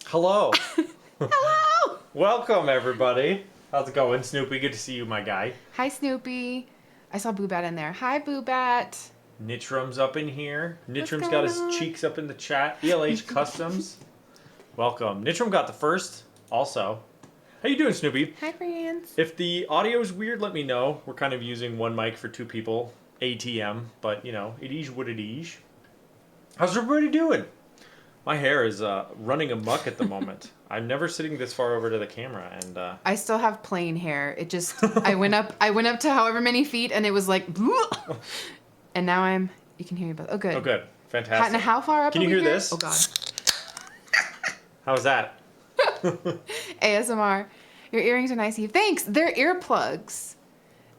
Hello. Hello! Welcome, everybody. How's it going, Snoopy? Good to see you, my guy. Hi, Snoopy. I saw Boobat in there. Hi, Boobat. Nitram's up in here. What's Nitram's got going his on? cheeks up in the chat. ELH Customs. Welcome. Nitram got the first, also. How you doing, Snoopy? Hi, friends. If the audio's weird, let me know. We're kind of using one mic for two people. ATM. But, you know, it is what it is. How's everybody doing? My hair is running amok at the moment. I'm never sitting this far over to the camera, and I still have plain hair. It just I went up to however many feet and it was like and now you can hear me both. Oh good. oh, good, fantastic. How far up Can are you we hear here? this? Oh god. How's that? ASMR. Your earrings are nice, Eve. Thanks. They're earplugs.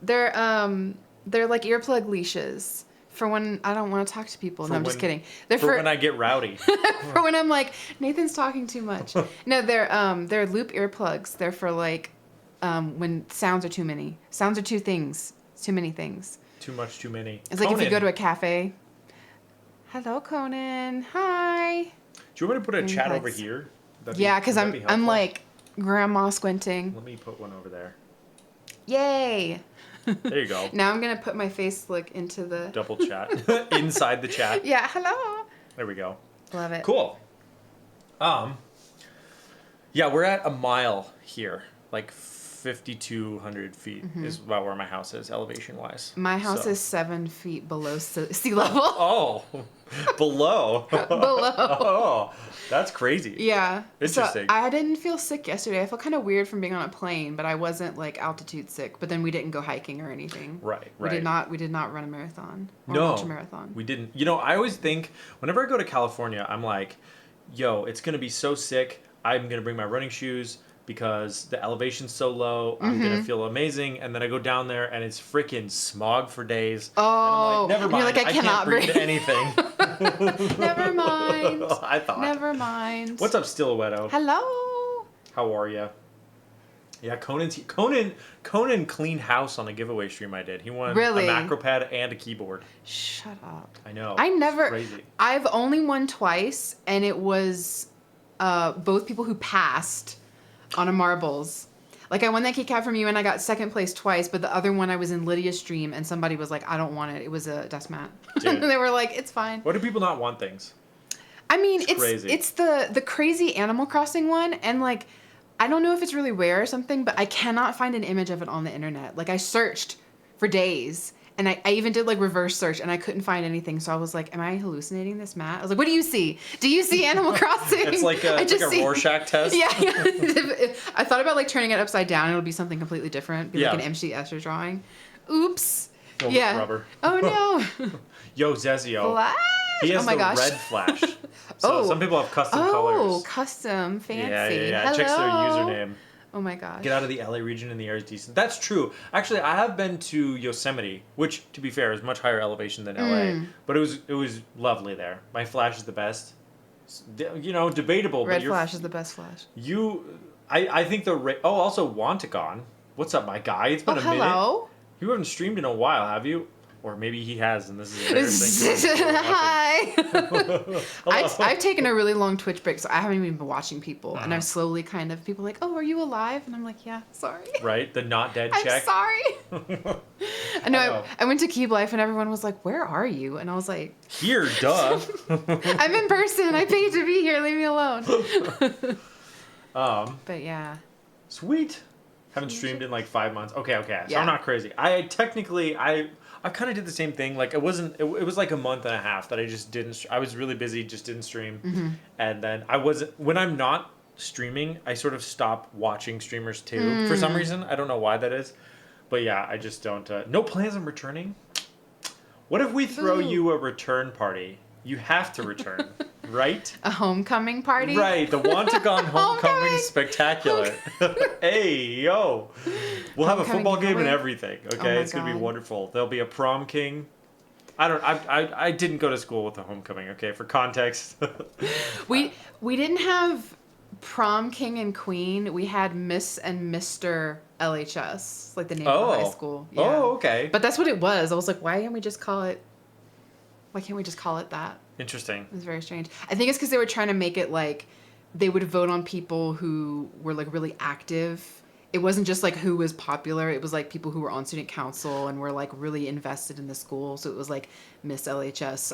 They're like earplug leashes for when I don't want to talk to people. No, I'm just kidding. They're for when I get rowdy. for when I'm like, Nathan's talking too much. No, they're loop earplugs. They're for like when sounds are too many. Sounds are too many things. Too much, too many. It's like if you go to a cafe. Hello, Conan. Hi. Do you want me to put a Earring chat plugs. over here? Yeah, because That'd be I'm helpful. like grandma squinting. Let me put one over there. Yay. There you go. Now I'm gonna put my face look into the. Double chat. Inside the chat. Yeah. Hello. There we go. Love it. Cool. Yeah, we're at a mile here. Like 5,200 feet is about where my house is, elevation-wise. My house So- is 7 feet below sea level. Oh, below. Below. Oh, that's crazy. Yeah. Interesting. So I didn't feel sick yesterday. I felt kind of weird from being on a plane, but I wasn't like altitude sick. But then we didn't go hiking or anything. Right. We did not run a marathon or No, watch a marathon. we didn't. You know, I always think whenever I go to California, I'm like, yo, it's going to be so sick. I'm going to bring my running shoes because the elevation's so low. I'm going to feel amazing. And then I go down there and it's freaking smog for days. Oh, and I'm like, never and mind. you're like, I can't cannot breathe breathe. anything. Never mind. I thought. Never mind. What's up, Stiletto? Hello. How are you? Yeah, Conan cleaned house on a giveaway stream I did. He won Really? a macro pad and a keyboard. Shut up. I know. I it's never. crazy. I've only won twice, and it was both people who passed on a marbles. Like I won that keycap from you, and I got second place twice. But the other one, I was in Lydia's stream, and somebody was like, "I don't want it." It was a dust mat. Dude. They were like, "It's fine." Why do people not want things? I mean, It's crazy. it's the crazy Animal Crossing one, and like, I don't know if it's really rare or something, but I cannot find an image of it on the internet. Like I searched for days. And I even did like reverse search and I couldn't find anything. So I was like, am I hallucinating this mat? I was like, what do you see? Do you see Animal Crossing? It's like a Rorschach test. Yeah. I thought about like turning it upside down. It'll be something completely different. Be like an MC Escher drawing. Oops. Almost Yeah. rubber. Oh no. Yo, Zezio. Flash. He has oh my the gosh. red flash. So Oh. some people have custom Oh, colors. custom. Fancy. Yeah. Hello. Checks their username. Oh my gosh. Get out of the LA region and the air is decent. That's true. Actually, I have been to Yosemite, which, to be fair, is much higher elevation than LA. But it was lovely there. My flash is the best. You know, debatable. Red but your Flash is the best Flash. I think also Wantagon. What's up, my guy? It's been a minute. Hello. You haven't streamed in a while, have you? Or maybe he has, and this is embarrassing. Hi. Hello. I've taken a really long Twitch break, so I haven't even been watching people, and Uh-huh. I've slowly kind of people are like, oh, are you alive? And I'm like, yeah, sorry. Right? The not dead I'm check. sorry. I know. know. I went to Cube Life, and everyone was like, where are you? And I was like, Here, duh. I'm in person. I paid to be here. Leave me alone. But yeah. Sweet. Haven't streamed in like 5 months. Okay. So Yeah. I'm not crazy. I kind of did the same thing. Like it was like a month and a half that I just didn't. I was really busy, just didn't stream. And then when I'm not streaming, I sort of stop watching streamers too. For some reason, I don't know why that is. But yeah, I just don't. No plans on returning. What if we throw Ooh. you a return party? You have to return, right? A homecoming party? Right, the Wantagon Homecoming Homecoming. Spectacular. Hey, yo. We'll have a Homecoming football game and giveaway? everything, Oh okay? my It's going to be God. wonderful. There'll be a prom king. I didn't go to school with the homecoming, okay? For context. We didn't have prom king and queen. We had Miss and Mr. LHS, like the name of the high school. Yeah. Oh, okay. But that's what it was. I was like, why can't we just call it that? Interesting. It was very strange. I think it's because they were trying to make it like they would vote on people who were like really active. It wasn't just like who was popular. It was like people who were on student council and were like really invested in the school. So it was like Miss LHS.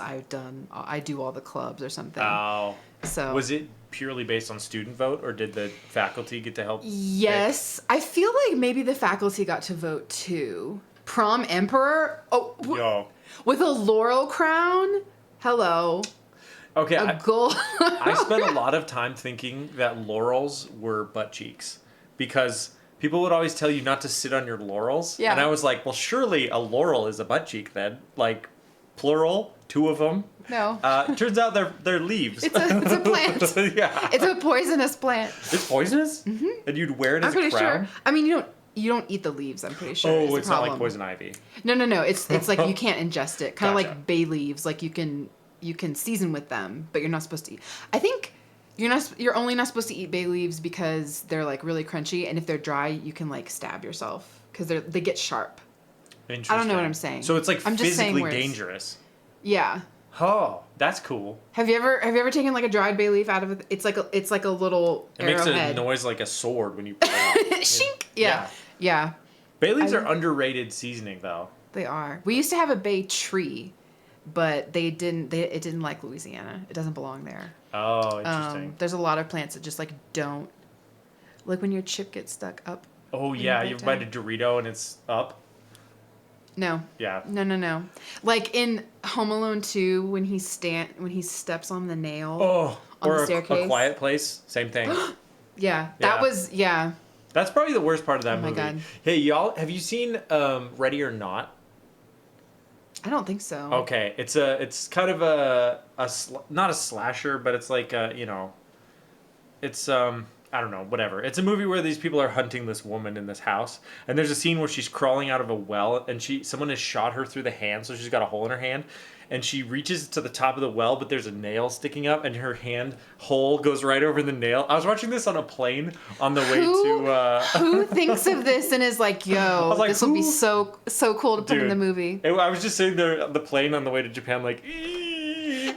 I do all the clubs or something. Oh. So Was it purely based on student vote, or did the faculty get to help? Yes, I feel like maybe the faculty got to vote too. Prom emperor. Oh, Yo. with a laurel crown. Hello. Okay. A gold. I spent a lot of time thinking that laurels were butt cheeks because people would always tell you not to sit on your laurels. Yeah. And I was like, well, surely a laurel is a butt cheek then. Like, plural, 2 of them. No. Turns out they're leaves. It's a plant. Yeah. It's a poisonous plant. It's poisonous? Mm-hmm. And you'd wear it I'm as a pretty crown? sure. I mean, you don't eat the leaves. I'm pretty sure. Oh, is it's the not like problem. poison ivy. No. It's like you can't ingest it. Kind of Gotcha. like bay leaves. Like you can season with them, but you're not supposed to eat. I think you're only not supposed to eat bay leaves because they're like really crunchy, and if they're dry, you can like stab yourself because they get sharp. Interesting. I don't know what I'm saying. So it's like I'm just saying physically words. dangerous. Yeah. Oh, that's cool. Have you ever taken like a dried bay leaf out of it? It's like a little It makes a arrowhead. noise like a sword when you pull it out. Shink. Yeah. Bay leaves are underrated seasoning, though. They are. We used to have a bay tree, but it didn't like Louisiana. It doesn't belong there. Oh, interesting. There's a lot of plants that just like don't. Like when your chip gets stuck up. Oh, when yeah. you You bite bite a down. Dorito and it's up. No. Yeah. No. Like in Home Alone 2 when he steps on the nail. Oh, On or the a staircase. Quiet Place. Same thing. Yeah. Yeah. That's probably the worst part of that Oh my movie. God. Hey, y'all, have you seen Ready or Not? I don't think so. Okay, it's kind of a not a slasher, but it's like it's I don't know, whatever. It's a movie where these people are hunting this woman in this house, and there's a scene where she's crawling out of a well, and someone has shot her through the hand, so she's got a hole in her hand, and she reaches to the top of the well, but there's a nail sticking up, and her hand hole goes right over the nail. I was watching this on a plane on the way to. Who thinks of this and is like, yo, was like, this will be who- so cool to put in Dude. the movie? I was just sitting there on the plane on the way to Japan, like.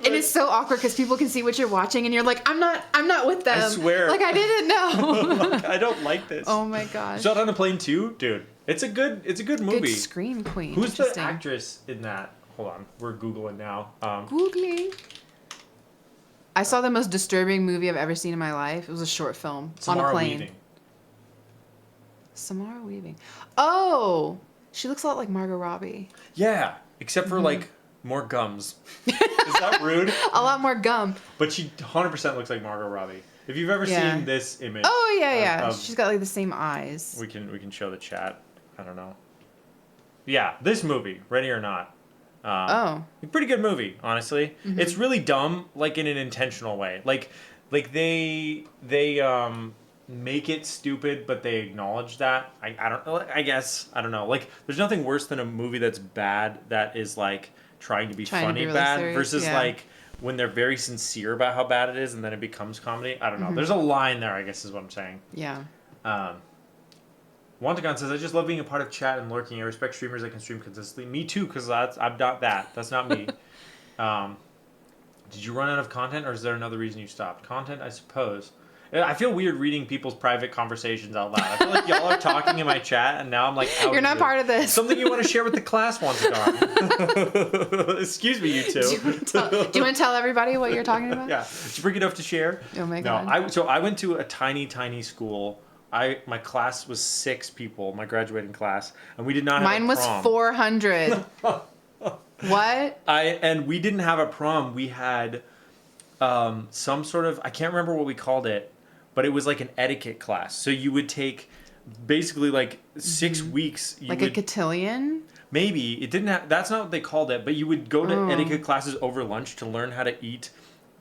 And it's so awkward because people can see what you're watching, and you're like, I'm not with them. I swear. Like I didn't know. I don't like this. Oh my gosh. Shot on the Plane too, dude. It's a good movie. Good scream queen. Who's the Interesting. actress in that? Hold on, we're googling now. Googling. I saw the most disturbing movie I've ever seen in my life. It was a short film on a Samara plane. Weaving. Samara Weaving. Oh, she looks a lot like Margot Robbie. Yeah, except for like more gums. Is that rude? A lot more gum. But she 100% looks like Margot Robbie. If you've ever Yeah. seen this image, Oh yeah. of- She's got like the same eyes. we can show the chat. I don't know. Yeah, this movie, Ready or Not. Oh. Pretty good movie, honestly. Mm-hmm. It's really dumb, like in an intentional way. Like they make it stupid, but they acknowledge that. I don't know. I guess I don't know. Like there's nothing worse than a movie that's bad that is like trying to be Trying to funny be really bad serious, versus yeah. like when they're very sincere about how bad it is and then it becomes comedy. I don't know. There's a line there, I guess is what I'm saying. Yeah. Wantagon says, I just love being a part of chat and lurking. I respect streamers that can stream consistently. Me too, because I'm not that. That's not me. Did you run out of content, or is there another reason you stopped? Content, I suppose. I feel weird reading people's private conversations out loud. I feel like y'all are talking in my chat, and now I'm like, You're not part of this. Something you want to share with the class, Wantagon. Excuse me, you two. Do you want to tell everybody what you're talking about? Yeah. Did you bring enough to share? Oh my No, God. I went to a tiny school. My class was 6 people, my graduating class, and we did not have Mine a was prom. 400. What? And we didn't have a prom. We had some sort of, I can't remember what we called it, but it was like an etiquette class. So you would take basically like 6 weeks. You Like would, a cotillion? maybe it didn't have. That's not what they called it. But you would go to Oh. etiquette classes over lunch to learn how to eat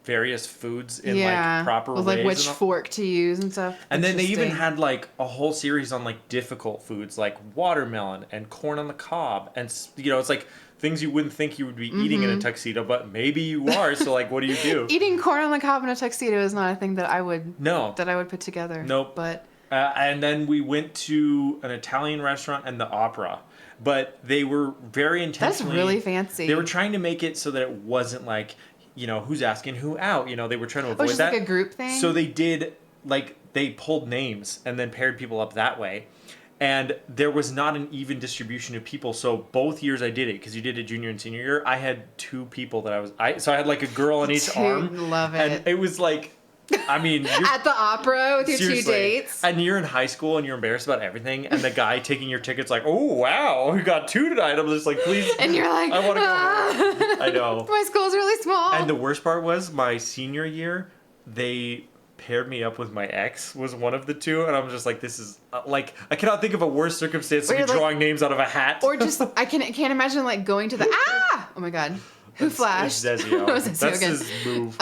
various foods in Yeah. like proper With ways. like which and all- fork to use and stuff. And then they even Interesting. had like a whole series on like difficult foods like watermelon and corn on the cob. And, it's like things you wouldn't think you would be eating in a tuxedo, but maybe you are. So like, what do you do? Eating corn on the cob in a tuxedo is not a thing that I would No. put together. Nope. But And then we went to an Italian restaurant and the opera. But they were very that's intentionally... really fancy. They were trying to make it so that it wasn't like, who's asking who out. They were trying to Oh, avoid just that. like a group thing? So they did, they pulled names and then paired people up that way. And there was not an even distribution of people. So both years I did it, because you did it junior and senior year, I had 2 people so I had like a girl on each arm. Love it. And it was like, I mean, at the opera with your seriously. 2 dates. And you're in high school and you're embarrassed about everything. And the guy taking your ticket's like, oh, wow, we got 2 tonight. I'm just like, please. And you're like, I want to go home. I know. My school's really small. And the worst part was my senior year, they paired me up with my ex, was one of the 2. And I'm just like, this is, I cannot think of a worse circumstance to be drawing names out of a hat. Or just, can't imagine like going to the, oh my God. Who flashed? It's Zezio. Zezio That's again. his move.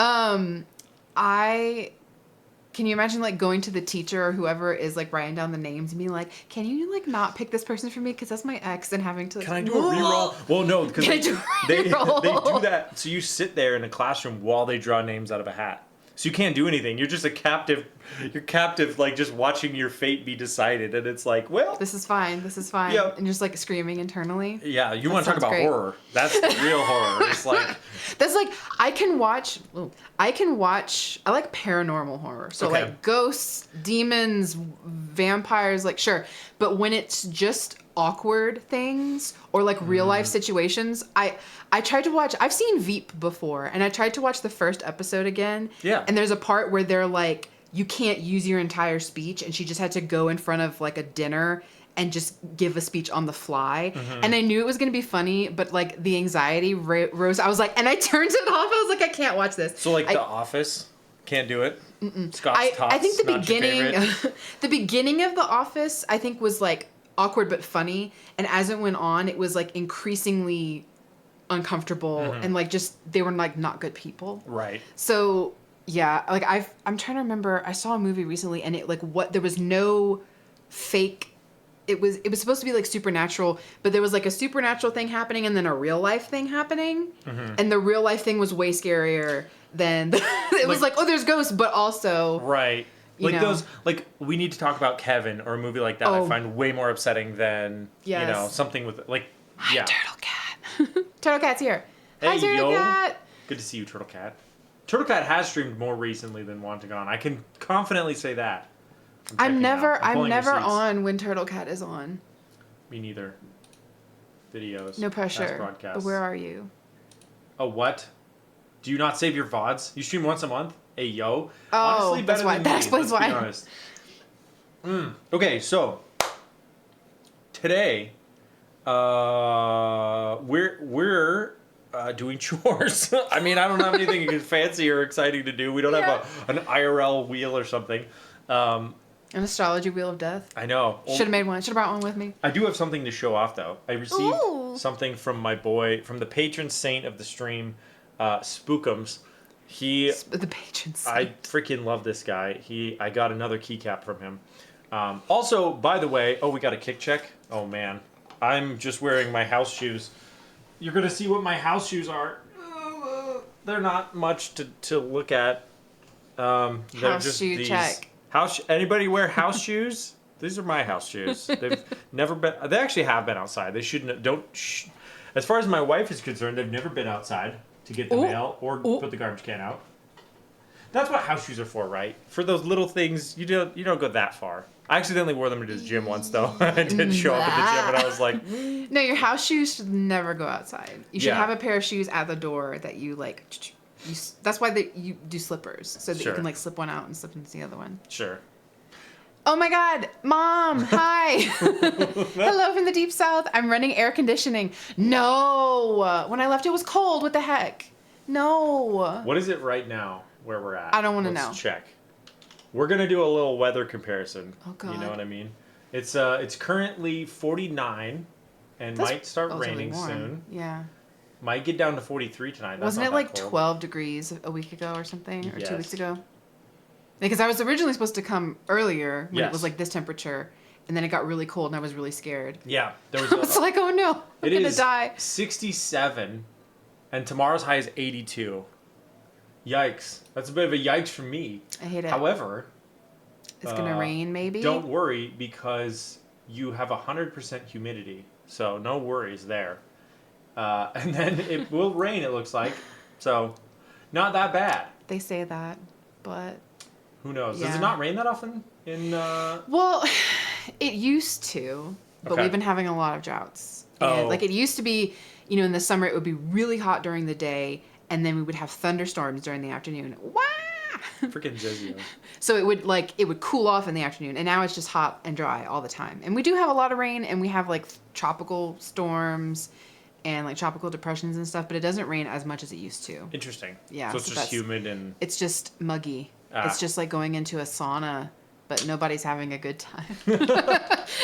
Can you imagine like going to the teacher or whoever is like writing down the names and being like, can you like not pick this person for me because that's my ex, and having to like, can I do a reroll? Well, no, because Can I do a they reroll? do that. So you sit there in a classroom while they draw names out of a hat. So you can't do anything. You're just a captive. You're captive, like just watching your fate be decided. And it's like, well, This is fine. Yep. And just like screaming internally. yeah, you That want to talk sounds about great. horror. That's real horror. It's like, That's like, I like paranormal horror. So Okay. like ghosts, demons, vampires, like sure. But when it's just awkward things or like real life situations, I tried to watch, I've seen Veep before, and I tried to watch the first episode again. Yeah. And there's a part where they're like, you can't use your entire speech, and she just had to go in front of like a dinner and just give a speech on the fly. And I knew it was going to be funny, but like the anxiety rose. I was like, and I turned it off. I was like, I can't watch this. so like The Office, can't do it. Scott's Tots, I think the not your beginning, favorite? the beginning of The Office, I think was like awkward but funny. And as it went on, it was like increasingly uncomfortable and like just, they were like not good people. Right. So yeah, like I'm trying to remember, I saw a movie recently and it like there was no fake, it was supposed to be like supernatural, but there was like a supernatural thing happening and then a real life thing happening. And the real life thing was way scarier than it was like, oh, there's ghosts, but also Right. You Like know. those, like we need to talk about Kevin, or a movie like that. I Oh. find way more upsetting than Yes. something with like Hi, yeah. Turtle Cat. Turtle Cat's here. Hi, Hey, Turtle yo. Cat. Good to see you, Turtle Cat. Turtle Cat has streamed more recently than Wantagon. I can confidently say that. I'm checking never now. I'm pulling never receipts. on when Turtle Cat is on. Me neither. Videos. No past pressure. broadcasts. But where are you? Oh, what? Do you not save your VODs? You stream once a month? Hey, yo. Oh, Honestly, that's better why. than That me, explains let's be why. honest. Okay, so today we're doing chores. I mean, I don't have anything fancy or exciting to do. We don't have an IRL wheel or something. An astrology wheel of death. I know. Should have made one. Should have brought one with me. I do have something to show off, though. I received Ooh. something from my boy, from the patron saint of the stream, Spookums. The patrons. I freaking love this guy. I got another keycap from him. Also, by the way, we got a kick check. Oh man, I'm just wearing my house shoes. You're gonna see what my house shoes are. They're not much to look at. They're House just shoe these check. Anybody wear house shoes? These are my house shoes. They've never been. They actually have been outside. They shouldn't. Don't. As far as my wife is concerned, they've never been outside to get the Ooh. mail or Ooh. put the garbage can out. That's what house shoes are for, right? For those little things, you don't go that far. I accidentally wore them to the gym once, though. I did show up at the gym, and I was like, No, your house shoes should never go outside. You should Yeah. have a pair of shoes at the door that you like. That's why you do slippers, so that Sure. you can like slip one out and slip into the other one. sure. Oh my God, Mom! Hi. Hello from the deep south. I'm running air conditioning. No, when I left it was cold. What the heck? No. What is it right now where we're at? I don't wanna Let's know. check. We're gonna do a little weather comparison. Oh, God. You know what I mean? It's currently 49, and That's might start relatively raining warm. soon. Yeah. Might get down to 43 tonight. That's Wasn't not it that like cold. 12 degrees a week ago or something, or 2 weeks Yes. ago? Because I was originally supposed to come earlier when it Yes. was like this temperature, and then it got really cold, and I was really scared. Yeah, there was. I was like, oh no, I'm It gonna is die. 67, and tomorrow's high is 82. Yikes! That's a bit of a yikes for me. I hate it. However, It's gonna rain, maybe. don't worry because you have 100% humidity, so no worries there. And then it will rain. It looks like. So, not that bad. They say that, but Who knows? Does Yeah. it not rain that often in? well, it used to, but Okay. we've been having a lot of droughts. And Oh. like it used to be, in the summer it would be really hot during the day, and then we would have thunderstorms during the afternoon. Wah! Freaking Zezio. So it would cool off in the afternoon, and now it's just hot and dry all the time. And we do have a lot of rain, and we have like tropical storms and like tropical depressions and stuff, but it doesn't rain as much as it used to. Interesting. Yeah, So it's so just that's- humid and. It's just muggy. Ah. It's just like going into a sauna, but nobody's having a good time.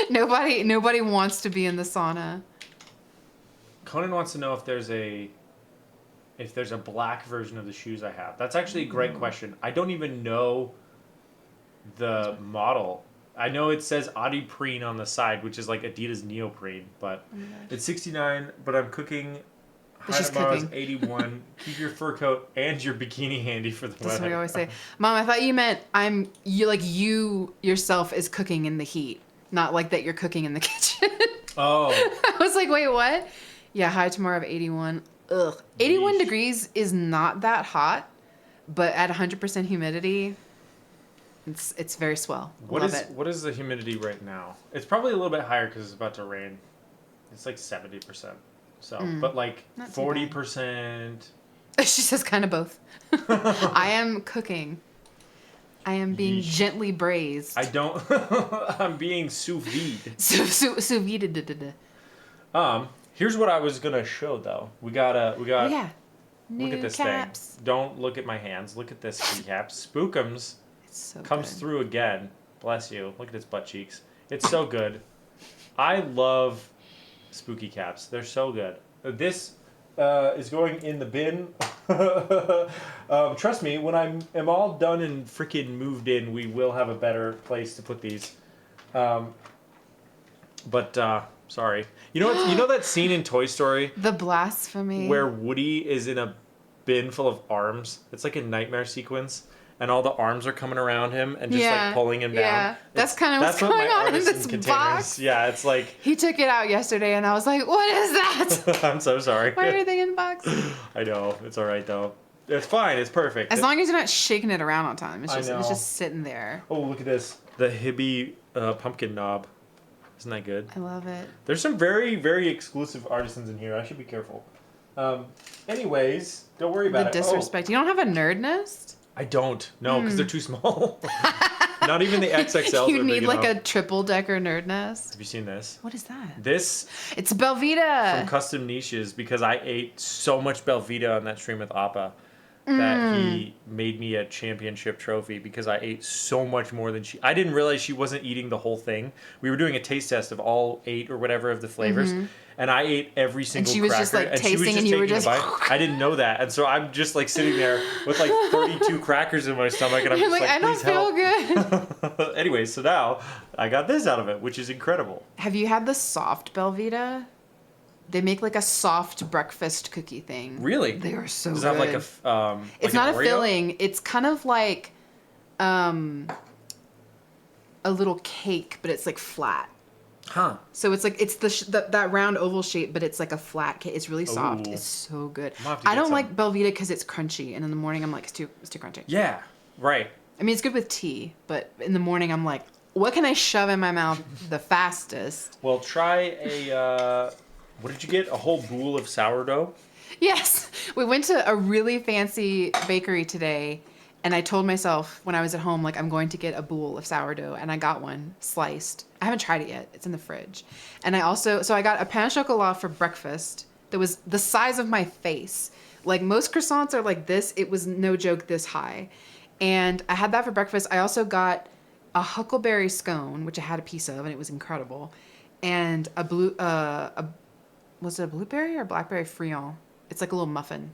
Nobody wants to be in the sauna. Conan wants to know if there's a black version of the shoes I have. That's actually a great question. I don't even know the model. I know it says Adiprene on the side, which is like Adidas neoprene, but it's 69. But I'm cooking. But she's Hanama's cooking. 81. Keep your fur coat and your bikini handy for the That's what weather. we always say. Mom, I thought you meant you yourself is cooking in the heat, not like that you're cooking in the kitchen. Oh, I was like, wait, what? Yeah, high tomorrow of 81. Ugh. 81 Yeesh. degrees is not that hot, but at 100% humidity, it's very swell. Love it. what is the humidity right now? It's probably a little bit higher because it's about to rain. It's like 70%. So, but like Not too bad. 40%. She says kind of both. I am cooking. I am being Yeesh. gently braised. I don't. I'm being sous vide. Sous vide. Here's what I was gonna show though. We got. Oh, yeah. New Look at this caps. thing. Don't look at my hands. Look at this keycap. Spookums It's so comes good. through again. Bless you. Look at his butt cheeks. It's so good. I love spooky caps. They're so good. This is going in the bin. Trust me, when I am all done and freaking moved in, we will have a better place to put these. Sorry. You know what? You know that scene in Toy Story The blasphemy. where Woody is in a bin full of arms? It's like a nightmare sequence, and all the arms are coming around him and just Yeah, like pulling him down. yeah. That's kinda what's what going my on in artisan this containers- box. Yeah, it's like He took it out yesterday, and I was like, what is that? I'm so sorry. Why are they in boxes? I know it's all right though. It's fine. It's perfect. As long as you're not shaking it around all the time. It's I just know. it's just sitting there. Oh, look at this. The Hibby pumpkin knob. Isn't that good? I love it. There's some very, very exclusive artisans in here. I should be careful. Anyways, don't worry The about it. disrespect. You don't have a nerd nest? Oh, I don't. No, because they're too small. Not even the XXLs You are need big like enough. a triple decker nerd nest. Have you seen this? What is that? This It's from Belvita. Custom Niches because I ate so much Belvita on that stream with Appa that he made me a championship trophy because I ate so much more than she. I didn't realize she wasn't eating the whole thing. We were doing a taste test of all 8 or whatever of the flavors, and I ate every single she was cracker. just, like, she was tasting just and you were taking a just- bite. I didn't know that, and so I'm just like sitting there with like 32 crackers in my stomach, and I'm You're just like, like, I don't please feel help. good. Anyway, so now I got this out of it, which is incredible. Have you had the soft Belvita? They make like a soft breakfast cookie thing. Really? They are so Does good. it have like a It's like not an a Oreo? filling. It's kind of like a little cake, but it's like flat. Huh. So it's like it's that round oval shape, but it's like a flat cake. It's really soft. Ooh. It's so good. I'm gonna have to I get don't some. like Belvita because it's crunchy, and in the morning I'm like it's too crunchy. Yeah. Right. I mean it's good with tea, but in the morning I'm like, what can I shove in my mouth the fastest? Well, try a. What did you get? A whole bowl of sourdough? Yes, we went to a really fancy bakery today, and I told myself when I was at home, like, I'm going to get a bowl of sourdough, and I got one sliced. I haven't tried it yet. It's in the fridge. And I got a pain au chocolat for breakfast that was the size of my face. Like, most croissants are like this. It was, no joke, this high. And I had that for breakfast. I also got a huckleberry scone, which I had a piece of, and it was incredible. And was it a blueberry or blackberry friand? It's like a little muffin.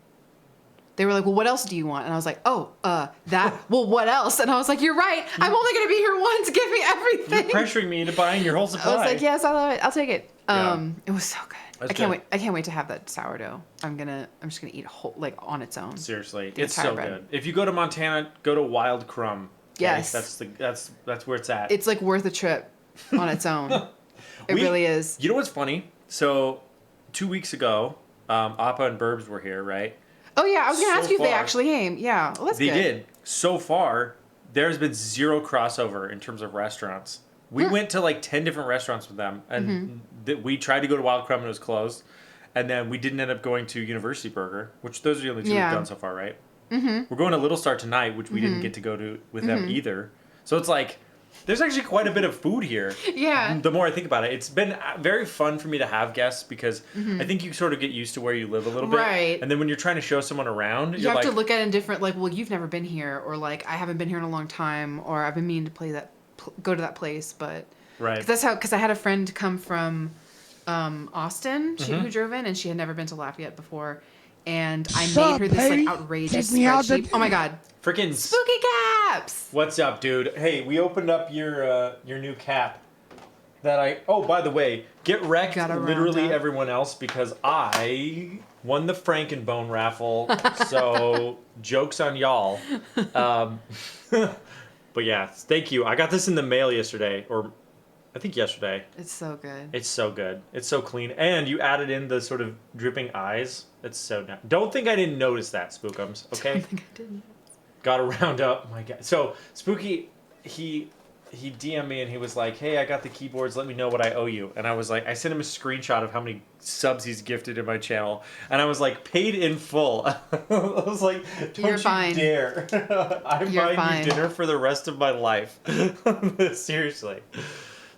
They were like, well, what else do you want? And I was like, that. Well, what else? And I was like, you're right. I'm only going to be here once. Give me everything. You're pressuring me into buying your whole supply. I was like, yes, I love it. I'll take it. Yeah. It was so good. That's I can't good. wait. I can't wait to have that sourdough. I'm just gonna eat a whole, like, on its own. Seriously, The it's entire so bread. good. If you go to Montana, go to Wild Crumb. Okay? Yes. That's where it's at. It's like worth a trip on its own. It We- really is. You know what's funny? So, 2 weeks ago, Appa and Burbs were here, right? Oh yeah, I was gonna So ask you if they far- actually came. Yeah, well, that's They good. did. So far, there's been zero crossover in terms of restaurants. We went to like 10 different restaurants with them, and we tried to go to Wild Crumb and it was closed. And then we didn't end up going to University Burger, which those are the only two Yeah. we've done so far, right? Mm-hmm. We're going to Little Star tonight, which we didn't get to go to with them either. So it's like, there's actually quite a bit of food here. Yeah. The more I think about it, it's been very fun for me to have guests because I think you sort of get used to where you live a little bit. Right. And then when you're trying to show someone around, You you're have like, to look at it in different, like, well, you've never been here, or like, I haven't been here in a long time, or I've been meaning to go to that place, but right. because I had a friend come from Austin, who drove in, and she had never been to Lafayette before, and I made her this like outrageous spreadsheet. Oh my god, Freaking spooky caps! What's up, dude? Hey, we opened up your new cap. Oh, by the way, get wrecked, Gotta round literally up. everyone else, because I won the Frankenbone raffle. So jokes on y'all. But yeah, thank you. I got this in the mail yesterday, or I think yesterday. It's so good. It's so good. It's so clean, and you added in the sort of dripping eyes. It's so nice. Don't think I didn't notice that, Spookums. Okay. I think I didn't. Got to round up. My God. So Spooky, he DM'd me and he was like, "Hey, I got the keyboards. Let me know what I owe you." And I was like, I sent him a screenshot of how many subs he's gifted in my channel, and I was like, paid in full. I was like, "Don't You're you fine. dare! I'm You're buying fine. you dinner for the rest of my life." Seriously.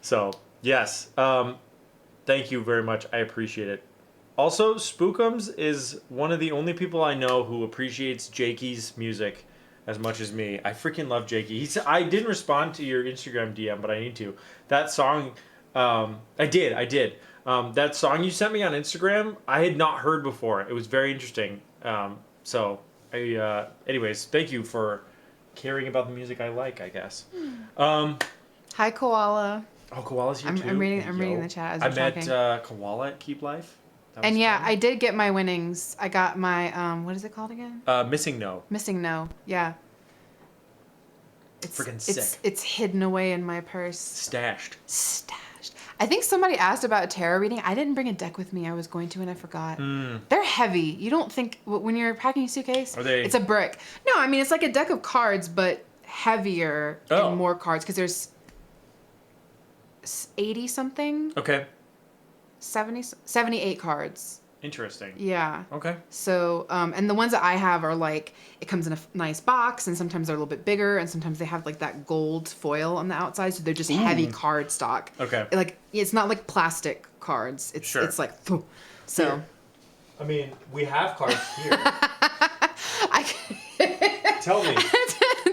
So yes, thank you very much. I appreciate it. Also, Spookums is one of the only people I know who appreciates Jakey's music as much as me. I freaking love Jakey. I didn't respond to your Instagram DM, but I need to. That song, I did. That song you sent me on Instagram, I had not heard before. It was very interesting. Anyways, thank you for caring about the music I like, I guess. Hi, Koala. Oh, Koala's here too. I'm reading Yo. the chat as I we're met talking. Koala at Keep Life. That was And yeah, fun. I did get my winnings. I got my what is it called again? Missing No. Missing No. Yeah. Freaking It's sick. it's hidden away in my purse. Stashed. I think somebody asked about a tarot reading. I didn't bring a deck with me. I was going to and I forgot. They're heavy. You don't think when you're packing a suitcase? Are they- It's a brick. No, I mean it's like a deck of cards, but heavier Oh. and more cards because there's 80 something, Okay. 78 cards. Interesting. Yeah. Okay. So, and the ones that I have are like, it comes in a nice box, and sometimes they're a little bit bigger, and sometimes they have like that gold foil on the outside, so they're just heavy card stock. Okay. Like, it's not like plastic cards. It's Sure. it's like, so. Here. I mean, we have cards here. Tell me.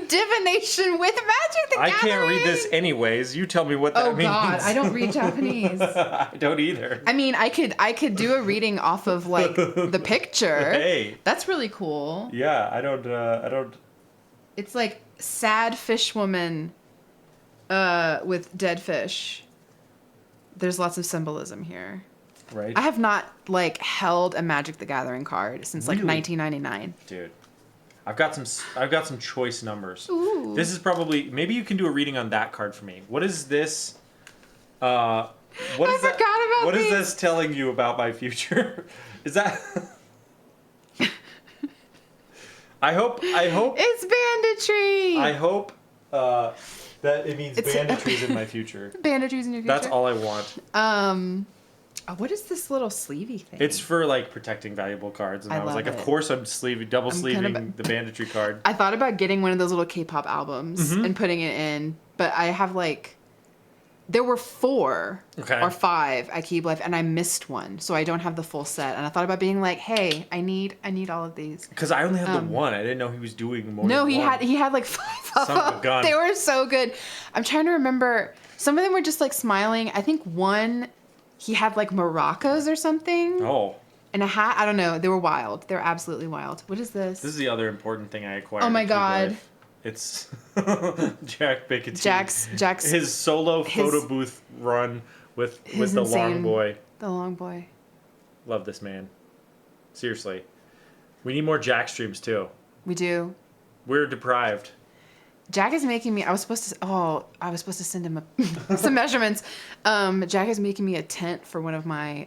Divination with Magic the I Gathering. can't read this anyways. You tell me what that Oh means. God, I don't read Japanese. I don't either. I mean, I could do a reading off of like the picture. Hey. That's really cool. Yeah, I don't. It's like sad fish woman with dead fish. There's lots of symbolism here. Right. I have not like held a Magic the Gathering card since like Really? 1999. Dude. I've got some choice numbers. Ooh. This is probably maybe you can do a reading on that card for me. What is this? What is that? forgot about What is these. this telling you about my future? Is that? I hope. It's banditry. I hope that it means It's- banditry's in my future. Banditry's in your future. That's all I want. What is this little sleevey thing? It's for like protecting valuable cards, and I I, was love like, of it. course I'm double I'm sleeving kind of- the banditry card. I thought about getting one of those little K-pop albums Mm-hmm. and putting it in, but I have like, there were 4 Okay. or 5 at Keep Life, and I missed one, so I don't have the full set. And I thought about being like, hey, I need all of these. Because I only have the one. I didn't know he was doing more. No, than he one. had like 5 of Son of a them. gun. They were so good. I'm trying to remember. Some of them were just like smiling. I think one, he had like maracas or something. Oh, And a hat. I don't know. They were wild. They were absolutely wild. What is this? this is the other important thing I acquired. Oh my at Keep God. Life. It's Jack Bickett. Jack's his solo photo booth run with his the long insane- boy. The long boy. Love this man. Seriously, we need more Jack streams too. We do. We're deprived. Jack is making me. I was supposed to send him some measurements. Jack is making me a tent for one of my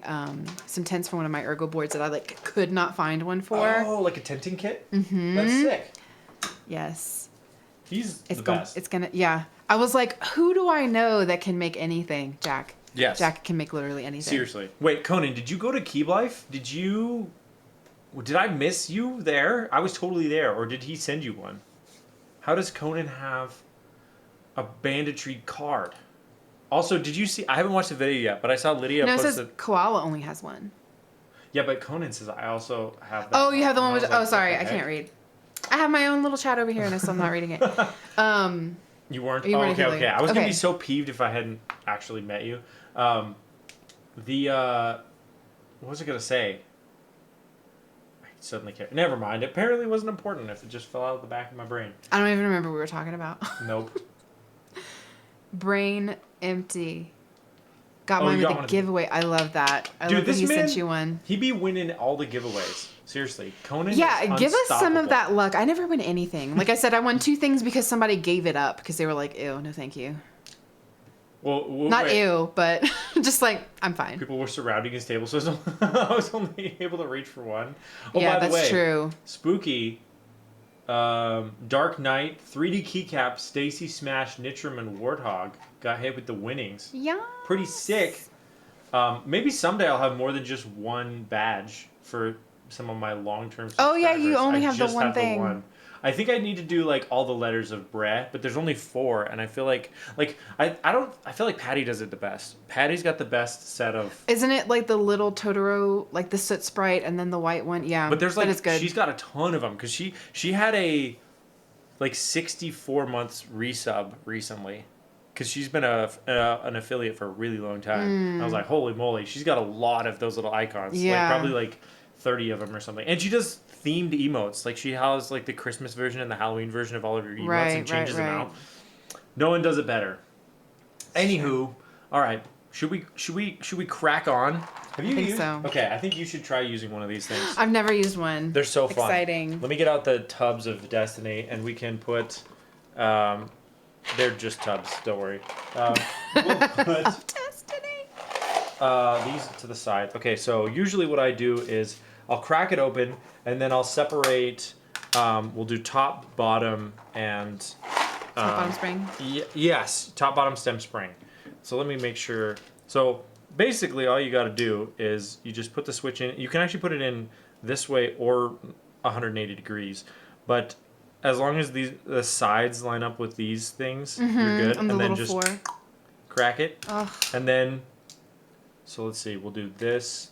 some tents for one of my ergo boards that I like could not find one for. Oh, like a tenting kit. Mm-hmm. That's sick. Yes. He's the best. It's gonna. Yeah. I was like, who do I know that can make anything? Jack. Yes. Jack can make literally anything. Seriously. Wait, Conan, did you go to Keeb Life? Did I miss you there? I was totally there, or did he send you one? How does Conan have a banditry card? Also, did you see? I haven't watched the video yet, but I saw Lydia No, it post says Koala only has one. Yeah, but Conan says I also have that. Oh, you have the one with. And I Oh, was sorry, like, I can't read. I have my own little chat over here, and I'm still not reading it. You weren't? You weren't okay, really. okay. I was gonna Okay. be so peeved if I hadn't actually met you. What was I gonna say? I suddenly can't. Never mind. It apparently wasn't important if it just fell out of the back of my brain. I don't even remember what we were talking about. Nope. Brain empty. Got Oh, mine you with got a one of giveaway. I love that. I Dude, love that this he man, sent you one. He be winning all the giveaways. Seriously, Conan. Yeah, is give us some of unstoppable. that luck. I never win anything. Like I said, I won 2 things because somebody gave it up because they were like, "Ew, no, thank you." Well, Not wait. ew, but just like I'm fine. People were surrounding his table, so I was only able to reach for one. Oh, Yeah, by the that's way, true. Spooky, Dark Knight, 3D Keycap, Stacy Smash, Nitram, and Warthog got hit with the winnings. Yeah. Pretty sick. Maybe someday I'll have more than just one badge for some of my long-term Oh, yeah, you subscribers. only I have the just one have thing. I think I need to do like all the letters of Bre, but there's only 4, and I feel like I feel like Patty does it the best. Patty's got the best set of. Isn't it like the little Totoro, like the soot sprite, and then the white one? Yeah, But there's like that is good. she's got a ton of them because she had a like 64 months resub recently because she's been an affiliate for a really long time. I was like, holy moly, she's got a lot of those little icons. Yeah. Like probably like 30 of them or something. And she does themed emotes. Like she has like the Christmas version and the Halloween version of all of your emotes and changes them out. No one does it better. Anywho, all right. Should we crack on? Have you think used? so. Okay, I think you should try using one of these things. I've never used one. They're so fun. Exciting. Let me get out the tubs of Destiny, and we can put. They're just tubs. Don't worry. We'll put Destiny. these to the side. Okay, so usually what I do is I'll crack it open, and then I'll separate. We'll do top, bottom, and Top bottom spring. yes, top, bottom, stem, spring. So let me make sure. So basically, all you got to do is you just put the switch in. You can actually put it in this way or 180 degrees, but as long as the sides line up with these things, you're good. And the then little just 4. crack it, Ugh. and then. So let's see. We'll do this.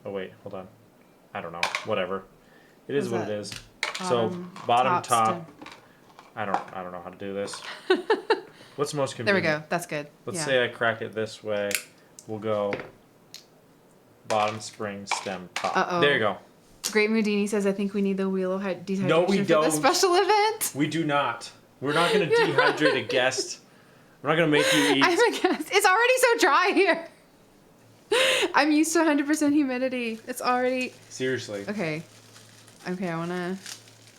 Oh wait, hold on. I don't know. Whatever. It is what it is. So bottom, top. I don't know how to do this. What's most There convenient? we go. That's good. Let's yeah. say I crack it this way. We'll go bottom, spring, stem, top. Uh-oh. There you go. Great Moodini says, I think we need the wheel of dehydration No, we for don't. the special event. We do not. We're not going to dehydrate a guest. We're not going to make you eat. I'm a guess. It's already so dry here. I'm used to 100% humidity. It's already... Seriously. Okay, I want to...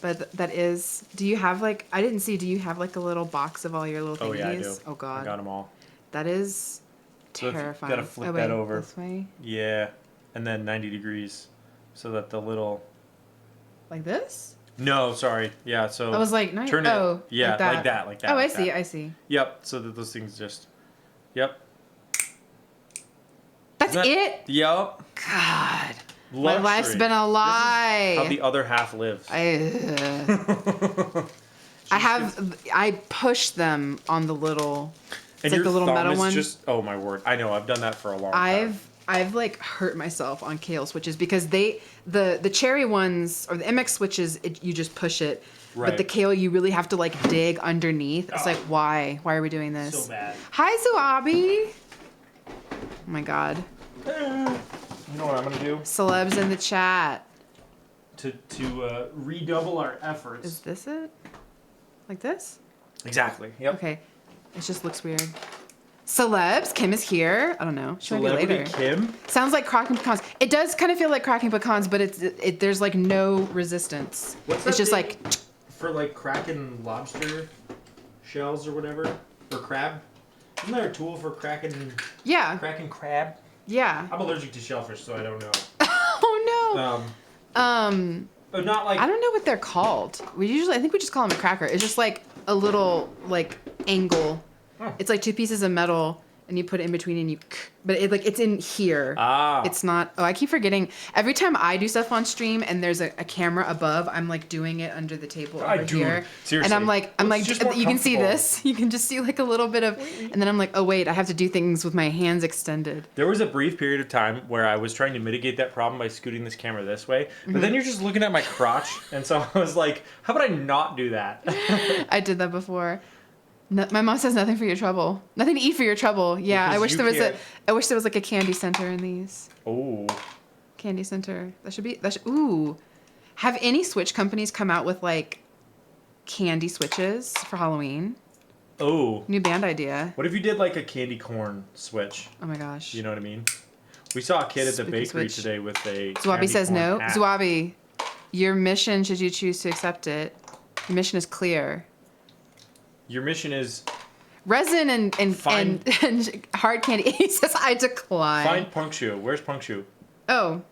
But that is... Do you have, like... I didn't see. Do you have, like, a little box of all your little thingies? Oh, yeah, I do. Oh, God. I got them all. That is So if you terrifying. gotta flip oh, that wait, over. This way? Yeah. And then 90 degrees. So that the little... Like this? No, sorry. Yeah, so... I was like, no, turn it. oh, Yeah, like that. like that. Oh, like I that. see. Yep, so that those things just... Yep. That's it? Yep. God. Luxury. My life's been a lie. How the other half lives. I push them on the little... It's And like your the little thumb metal is one. just... Oh, my word. I know. I've done that for a long time. I've like hurt myself on kale switches because the cherry ones or the MX switches you just push it, Right. but the kale you really have to like dig underneath. It's like why are we doing this? So bad. Hi Zuabi. Oh my god. You know what I'm going to do? Celebs in the chat. To redouble our efforts. Is this it? Like this? Exactly. Yep. Okay. It just looks weird. Celebs, Kim is here. I don't know. She might be Celebrity later. Kim? Sounds like cracking pecans. It does kind of feel like cracking pecans, but there's like no resistance. What's it's that just thing? like for like cracking lobster shells or whatever, or crab. Isn't there a tool for cracking Yeah. crab? Yeah. I'm allergic to shellfish, so I don't know. Oh no. But not like I don't know what they're called. I think we just call them a cracker. It's just like a little like angle. Oh. It's like two pieces of metal, and you put it in between, and but it's in here. Ah. It's not. Oh, I keep forgetting. Every time I do stuff on stream, and there's a camera above, I'm like doing it under the table over here. Seriously. And I'm like, just more you can see comfortable. this. You can just see like a little bit of, and then I'm like, oh wait, I have to do things with my hands extended. There was a brief period of time where I was trying to mitigate that problem by scooting this camera this way, but then you're just looking at my crotch, and so I was like, how about I not do that? I did that before. No, my mom says nothing for your trouble. Nothing to eat for your trouble. Yeah, Because I wish you there was can't- I wish there was like a candy center in these. Oh. Candy center. Ooh. Have any Switch companies come out with like candy switches for Halloween? Oh. New band idea. What if you did like a candy corn switch? Oh my gosh. You know what I mean? We saw a kid at the Spooky bakery switch. today with a Zwabi candy says corn no. hat. Zwabi, your mission, should you choose to accept it, your mission is clear. Your mission is Resin and Find- and hard candy. He says I decline. find Punkshoe. Where's Punkshoe? Oh.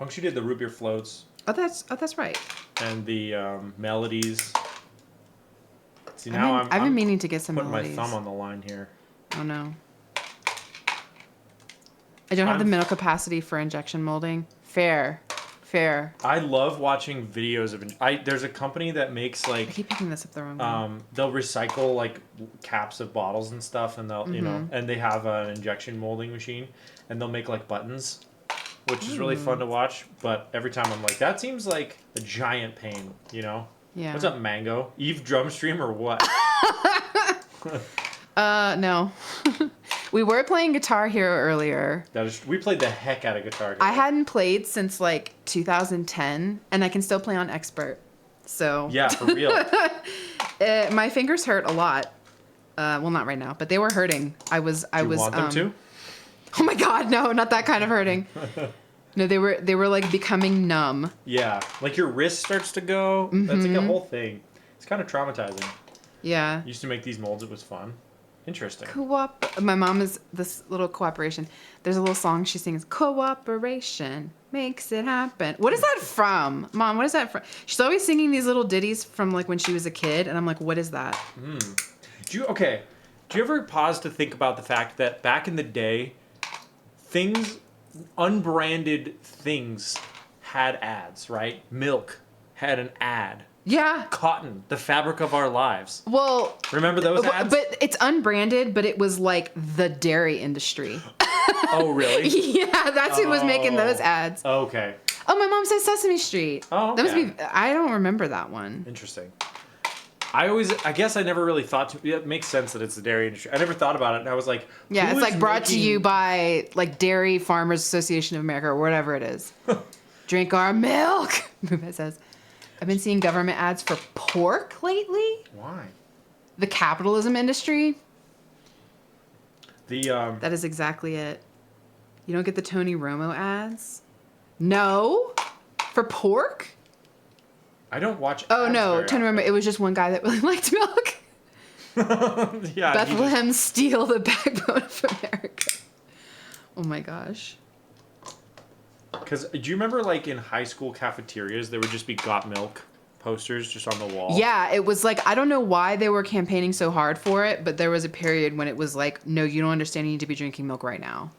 Punkshoe did the root beer floats Oh, that's right. and the melodies. See, now I've been meaning to get some putting melodies. my thumb on the line here. Oh no. I don't have the mental capacity for injection molding. Fair. I love watching videos of. There's a company that makes I like keep picking this up the wrong way. they'll recycle like caps of bottles and stuff, and they'll and they have an injection molding machine, and they'll make like buttons, which is really fun to watch. But every time I'm like, that seems like a giant pain, you know? Yeah. What's up, Mango? Eve drum stream or what? No. We were playing Guitar Hero earlier. We played the heck out of Guitar Hero. I hadn't played since like 2010, and I can still play on expert. So Yeah, for real. my fingers hurt a lot. Well, not right now, but they were hurting. I was Do you want them to? Oh my god, no, not that kind of hurting. No, they were like becoming numb. Yeah, like your wrist starts to go. That's like a whole thing. It's kind of traumatizing. Yeah. Used to make these molds. It was fun. Interesting. My mom is this little cooperation. There's a little song she sings. Cooperation makes it happen. What is that from, Mom? What is that from? She's always singing these little ditties from like when she was a kid, and I'm like, what is that? Do you ever pause to think about the fact that back in the day, unbranded things had ads, right? Milk had an ad. Yeah. Cotton, the fabric of our lives. Well, Remember those ads? but it's unbranded, but it was like the dairy industry. Oh, really? Yeah, that's who was making those ads. Okay. Oh, my mom says Sesame Street. Oh, That must okay. be. I don't remember that one. Interesting. I guess I never really thought it makes sense that it's the dairy industry. I never thought about it, and I was like, Yeah, who it's is like brought to making- you by like Dairy Farmers Association of America or whatever it is. Drink our milk. It says. I've been seeing government ads for pork lately. Why? The capitalism industry. The That is exactly it. You don't get the Tony Romo ads? No? For pork? I don't watch. Oh ads no, very Tony Romo. It was just one guy that really liked milk. often. Yeah. he just- Bethlehem Steel, the backbone of America. Oh my gosh. Because do you remember, like, in high school cafeterias, there would just be "Got Milk" posters just on the wall? Yeah, it was like, I don't know why they were campaigning so hard for it, but there was a period when it was like, no, you don't understand. You need to be drinking milk right now.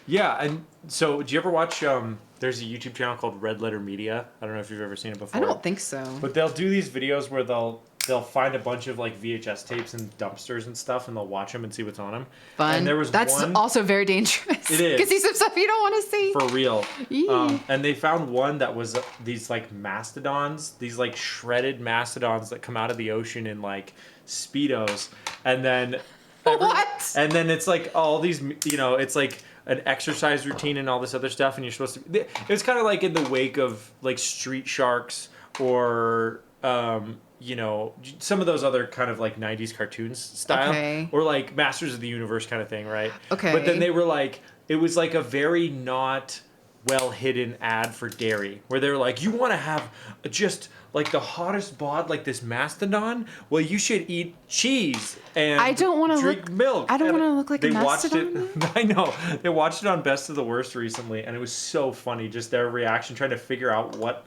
Yeah, and so do you ever watch? There's a YouTube channel called Red Letter Media. I don't know if you've ever seen it before. I don't think so. But they'll do these videos where they'll find a bunch of like VHS tapes and dumpsters and stuff, and they'll watch them and see what's on them. Fun. And there was That's one also very dangerous. It is. Because see some stuff you don't want to see. for real. Yee. And they found one that was these like mastodons, these like shredded mastodons that come out of the ocean in like speedos, and then What? And then it's like all these, it's like an exercise routine and all this other stuff, and you're supposed to. It was kind of like in the wake of like Street Sharks or some of those other kind of like 90s cartoons style, Okay. or like Masters of the Universe kind of thing, right? Okay. But then they were like, it was like a very not well hidden ad for dairy, where they were like, you want to have just like the hottest bod, like this mastodon. Well, you should eat cheese and I don't want to drink look. milk. I don't And want to look like a they watched mastodon. it. I know they watched it on Best of the Worst recently, and it was so funny. Just their reaction, trying to figure out what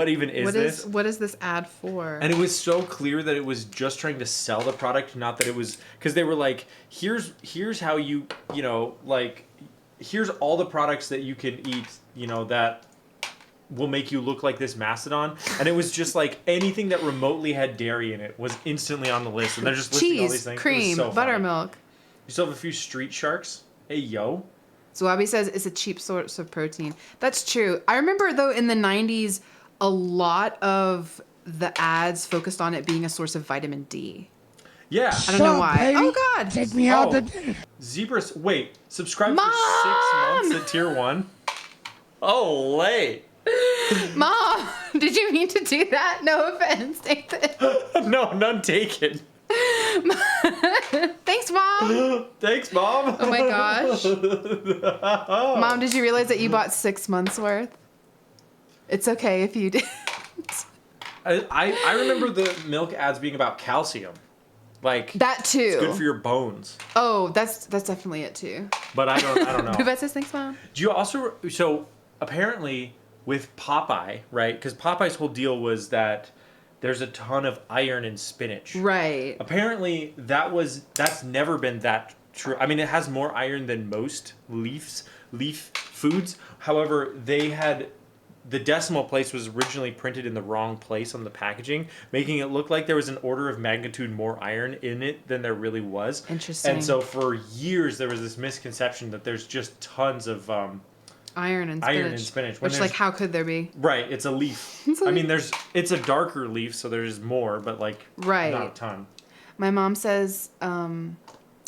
even is this. What is this ad for? And it was so clear that it was just trying to sell the product, not that it was, because they were like, here's how you know, like, here's all the products that you can eat, you know, that will make you look like this mastodon. And it was just like anything that remotely had dairy in it was instantly on the list. And they're just listing all these Cheese, things. cream, So funny. buttermilk. You still have a few street sharks. Hey, yo. So Abby says it's a cheap source of protein. That's true. I remember though in the 90s, a lot of the ads focused on it being a source of vitamin D. Yeah. I don't know why. Baby, Oh God. take me out Oh. to dinner. Zebras. Wait. Subscribe Mom! for 6 months at tier 1. Oh, late. Mom, did you mean to do that? No offense, Nathan. No, none taken. Thanks, Mom. Thanks, Mom. Oh my gosh. Mom, did you realize that you bought 6 months worth? It's okay if you did. I remember the milk ads being about calcium. Like, That too. it's good for your bones. Oh, that's definitely it too. But I don't know. Bubette says thanks, Mom. Do you also, so apparently with Popeye, right? Because Popeye's whole deal was that there's a ton of iron in spinach. Right. Apparently that's never been that true. I mean, it has more iron than most leaf foods. However, the decimal place was originally printed in the wrong place on the packaging, making it look like there was an order of magnitude more iron in it than there really was. Interesting. And so for years there was this misconception that there's just tons of Iron and spinach. When Which, like, how could there be? right, it's a leaf. It's a I mean, leaf. it's a darker leaf, so there's more, but like Right. not a ton. My mom says,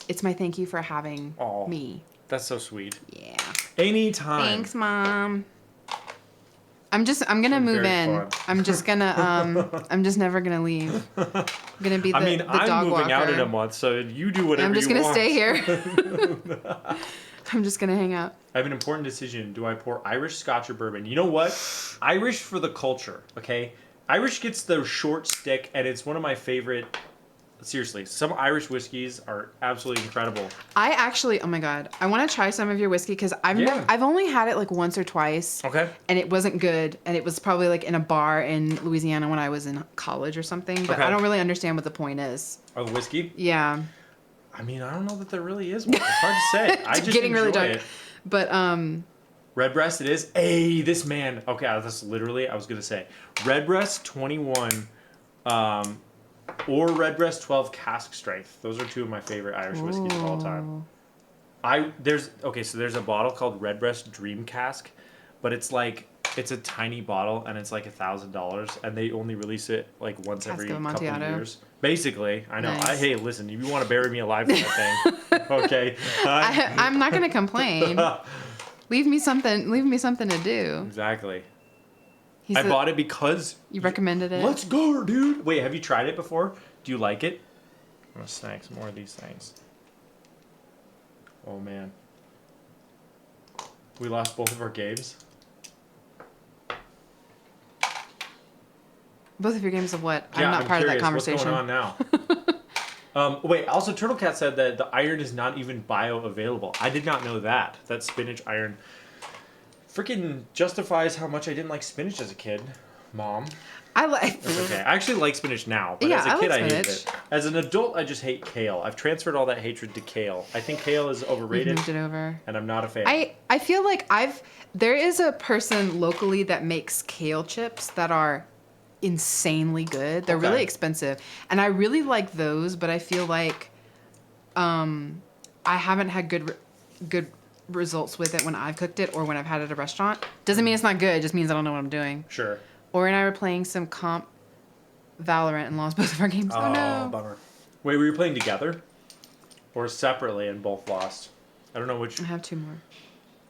it's my thank you for having Aw. me. That's so sweet. Yeah. Anytime. Thanks, Mom. I'm gonna been move very in. fun. I'm just never gonna leave. I'm gonna be the, I mean, the I'm dog moving walker. out in a month, so you do whatever I'm just you gonna want. stay here. I'm just gonna hang out. I have an important decision. Do I pour Irish, Scotch, or bourbon? You know what? Irish for the culture, okay? Irish gets the short stick, and it's one of my favorite. Seriously, some Irish whiskeys are absolutely incredible. I actually, oh my god, I want to try some of your whiskey because Yeah. I've only had it like once or twice. Okay. And it wasn't good, and it was probably like in a bar in Louisiana when I was in college or something. But Okay. I don't really understand what the point is. Oh, the whiskey? Yeah. I mean, I don't know that there really is one. It's hard to say. I just Getting really enjoy dark. it. But Redbreast, it is. Hey, this man. Okay, that's literally, I was going to say. Redbreast 21 or Redbreast 12 cask strength. Those are two of my favorite Irish whiskeys of all time. There's a bottle called Redbreast Dream Cask, but it's a tiny bottle and it's like $1,000 and they only release it like once Cask every of couple of Amontillado. years. Basically, I know. Nice. Hey, listen, if you want to bury me alive with that thing, okay. I'm not gonna complain. Leave me something to do. Exactly. He I said- bought it because You recommended it. let's go, dude. Wait, have you tried it before? Do you like it? I'm gonna snack some more of these things. Oh man. We lost both of our games. Both of your games of what? Yeah, I'm not part curious. of that conversation. What's going on now? Wait, also Turtle Cat said that the iron is not even bioavailable. I did not know that. That spinach iron freaking justifies how much I didn't like spinach as a kid. Mom. I like. It's okay. I actually like spinach now, but Yeah, as a I kid like I hated spinach. it. As an adult, I just hate kale. I've transferred all that hatred to kale. I think kale is overrated, Moved it over. and I'm not a fan. I feel like there is a person locally that makes kale chips that are insanely good. They're really Okay. expensive, and I really like those. But I feel like I haven't had good results with it when I've cooked it or when I've had it at a restaurant. Doesn't mean it's not good. It just means I don't know what I'm doing. Sure. Ori and I were playing some comp Valorant and lost both of our games. Oh, no. Bummer. Wait, were you playing together? Or separately and both lost? I don't know which. I have two more.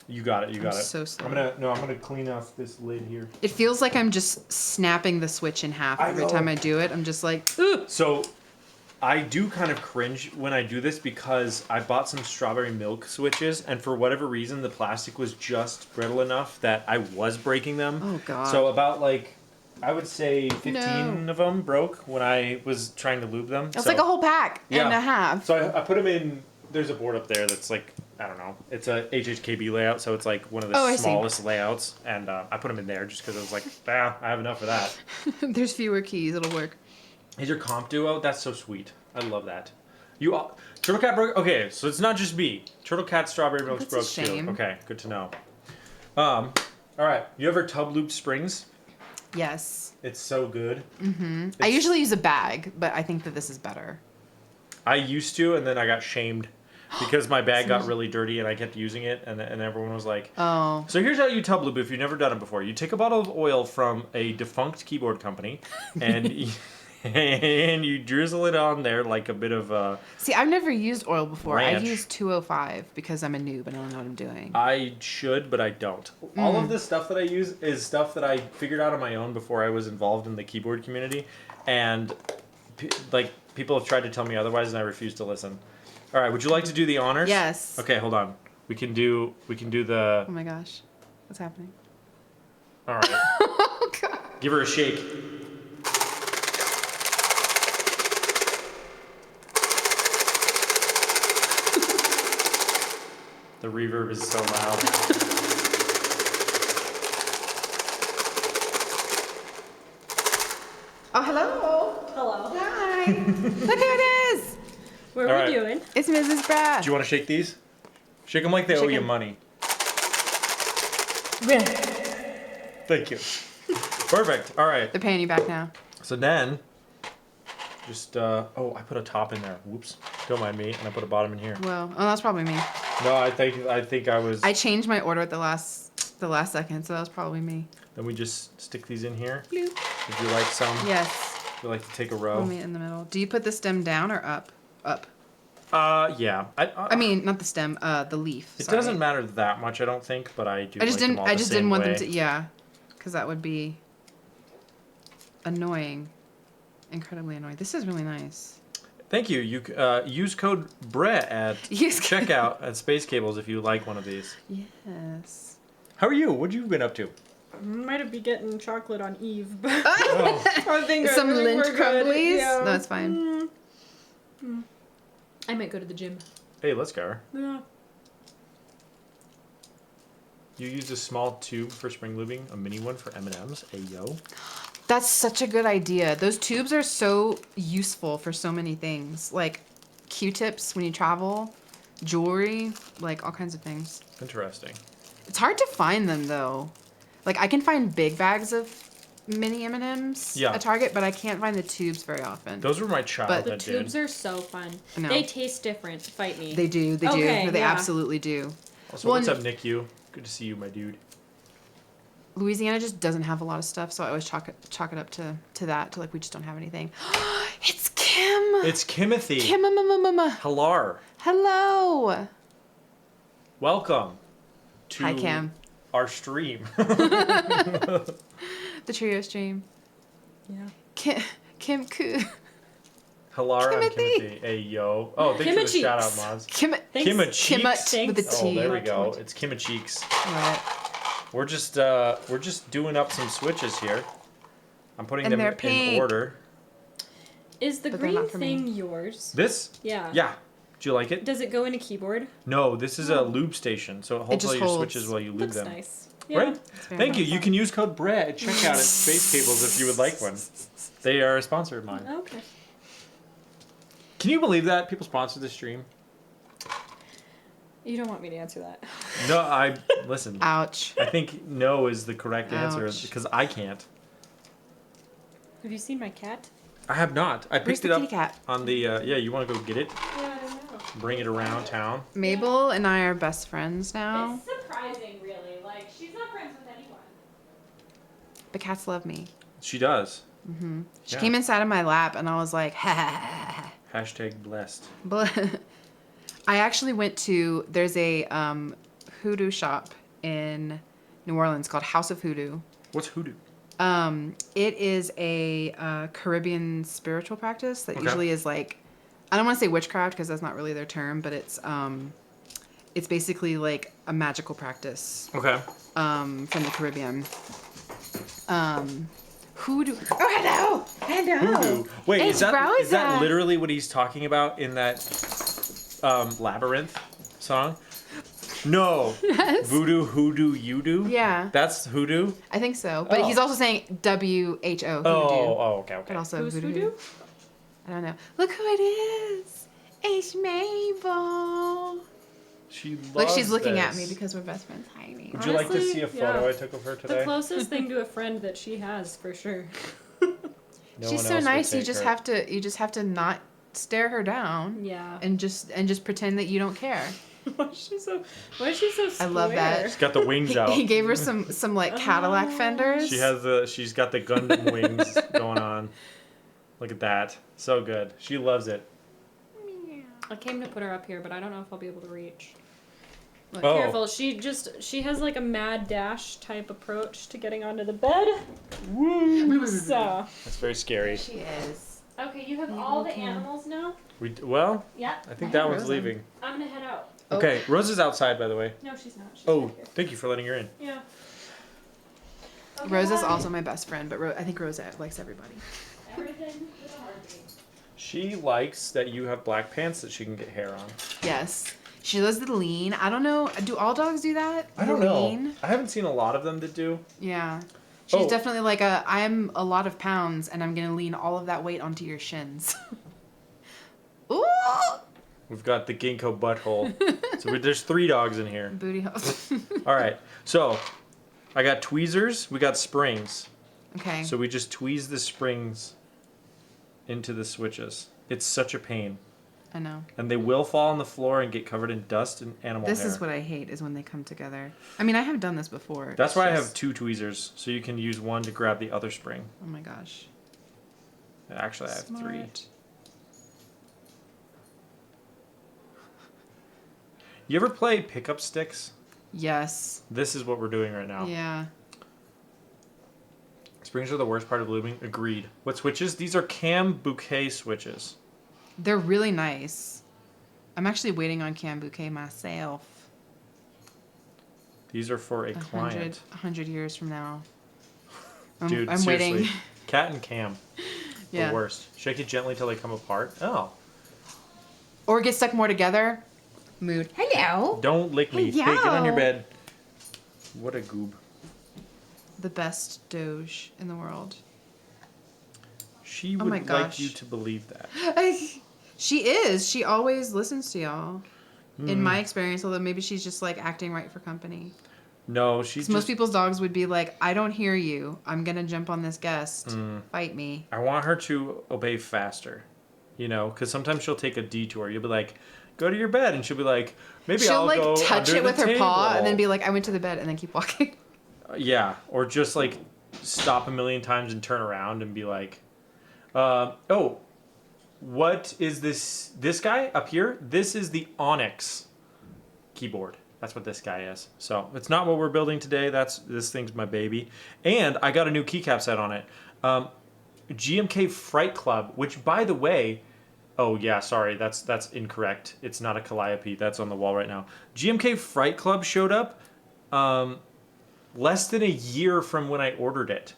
You got it, you got I'm it. so slow. I'm gonna clean off this lid here. It feels like I'm just snapping the switch in half I every know. time I do it. I'm just like, ugh. So, I do kind of cringe when I do this because I bought some strawberry milk switches, and for whatever reason, the plastic was just brittle enough that I was breaking them. Oh, God. So about like I would say 15 of them broke when I was trying to lube them. It's like a whole pack and a half. So I put them in. There's a board up there that's like, I don't know. It's a HHKB layout, so it's like one of the smallest layouts. And I put them in there just because I was like, I have enough of that. There's fewer keys. It'll work. Is your comp duo? That's so sweet. I love that. Turtle Cat broke. Okay, so it's not just me. Turtle Cat Strawberry Milk broke too. Okay, good to know. All right. You ever tub loop springs? Yes. It's so good. Mm-hmm. I usually use a bag, but I think that this is better. I used to, and then I got shamed because my bag got really dirty and I kept using it, and everyone was like, "Oh." So here's how you tub lube if you've never done it before. You take a bottle of oil from a defunct keyboard company, and and you drizzle it on there like a bit of See, I've never used oil before. ranch. I've used 205 because I'm a noob and I don't know what I'm doing. I should, but I don't. All of this stuff that I use is stuff that I figured out on my own before I was involved in the keyboard community, and people have tried to tell me otherwise, and I refuse to listen. All right, would you like to do the honors? Yes. Okay, hold on. We can do the. Oh my gosh, what's happening? All right. Oh God. Give her a shake. The reverb is so loud. Oh, hello. Hello. Hi. Look who it is. What All are right. we doing? It's Mrs. Brad. Do you want to shake these? Shake them like they owe Shake you 'em. money. Thank you. Perfect. All right. They're paying you back now. So then, just I put a top in there. Whoops. Don't mind me. And I put a bottom in here. Well, oh, that's probably me. No, I think I was. I changed my order at the last second, so that was probably me. Then we just stick these in here. Bloop. Would you like some? Yes. Would you like to take a row? Put me in the middle. Do you put the stem down or up? Up. Yeah. I mean, not the stem. The leaf. It sorry. doesn't matter that much, I don't think, but I do. I just like didn't. Them all I the just same didn't want way. them to. Yeah, because that would be annoying. Incredibly annoying. This is really nice. Thank you. You use code BRET at checkout at Space Cables if you like one of these. Yes. How are you? What have you been up to? Might have been getting chocolate on Eve, but Oh, I think Some we're lint good. crumblies? Yeah. No, it's fine. I might go to the gym. hey, let's go. Yeah. You used a small tube for spring lubing, a mini one for M&Ms. Hey, yo. That's such a good idea. Those tubes are so useful for so many things, like Q-tips when you travel, jewelry, like all kinds of things. Interesting. It's hard to find them though. Like I can find big bags of mini M&Ms at Target, but I can't find the tubes very often. Those were my childhood, The tubes are so fun. No. They taste different. Fight me. They do. They Okay, do. They yeah. absolutely do. Also, Well, what's up, Nick? You? Good to see you, my dude. Louisiana just doesn't have a lot of stuff, so I always chalk it up to that. To like we just don't have anything. It's Kim. It's Kimothy. Kim. Hello. Hello. Welcome to Hi, Kim. our stream. The trio stream. Yeah. Kim Koo. Hello, I'm Timothy. Kimothy. Hey, yo. Oh, thanks for the Kimacheeks. shout out, Moz. Thanks. Kimacheeks. Kimut with a Thanks. T. Oh, there we Not go. Kimacheeks. It's Kimacheeks. Right. We're just doing up some switches here. I'm putting And them they're in pink. order. Is the But they're green not for me. thing yours? This? Yeah. Yeah. Do you like it? Does it go in a keyboard? No, this is a lube station, so it holds just all your holds. switches while you lube Looks them. nice. Yeah. Right? very Thank you. nice. You can use code BRET at checkout at Space Cables if you would like one. They are a sponsor of mine. Okay. Can you believe that? People sponsor the stream. You don't want me to answer that. No, listen. Ouch. I think no is the correct answer Ouch. because I can't. Have you seen my cat? I have not. I Where's picked the it up kitty cat? on the. Yeah, you want to go get it? Yeah, I don't know. Bring it around town. Mabel and I are best friends now. It's surprising, really. Like, she's not friends with anyone. The cats love me. She does. She Yeah. came inside of my lap and I was like, ha ha ha ha. Hashtag blessed. But I actually went to, there's a hoodoo shop in New Orleans called House of Hoodoo. What's hoodoo? It is a Caribbean spiritual practice that Okay. usually is like, I don't want to say witchcraft because that's not really their term, but it's basically like a magical practice Okay. from the Caribbean. Hoodoo. Oh, hello. Voodoo. Wait, It's is that Rosa. literally what he's talking about in that Labyrinth song? No. Yes. Voodoo, hoodoo, you do? Yeah, That's hoodoo? I think so. But Oh. he's also saying WHO. Hoodoo. Okay. But also Who's voodoo. voodoo? I don't know. Look who it is. It's Mabel. She loves Look, she's looking at this. me because we're best friends hiding. Would you like to Honestly, see a photo yeah. I took of her The today? closest thing to a friend that she has, for sure. No She's one so else would nice. You take just her. have to not stare her down Yeah. and just pretend that you don't care. Why is she so square? I love that. She's got the wings out. He gave her some like Cadillac Oh. fenders. She's got the Gundam wings going on. Look at that. So good. She loves it. I came to put her up here, but I don't know if I'll be able to reach. Look, Oh. careful. She has like a mad dash type approach to getting onto the bed. Woo! So. That's very scary. She is. Okay, you have You all the can. animals now? Well, Yeah. I think I that have one's Rosa. leaving. I'm gonna head out. Oh. Okay, Rosa's outside, by the way. No, she's not. She's Oh, back here. thank you for letting her in. Yeah. Okay, Rosa's bye. also my best friend, but I think Rosa likes everybody. Everything with a heartbeat. She likes that you have black pants that she can get hair on. Yes. She does the lean. I don't know. Do all dogs do that? I The don't know. lean? I haven't seen a lot of them that do. Yeah. She's Oh. definitely like I'm a lot of pounds and I'm gonna lean all of that weight onto your shins. Ooh! We've got the ginkgo butthole. So there's 3 dogs in here. Booty hole. All right. So I got tweezers. We got springs. Okay. So we just tweeze the springs into the switches. It's such a pain. I know. And they will fall on the floor and get covered in dust and animal This hair. is what I hate is when they come together. I mean, I have done this before. That's It's why I just- have 2 tweezers, so you can use one to grab the other spring. Oh my gosh. Actually, I have 3. Smart. You ever play pickup sticks? Yes. This is what we're doing right now. Yeah. Springs are the worst part of blooming. Agreed. What switches? These are cam bouquet switches. They're really nice. I'm actually waiting on Cam Bouquet myself. These are for a client. 100 years from now. Dude, I'm seriously. waiting. Cat and Cam. Yeah. The worst. Shake it gently till they come apart. Oh. Or get stuck more together. Mood. Hello. Don't lick me. Hey, Hey, get on your yo. bed. What a goob. The best Doge in the world. She Oh would my like gosh. you to believe that. She is. She always listens to y'all. Hmm. In my experience, although maybe she's just like acting right for company. No, she's 'Cause just... most people's dogs would be like, I don't hear you. I'm gonna jump on this guest. Hmm. Fight me. I want her to obey faster. You know, because sometimes she'll take a detour. You'll be like, go to your bed. And she'll be like, maybe She'll I'll like go touch under it with the her paw and then table." be like, I went to the bed and then keep walking. Yeah, or just like stop a million times and turn around and be like, oh, what is this? This guy up here? This is the Onyx keyboard. That's what this guy is. So it's not what we're building today. This thing's my baby. And I got a new keycap set on it. GMK Fright Club, which by the way, oh yeah, sorry, that's incorrect. It's not a Calliope. That's on the wall right now. GMK Fright Club showed up. Less than a year from when I ordered it.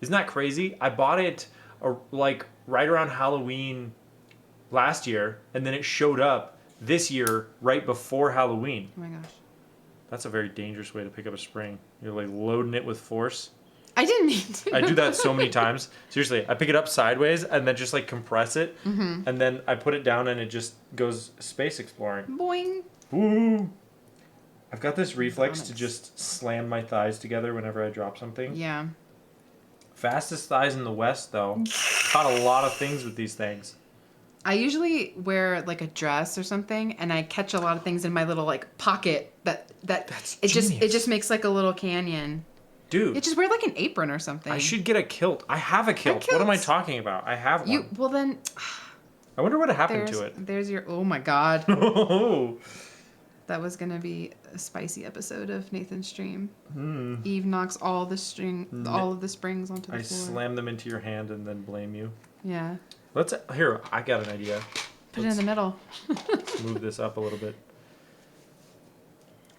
Isn't that crazy? I bought it like right around Halloween last year, and then it showed up this year right before Halloween. Oh my gosh. That's a very dangerous way to pick up a spring. You're like loading it with force. I didn't mean to. I do that so many times. Seriously, I pick it up sideways and then just like compress it, and then I put it down and it just goes space exploring. Boing. Woo! I've got this reflex to Onyx. just slam my thighs together whenever I drop something. Yeah. Fastest thighs in the West, though. Caught a lot of things with these things. I usually wear like a dress or something, and I catch a lot of things in my little like pocket. That's it genius. just makes like a little canyon. Dude, You just wear like an apron or something. I should get a kilt. I have a kilt. What am I talking about? I have one. You well then. I wonder what happened There's to it. there's your. Oh my god. Oh. That was gonna be a spicy episode of Nathan's stream. Hmm. Eve knocks all of the springs onto the I floor. slam them into your hand and then blame you. Yeah. Here, I got an idea. Put it in the middle. Let's move this up a little bit.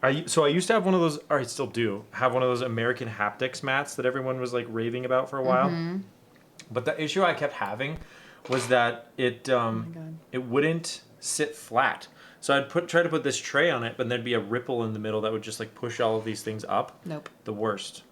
I used to have one of those, or I still do have one of those American haptics mats that everyone was like raving about for a while. Mm-hmm. But the issue I kept having was that it God. it wouldn't sit flat. So I'd try to put this tray on it, but there'd be a ripple in the middle that would just like push all of these things up. Nope. The worst.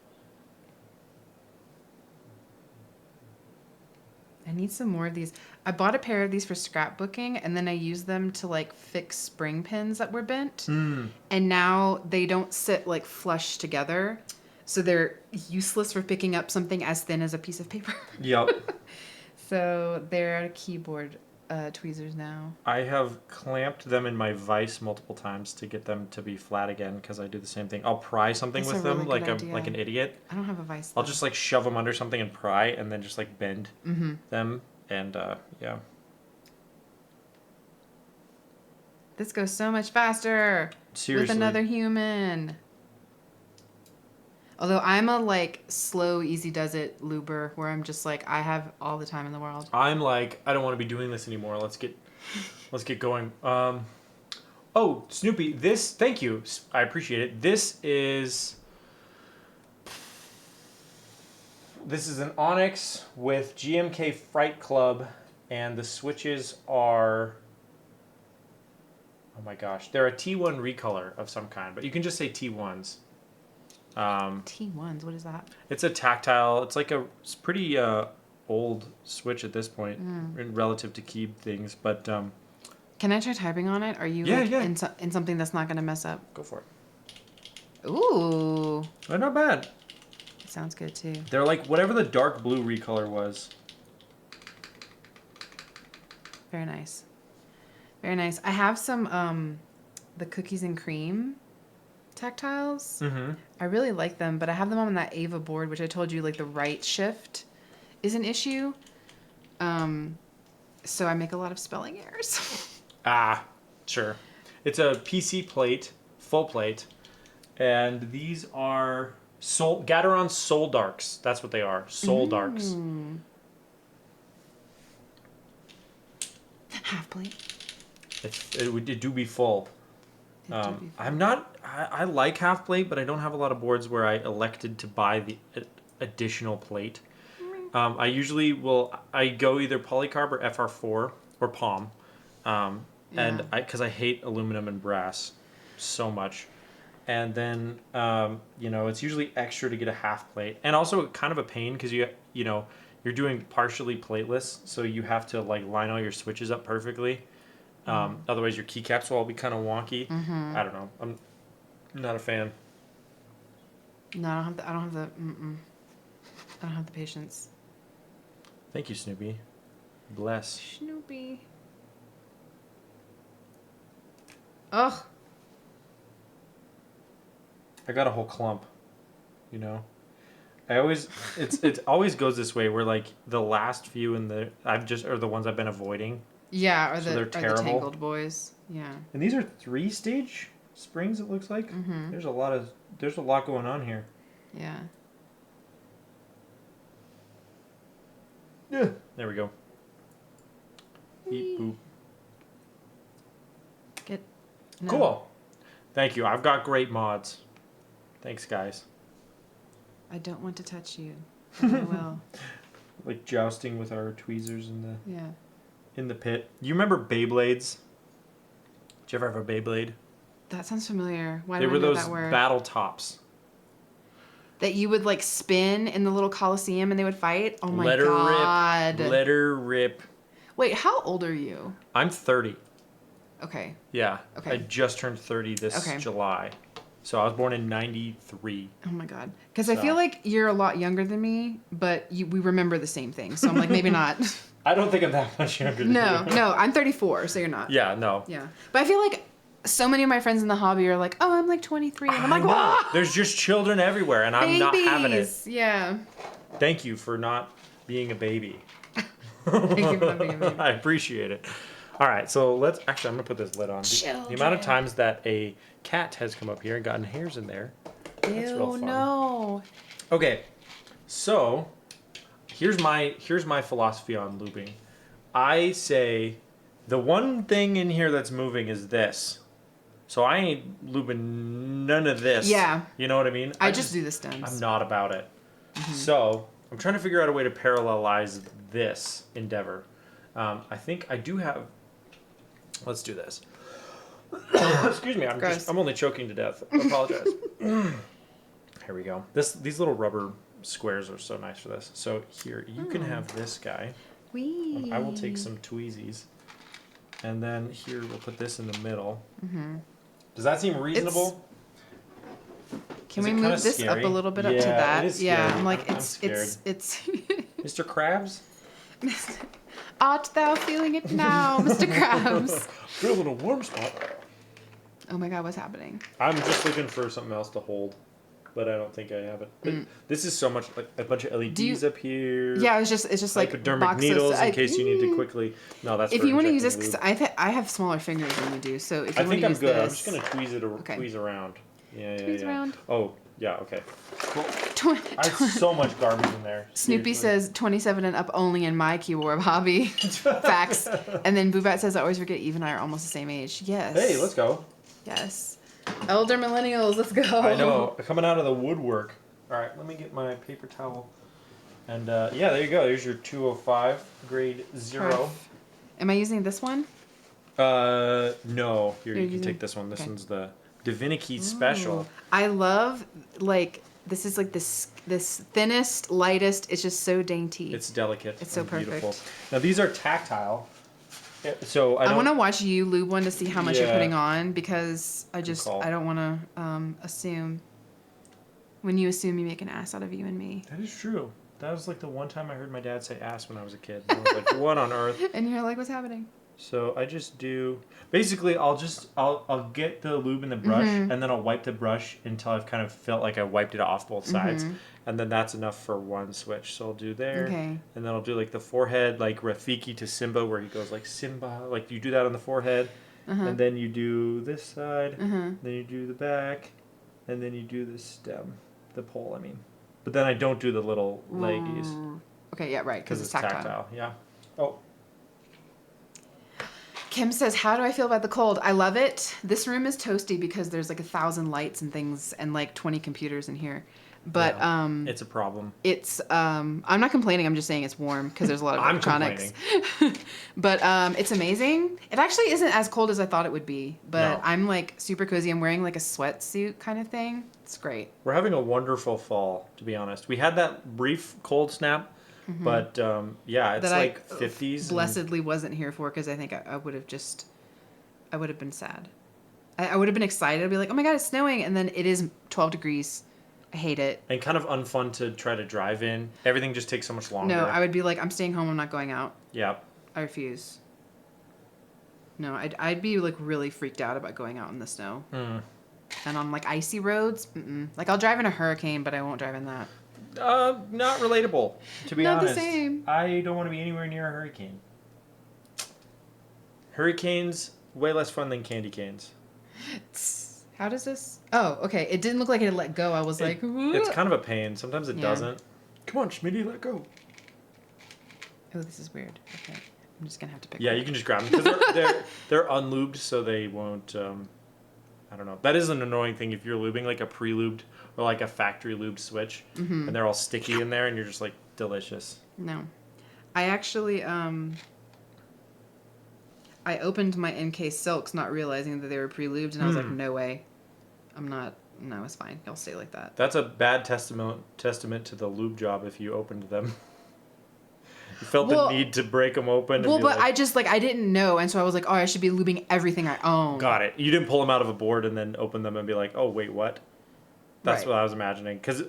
I need some more of these. I bought a pair of these for scrapbooking, and then I used them to like fix spring pins that were bent. Mm. And now they don't sit like flush together, so they're useless for picking up something as thin as a piece of paper. Yep. So they're keyboard tweezers now. I have clamped them in my vise multiple times to get them to be flat again because I do the same thing. I'll pry something That's with a them really like good idea. like an idiot. I don't have a vice. I'll though. just like shove them under something and pry, and then just like bend them, and yeah. This goes so much faster Seriously. with another human. Although I'm a like slow, easy does it luber, where I'm just like I have all the time in the world. I'm like, I don't want to be doing this anymore. Let's get going. Oh, Snoopy, thank you. I appreciate it. This is an Onyx with GMK Fright Club, and the switches are, oh my gosh, they're a T1 recolor of some kind, but you can just say T1s. T1s, what is that? It's a tactile. It's like it's pretty old switch at this point, relative to key things. But Can I try typing on it? Are you Yeah, like, yeah. in something that's not gonna mess up? go for it. Ooh, They're not bad. sounds good too. They're like whatever the dark blue recolor was. Very nice. Very nice. I have some the cookies and cream tactiles. Mm-hmm. I really like them, but I have them on that Ava board, which I told you like the right shift is an issue. So I make a lot of spelling errors. Ah, sure. It's a PC plate, full plate, and these are Gateron Soul Darks. That's what they are. Soul Darks. Half plate. It do be full. It do be I'm not. I like half plate, but I don't have a lot of boards where I elected to buy the additional plate. I usually will. I go either polycarb or FR4 or Palm, and because I hate aluminum and brass so much, and then it's usually extra to get a half plate, and also kind of a pain because you're doing partially plateless, so you have to like line all your switches up perfectly. Otherwise, your keycaps will all be kind of wonky. I don't know. I'm not a fan. No, I don't have the patience. Thank you, Snoopy. Bless. Snoopy. Ugh. I got a whole clump. I always it always goes this way where like the last few are the ones I've been avoiding. Yeah, So they're the terrible. Tangled boys. Yeah. And these are 3-stage springs. It looks like there's a lot going on here. Yeah. Yeah. There we go. Beep boop. No. Cool. Thank you. I've got great mods. Thanks, guys. I don't want to touch you. But I will. Like jousting with our tweezers Yeah. in the pit. You remember Beyblades? Did you ever have a Beyblade? That sounds familiar. Why They do I were know those that word? battle tops. That you would like spin in the little coliseum and they would fight. Oh my Let her god! rip. Let her rip. Wait, how old are you? I'm 30. Okay. Yeah. Okay. I just turned 30 this July. So I was born in 93. Oh my god. Because I feel like you're a lot younger than me, but we remember the same thing. So I'm like, maybe not. I don't think I'm that much younger than you. No, I'm 34, so you're not. Yeah, no. Yeah. But I feel like so many of my friends in the hobby are like, oh, I'm like 23. And I'm like, I know. wow. There's just children everywhere, and I'm not having it. Yeah. Thank you for not being a baby. Thank you for not being a baby. I appreciate it. All right, so I'm going to put this lid on. The amount of times that a cat has come up here and gotten hairs in there. That's real Ew, fun. no. Okay, so here's my philosophy on looping. I say the one thing in here that's moving is this. So I ain't lubing none of this. Yeah. You know what I mean? I just do the stems. I'm not about it. So I'm trying to figure out a way to parallelize this endeavor. I think I do have. Let's do this. Excuse me. Gross. I'm only choking to death. I apologize. Here we go. These little rubber squares are so nice for this. So here you can have this guy. Wee. I will take some tweezies, and then here we'll put this in the middle. Does that seem reasonable? Can Is we it move kinda this scary? up a little bit up to Yeah, that? it is Yeah, scary. I'm like I'm it's Mr. Krabs? Art thou feeling it now, Mr. Krabs? Feeling a warm spot. Oh my God, what's happening? I'm just looking for something else to hold, but I don't think I have it. But this is so much like a bunch of LEDs up here. Yeah, it's just like Hypodermic boxes. needles in case you need to quickly. No, that's If for you want to use this, injecting because lube. I have smaller fingers than you do, so if you I want think to I'm use good. this, I'm just gonna tweeze it or Okay. tweeze around. Yeah, Tweeze yeah. around. Oh, yeah. Okay. Cool. Tw- I have so much garbage in there. Snoopy Seriously. says 27 and up only in my keyboard hobby. Facts. And then Boobat says I always forget Eve and I are almost the same age. Yes. Hey, let's go. Yes. Elder millennials, let's go. I know, coming out of the woodwork. All right, let me get my paper towel. And yeah, there you go. There's your 205 grade 0. Perf. Am I using this one? No, here You're you can using- take this one. This okay. one's the Divinity Special. Ooh. I love this is like this thinnest, lightest. It's just so dainty. It's delicate. It's so and beautiful. perfect. Now these are tactile. So I I don't. want to watch you lube one to see how much you're Yeah. putting on because I call. don't want to assume. When you assume, you make an ass out of you and me. That is true. That was like the one time I heard my dad say ass when I was a kid. I was like, what on earth? And you're like, what's happening? So I just do. Basically, I'll get the lube in the brush, Mm-hmm. and then I'll wipe the brush until I've kind of felt like I wiped it off both sides, and then that's enough for one switch. So I'll do there, Mm-hmm. Okay. and then I'll do like the forehead, like Rafiki to Simba, where he goes like Simba, like you do that on the forehead, and then you do this side, then you do the back, and then you do the stem, the pole. I mean, but then I don't do the little leggies Okay, yeah, right, because it's tactile. Yeah. Oh. Kim says, how do I feel about the cold? I love it. This room is toasty because there's like 1,000 lights and things and like 20 computers in here. But Yeah, it's a problem. I'm not complaining. I'm just saying it's warm because there's a lot of I'm electronics. But it's amazing. It actually isn't as cold as I thought it would be. But No. I'm like super cozy. I'm wearing like a sweatsuit kind of thing. It's great. We're having a wonderful fall, to be honest. We had that brief cold snap, but yeah, it's That I like 50s. and- Blessedly wasn't here for because I think I would have been sad. I would have been excited. I'd be like, oh my God, it's snowing. And then it is 12 degrees. I hate it. And kind of unfun to try to drive in. Everything just takes so much longer. No, I would be like, I'm staying home. I'm not going out. Yeah. I refuse. No, I'd be like really freaked out about going out in the snow. And on like icy roads, like I'll drive in a hurricane, but I won't drive in that. Not relatable, to be Not the honest. same. I don't want to be anywhere near a hurricane. Hurricanes, way less fun than candy canes. How does this? Oh, okay. It didn't look like it had let go. I was like, It's kind of a pain. Sometimes it Yeah. doesn't. Come on, Schmitty, let go. oh, this is weird. Okay, I'm just gonna have to pick. Yeah, one. you can just grab them because they're unlubed, so they won't. I don't know. That is an annoying thing if you're lubing like a pre-lubed or like a factory lubed switch, and they're all sticky in there, and you're just like delicious. No, I actually I opened my NK Silks not realizing that they were pre-lubed, and I was like, no way, I'm not. No, it's fine. I'll stay like that. That's a bad testament to the lube job if you opened them. You felt Well- the need to break them open. And Well, be but like, I just I didn't know, and so I was like, oh, I should be lubing everything I own. got it. You didn't pull them out of a board and then open them and be like, oh wait, what? That's Right. what I was imagining because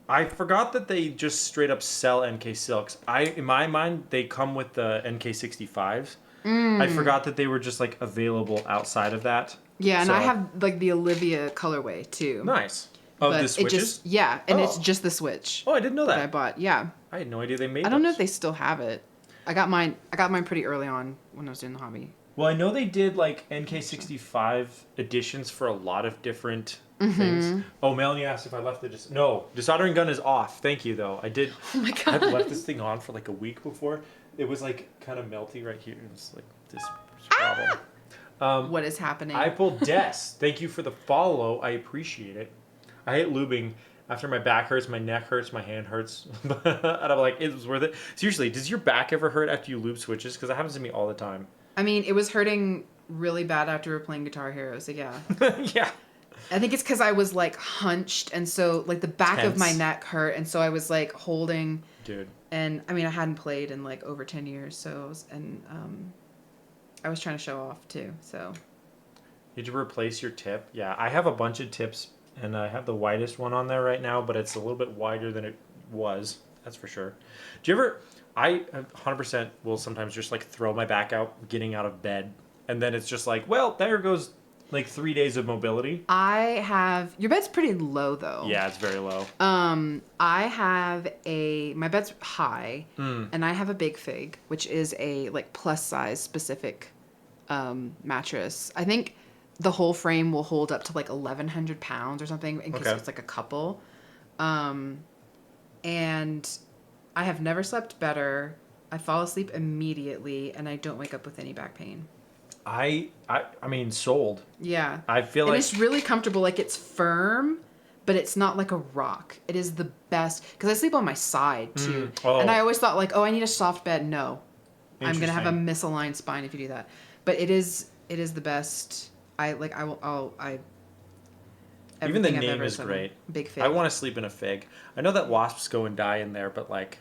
I forgot that they just straight up sell NK Silks. In my mind, they come with the NK65s. I forgot that they were just like available outside of that. Yeah, and So- I have like the Olivia colorway too. Nice. Of but the it switches? just and it's Oh. just the Switch Oh, I didn't know that I that. bought. Yeah, I had no idea they made I don't know those. if they still have it. I got mine pretty early on when I was doing the hobby. Well, I know they did like NK65 editions for a lot of different Mm-hmm. things. Oh, Melanie asked if I left the no, desoldering gun is off. Thank you though. I did. Oh my I've God. left this thing on for like a week before. It was like kind of melty right here. It's like this Ah! problem. what is happening. I pulled Des. Thank you for the follow. I appreciate it. I hate lubing after my back hurts, my neck hurts, my hand hurts. And I'm like, it was worth it. Seriously, does your back ever hurt after you lube switches? Because that happens to me all the time. I mean, it was hurting really bad after we were playing Guitar Hero, so yeah. Yeah. I think it's because I was like hunched, and so like the back of my Tense. neck hurt, and so I was like holding. Dude. And I mean, I hadn't played in like over 10 years, so I was, I was trying to show off too. So. Did you replace your tip? Yeah, I have a bunch of tips, and I have the widest one on there right now, but it's a little bit wider than it was. That's for sure. Do you ever? I 100% will sometimes just like throw my back out getting out of bed, and then it's just like, well, there goes like 3 days of mobility. I have your bed's pretty low though. Yeah, it's very low. I have my bed's high, and I have a Big Fig, which is a like plus size specific mattress. I think the whole frame will hold up to like 1,100 pounds or something in case Okay. it's like a couple. And I have never slept better. I fall asleep immediately, and I don't wake up with any back pain. I mean, sold. Yeah. I feel And like it's really comfortable. Like, it's firm, but it's not like a rock. It is the best. Because I sleep on my side, too. Oh. And I always thought, like, oh, I need a soft bed. No. I'm going to have a Interesting. misaligned spine if you do that. But it is the best. Even the everything I've name ever is said. great. Big Fig. I want to sleep in a fig. I know that wasps go and die in there, but like,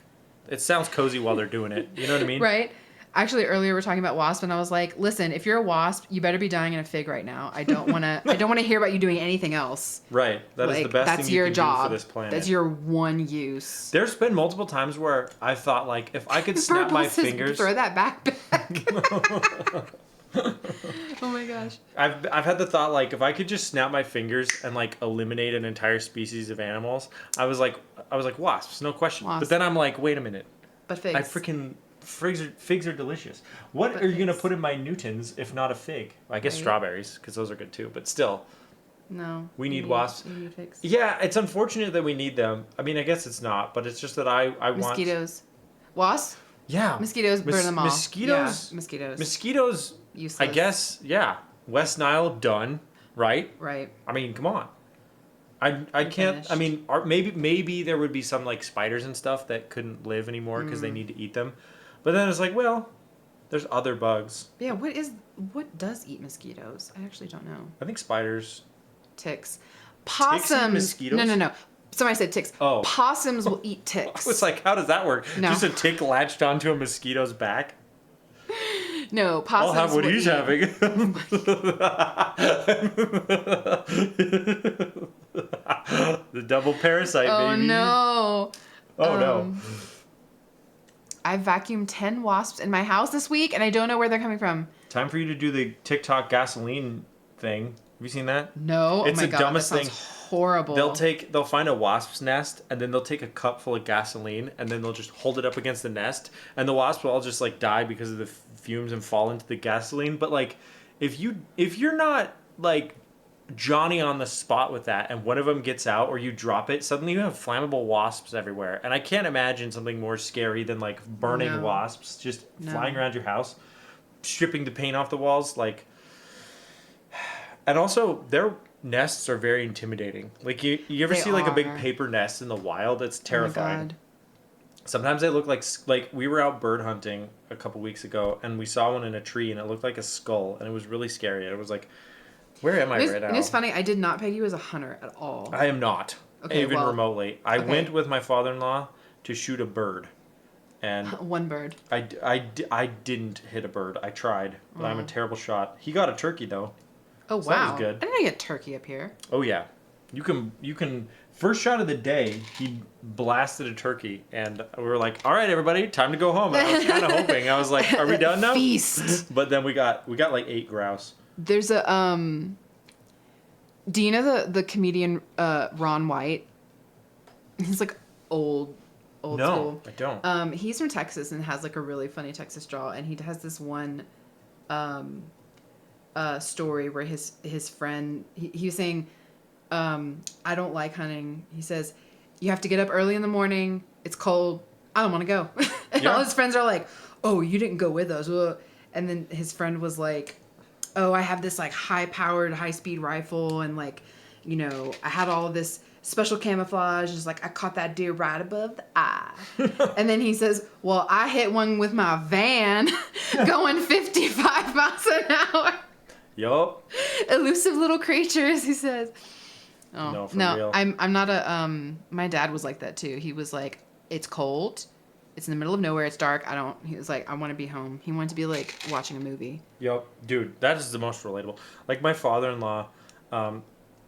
it sounds cozy while they're doing it. You know what I mean? Right? Actually, earlier we were talking about wasp, and I was like, listen, if you're a wasp, you better be dying in a fig right now. I don't want to hear about you doing anything else. Right. That is Like, the best that's thing you your can job. do for this planet. That's your one use. There's been multiple times where I thought like, if I could snap my Purple says, fingers. Throw that backpack. Oh my gosh. I've had the thought like, if I could just snap my fingers and like eliminate an entire species of animals, I was like wasps, no question. Wasps. But then I'm like, wait a minute. But figs. I freaking figs are delicious. What But are you gonna figs. put in my Newtons if not a fig? I guess Right. strawberries because those are good too. But still, No. We you need wasps. You need figs. yeah, it's unfortunate that we need them. I mean, I guess it's not, but it's just that I want Mosquitoes. Wasps? Yeah, Mosquitoes burn them all. Mosquitoes. Yeah, mosquitoes. Mosquitoes. Useless. I guess. Yeah, West Nile done. Right. Right. I mean, come on. I They're can't. I finished. mean, maybe there would be some like spiders and stuff that couldn't live anymore because Mm. they need to eat them. But then it's like, well, there's other bugs. Yeah, what does eat mosquitoes? I actually don't know. I think spiders. Ticks. eat Possums. mosquitoes? No. Somebody said ticks. Oh. Possums will eat ticks. It's like, how does that work? No. Just a tick latched onto a mosquito's back. No, I'll possums have what will he's eat. having. The double parasite, Oh baby. no. Oh no. I vacuumed 10 wasps in my house this week, and I don't know where they're coming from. Time for you to do the TikTok gasoline thing. Have you seen that? No, It's oh my the god, dumbest that sounds thing. horrible. They'll find a wasp's nest and then they'll take a cup full of gasoline and then they'll just hold it up against the nest and the wasps will all just like die because of the fumes and fall into the gasoline. But like, if you're not like Johnny on the spot with that and one of them gets out or you drop it, suddenly you have flammable wasps everywhere. And I can't imagine something more scary than like burning No. wasps just No. flying around your house, stripping the paint off the walls, like. And also, their nests are very intimidating. Like you ever They see like a big are. paper nest in the wild? It's terrifying. Oh my god. Sometimes they look like we were out bird hunting a couple weeks ago and we saw one in a tree and it looked like a skull and it was really scary. And it was like, where am I right now? And it's funny, I did not peg you as a hunter at all. I am not, Okay, even well, remotely. I okay. went with my father-in-law to shoot a bird, and One bird. I didn't hit a bird. I tried, but I'm a terrible shot. He got a turkey though. Oh So that wow. was good. I didn't get turkey up here. Oh yeah, you can. First shot of the day, he blasted a turkey, and we were like, "All right, everybody, time to go home." And I was kind of hoping. I was like, "Are we done now?" Feast. But then we got like 8 grouse. There's a do you know the comedian Ron White? He's like old No, school. I don't. He's from Texas and has like a really funny Texas drawl, and he has this one story where his friend he was saying, I don't like hunting. He says, you have to get up early in the morning. It's cold. I don't want to go. And all Yeah. his friends are like, oh, you didn't go with us. Ugh. And then his friend was like, oh, I have this like high-powered, high-speed rifle, and like, you know, I had all of this special camouflage. It's like I caught that deer right above the eye. And then he says, well, I hit one with my van going 55 miles an hour. Yup. Elusive little creatures, he says. Oh, No, for no, real. I'm not a my dad was like that too. He was like, it's cold, it's in the middle of nowhere, it's dark. He was like, I want to be home. He wanted to be like watching a movie. Yup. Dude, that is the most relatable. Like my father-in-law,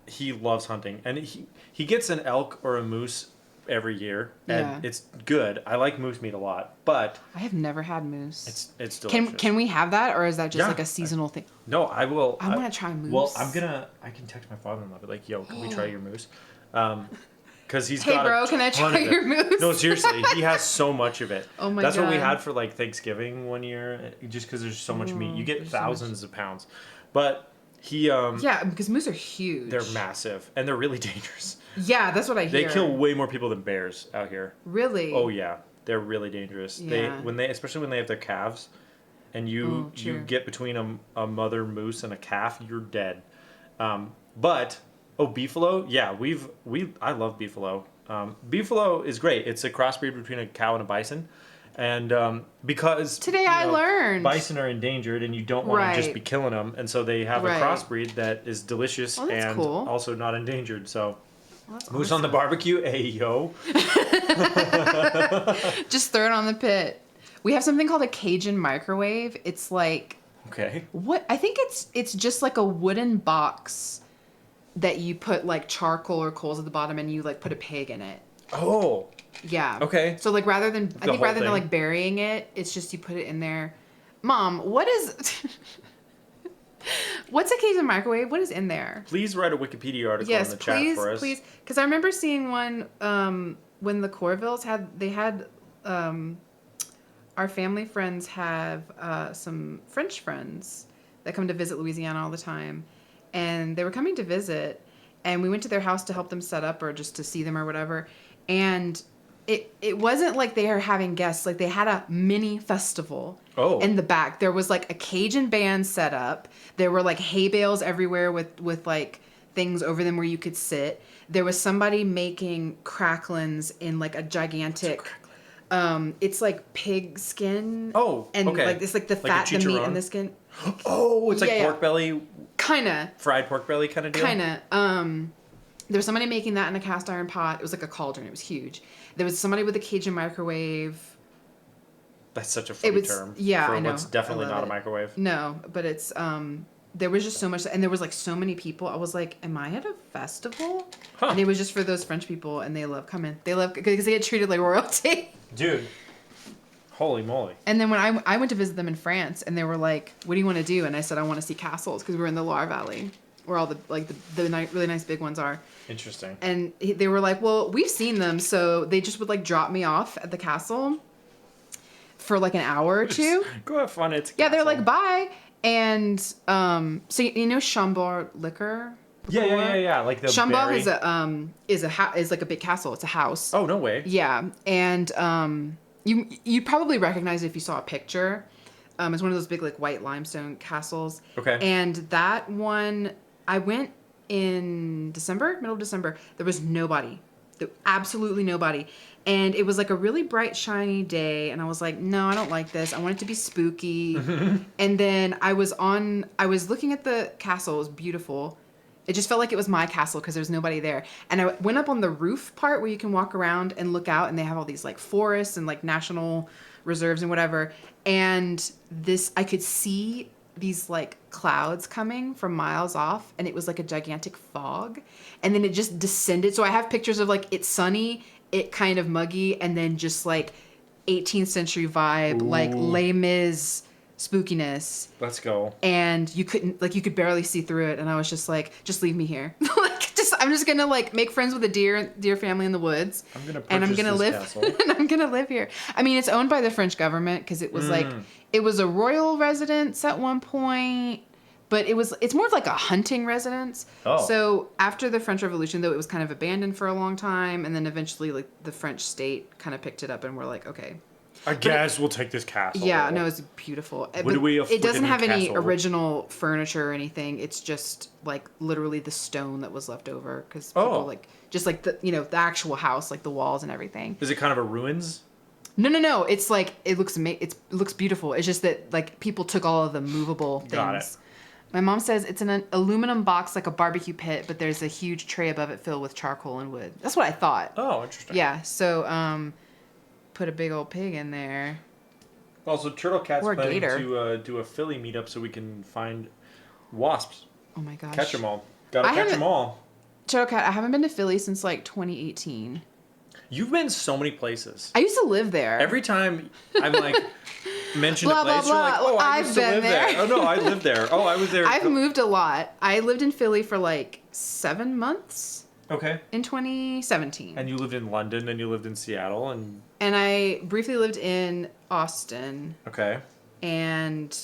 he loves hunting, and he gets an elk or a moose every year, and Yeah. it's good. I like moose meat a lot, but I have never had moose. it's delicious. Can we have that, or is that just Yeah. like a seasonal thing? No, I will. I want to try moose. Well, I can text my father-in-law, but like, yo, can we try your moose? Because he's Hey, got bro, a can I ton try of it. your moose? No, seriously, he has so much of it. Oh my That's what we God. had for like Thanksgiving one year, just because there's so much meat. You get there's so much. thousands of pounds, but he Yeah, because moose are huge. they're massive and they're really dangerous. Yeah, that's what I They hear. kill way more people than bears out here. Really? Oh yeah, they're really dangerous. Yeah. Especially when they have their calves, and you Oh, true. get between a mother moose and a calf, you're dead. But beefalo, yeah, I love beefalo. Beefalo is great. It's a crossbreed between a cow and a bison, and because Today I learned. bison are endangered, and you don't want to just Right. be killing them, and so they have Right. a crossbreed that is delicious Oh, that's and cool. also not endangered. So. Well, that's Moose on the awesome. barbecue, hey yo. Just throw it on the pit. We have something called a Cajun microwave. It's like Okay. what I think it's just like a wooden box that you put like charcoal or coals at the bottom, and you like put a pig in it. Oh, Yeah. okay. So like rather than whole than thing. like burying it, it's just you put it in there. Mom, what is what's a Cajun microwave? What is in there? Please write a Wikipedia article Yes, in the chat please, for us. please, because I remember seeing one when the Corvilles had our family friends have some French friends that come to visit Louisiana all the time, and they were coming to visit, and we went to their house to help them set up or just to see them or whatever, and it wasn't like they were having guests. Like they had a mini festival in the back. There was like a Cajun band set up. There were like hay bales everywhere with like things over them where you could sit. There was somebody making cracklins in like a gigantic. It's like pig skin. Oh, and okay. like it's like the Like a fat, the meat, chicharron? and the skin. Oh, it's like Yeah, yeah. pork belly, Kinda. fried pork belly kind of deal. There was somebody making that in a cast iron pot. It was like a cauldron. It was huge. There was somebody with a Cajun microwave. That's such a funny was- term. yeah, for I know. what's definitely I love not a it. microwave. No, but it's there was just so much, and there was like so many people. I was like, am I at a festival? Huh. And it was just for those French people, and they love coming. They love because they get treated like royalty. Dude, holy moly. And then when I went to visit them in France, and they were like, "What do you want to do?" And I said, "I want to see castles," because we were in the Loire Valley, where all the really nice big ones are. Interesting. And they were like, "Well, we've seen them," so they just would like drop me off at the castle for like an hour or two. Go have fun. It's Yeah, they're castle. like, "Bye." And so you know Chambord liquor. Yeah. Like the Chambord berry. is like a big castle. It's a house. Oh no way. Yeah, and you'd probably recognize it if you saw a picture. It's one of those big like white limestone castles. Okay. And that one, I went in middle of December. There was nobody, absolutely nobody, and it was like a really bright, shiny day. And I was like, no, I don't like this. I want it to be spooky. And then I was looking at the castle. It was beautiful. It just felt like it was my castle because there was nobody there. And I went up on the roof part where you can walk around and look out, and they have all these like forests and like national reserves and whatever. And I could see these like clouds coming from miles off, and it was like a gigantic fog. And then it just descended. So I have pictures of like it's sunny, it kind of muggy, and then just like 18th century vibe, like Les Mis spookiness. Let's go. And you could barely see through it, and I was just like, just leave me here. I'm just gonna like make friends with a deer family in the woods. I'm gonna and I'm purchase gonna this live castle. and I'm gonna live here. I mean, it's owned by the French government because it was like it was a royal residence at one point, but it's more of like a hunting residence. Oh. So after the French Revolution, though, it was kind of abandoned for a long time, and then eventually like the French state kind of picked it up and were like, okay. I guess we'll take this castle. Yeah, no, it's beautiful. What But do we it doesn't have any castle? original furniture or anything. It's just like literally the stone that was left over because Oh. people like just like the the actual house, like the walls and everything. Is it kind of a ruins? No. It's like it looks beautiful. It's just that like people took all of the movable things. Got it. My mom says it's an aluminum box like a barbecue pit, but there's a huge tray above it filled with charcoal and wood. That's what I thought. Oh, interesting. Yeah. So put a big old pig in there. Also, Turtle Cat's Or a planning gator. to do a Philly meetup so we can find wasps. Oh my gosh. Catch them all. Gotta I catch haven't- them all. Turtle Cat, I haven't been to Philly since like 2018. You've been so many places. I used to live there. Every time I'm like mention Blah, a place, blah, you're like, blah. oh, I I've used to been live there. there. Oh no, I lived there. Oh, I was there. I've moved a lot. I lived in Philly for like 7 months Okay. in 2017. And you lived in London, and you lived in Seattle, And I briefly lived in Austin. okay. And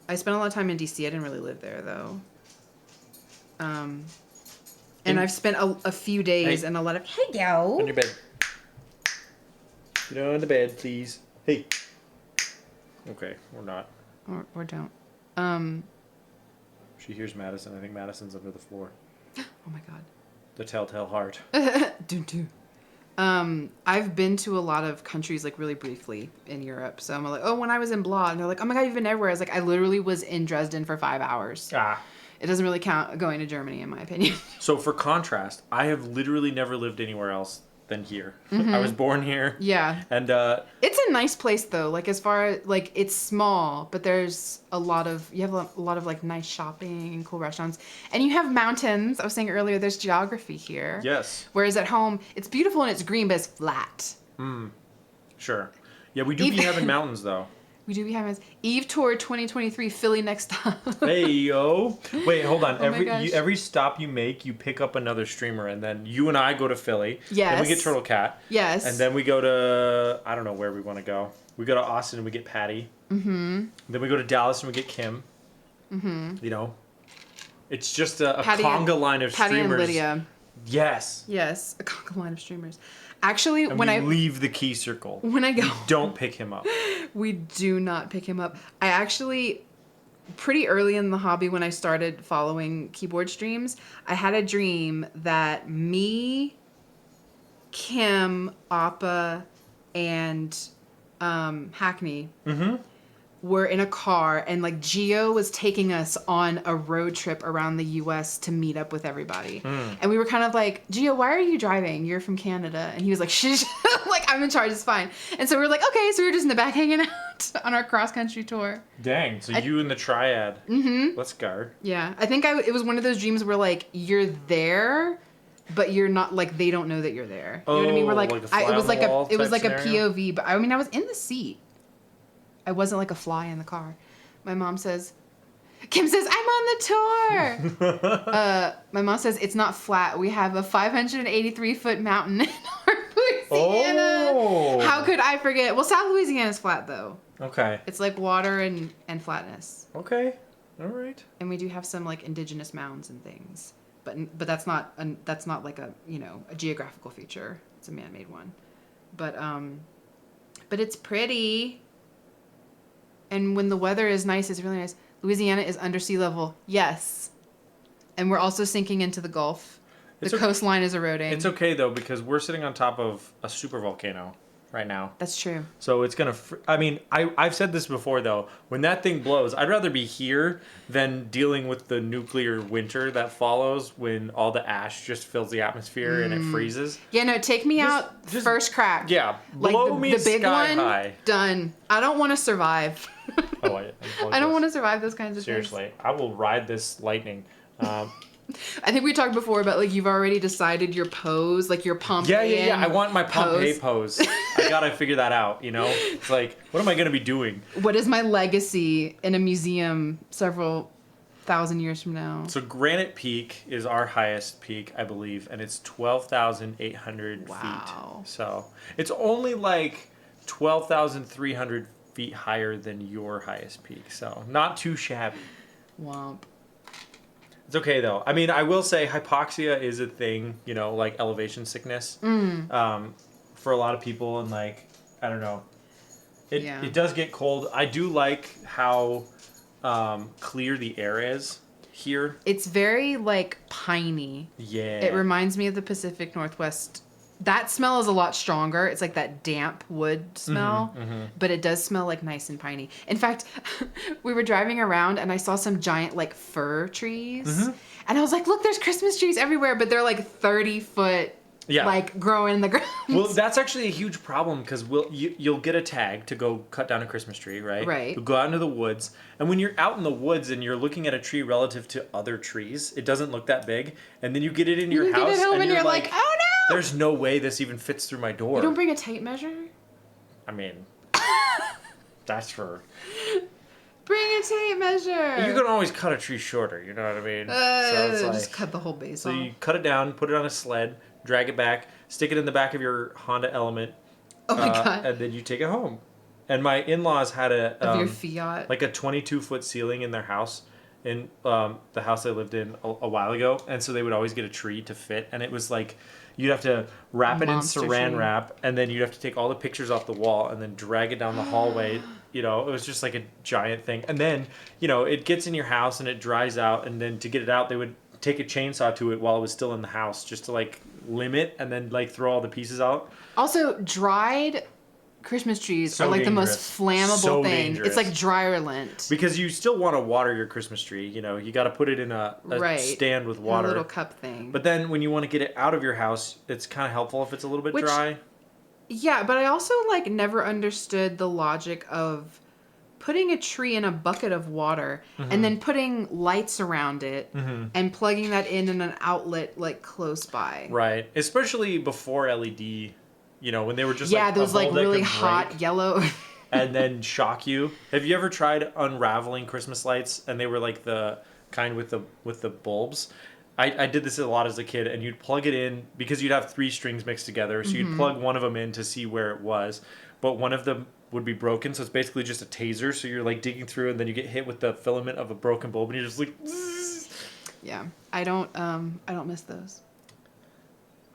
I spent a lot of time in DC. I didn't really live there though. And I've spent a few days Hey. and a lot of On your bed. Get on the bed, please. Hey. Okay, we're not. or don't. She hears Madison. I think Madison's under the floor. Oh my god. The telltale heart. I've been to a lot of countries like really briefly in Europe. So I'm like, oh, when I was in blah, and they're like, oh my god, you've been everywhere. I was like, I literally was in Dresden for 5 hours. Ah. It doesn't really count going to Germany, in my opinion. So for contrast, I have literally never lived anywhere else than here. I was born here. Yeah. And It's a nice place though. Like as far as like it's small, but there's you have a lot of like nice shopping and cool restaurants. And you have mountains. I was saying earlier there's geography here. yes, Whereas at home, it's beautiful and it's green, but it's flat. sure. Yeah, we do be having mountains though. We do be having Eve Tour 2023 Philly next stop. Hey yo! Wait, hold on. Oh my gosh. Every stop you make, you pick up another streamer, and then you and I go to Philly. Then we get Yes. Turtle Cat. Yes. And then we go to I don't know where we want to go. We go to Austin and we get Patty. Mm-hmm. Then we go to Dallas and we get Kim. Mm-hmm. You know, it's just a Patty conga line of Patty streamers. and Lydia. Yes. Yes, a conga line of streamers. Actually, And when we I leave the key circle. when I go, Don't pick him up. we do not pick him up. I actually, pretty early in the hobby when I started following keyboard streams, I had a dream that me, Kim, Appa, and Hackney were in a car, and like Gio was taking us on a road trip around the U.S. to meet up with everybody. And we were kind of like, Gio, why are you driving? You're from Canada. And he was like, shh, like I'm in charge, it's fine. And so we were like, okay, so we were just in the back hanging out on our cross country tour. Dang. So you and the triad. Mm-hmm. Let's go. Yeah, I think it was one of those dreams where like you're there, but you're not like they don't know that you're there. You know what I mean? We're like, like a fly it was on like the wall it was type like scenario? a POV, but I mean I was in the seat. I wasn't like a fly in the car. My mom says, Kim says, I'm on the tour. My mom says it's not flat. We have a 583-foot mountain in our Louisiana. Oh. How could I forget? Well, South Louisiana's flat though. Okay. It's like water and flatness. Okay. All right. And we do have some like indigenous mounds and things, but that's not like a a geographical feature. It's a man-made one, but it's pretty. And when the weather is nice, it's really nice. Louisiana is under sea level, yes, and we're also sinking into the Gulf. The It's okay. coastline is eroding. It's okay though because we're sitting on top of a super volcano right now. That's true. So it's gonna. I mean, I've said this before though. When that thing blows, I'd rather be here than dealing with the nuclear winter that follows when all the ash just fills the atmosphere and it freezes. Yeah, no, take me out just- first crack. Yeah, like blow me the big sky one. high. Done. I don't want to survive. Oh, I don't want to survive those kinds of things. Seriously, I will ride this lightning. I think we talked before about like you've already decided your pose, like your Pompeii. Yeah. I want my Pompeii pose. I gotta figure that out. You know, it's like, what am I gonna be doing? What is my legacy in a museum several thousand years from now? So Granite Peak is our highest peak, I believe, and it's 12,800 Wow. feet. So it's only like 12,300 feet higher than your highest peak. So not too shabby. Womp. It's okay though. I mean, I will say hypoxia is a thing, you know, like elevation sickness for a lot of people. And like, I don't know. It does get cold. I do like how clear the air is here. It's very like piney. Yeah. It reminds me of the Pacific Northwest. That smell is a lot stronger. It's like that damp wood smell, but it does smell like nice and piney. In fact, we were driving around and I saw some giant like fir trees. And I was like, look, there's Christmas trees everywhere, but they're like 30-foot, like growing in the ground. Well, that's actually a huge problem because you'll get a tag to go cut down a Christmas tree, right? Right. You'll go out into the woods, and when you're out in the woods and you're looking at a tree relative to other trees, it doesn't look that big, and then you get it in your house, get it home and you're like, oh no! There's no way this even fits through my door. You don't bring a tape measure? I mean, that's for... Bring a tape measure. You can always cut a tree shorter, you know what I mean? So it's just cut the whole base so off. you cut it down, put it on a sled, drag it back, stick it in the back of your Honda Element. Oh my God. And then you take it home. And my in-laws had of your Fiat. like a 22-foot ceiling in their house, in the house I lived in a while ago. And so they would always get a tree to fit. And it was like, you'd have to wrap it in saran wrap, and then you'd have to take all the pictures off the wall and then drag it down the hallway. You know, it was just like a giant thing. And then, you know, it gets in your house and it dries out. And then to get it out, they would take a chainsaw to it while it was still in the house just to like limit and then like throw all the pieces out. Also, dried Christmas trees are like the most flammable thing. Dangerous. It's like dryer lint. Because you still want to water your Christmas tree. You know, you got to put it in a stand with water. A little cup thing. But then when you want to get it out of your house, it's kind of helpful if it's a little bit dry. Yeah, but I also like never understood the logic of putting a tree in a bucket of water and then putting lights around it and plugging that in an outlet like close by. Right. Especially before LED, you know, when they were just those like really hot yellow and then shock you. Have you ever tried unraveling Christmas lights and they were like the kind with the bulbs? I did this a lot as a kid, and you'd plug it in because you'd have 3 strings mixed together. So you'd plug one of them in to see where it was, but one of them would be broken. So it's basically just a taser. So you're like digging through, and then you get hit with the filament of a broken bulb, and you're just like, zzz. Yeah, I don't miss those.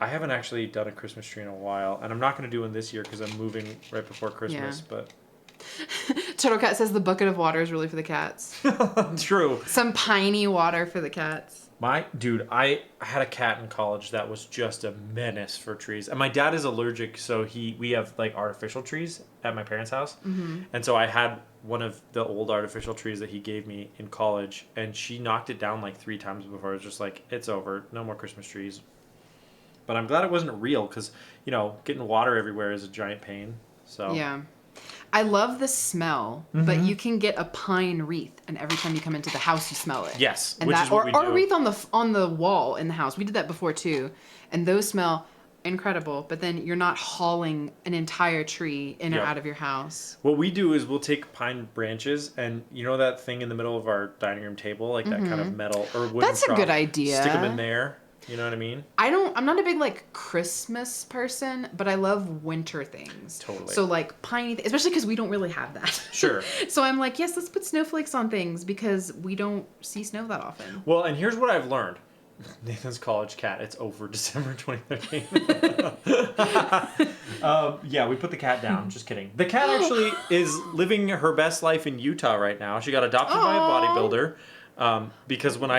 I haven't actually done a Christmas tree in a while, and I'm not going to do one this year because I'm moving right before Christmas. Yeah. But Turtle Cat says the bucket of water is really for the cats. True. Some piney water for the cats. I had a cat in college that was just a menace for trees. And my dad is allergic, so we have like artificial trees at my parents' house. And so I had one of the old artificial trees that he gave me in college, and she knocked it down like 3 times before. It was just like, it's over. No more Christmas trees. But I'm glad it wasn't real because, you know, getting water everywhere is a giant pain. So yeah. I love the smell, but you can get a pine wreath, and every time you come into the house, you smell it. Yes, and which is what we do. Or a wreath on the wall in the house. We did that before too, and those smell incredible. But then you're not hauling an entire tree in or out of your house. What we do is we'll take pine branches, and you know that thing in the middle of our dining room table, like that kind of metal or wooden. That's a good idea. Stick them in there. You know what I mean? I'm not a big like Christmas person, but I love winter things. Totally. So like piney, especially because we don't really have that. Sure. So I'm like, yes, let's put snowflakes on things because we don't see snow that often. Well, and here's what I've learned. Nathan's college cat. It's over December 2013. Yeah, we put the cat down. Just kidding. The cat actually is living her best life in Utah right now. She got adopted by a bodybuilder. Because when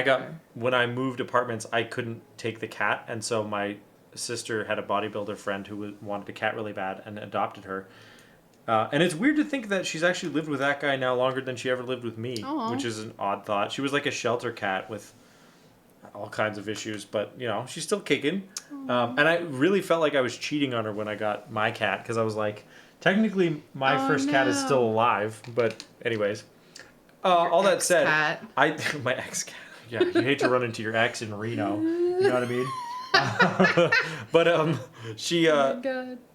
I moved apartments, I couldn't take the cat, and so my sister had a bodybuilder friend who wanted a cat really bad and adopted her. And it's weird to think that she's actually lived with that guy now longer than she ever lived with me, which is an odd thought. She was like a shelter cat with all kinds of issues, but you know, she's still kicking. And I really felt like I was cheating on her when I got my cat, because I was like, technically my first cat is still alive, but anyways. All that said, my ex-cat. Yeah, you hate to run into your ex in Reno. You know what I mean? But she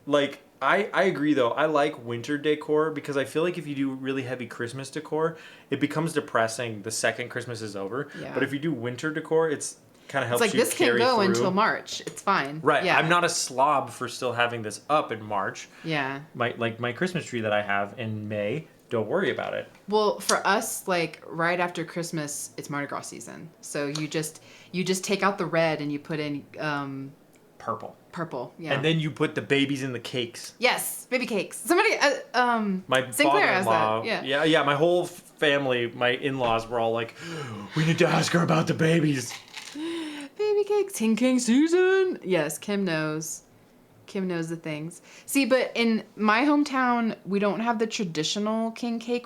like I agree though. I like winter decor because I feel like if you do really heavy Christmas decor, it becomes depressing the second Christmas is over. Yeah. But if you do winter decor, it's kind of helps you carry through. It's like this can go until March. It's fine. Right. Yeah. I'm not a slob for still having this up in March. Yeah. My Christmas tree that I have in May. Don't worry about it. Well, for us, like right after Christmas, it's Mardi Gras season. So you just take out the red and you put in Purple. Purple. Yeah. And then you put the babies in the cakes. yes, baby cakes. Somebody, My Sinclair has father-in-law, that. Yeah. yeah, my whole family, my in-laws were all like, we need to ask her about the babies. Baby cakes, King King season. Yes, Kim knows. Kim knows the things. See, but in my hometown, we don't have the traditional king cake.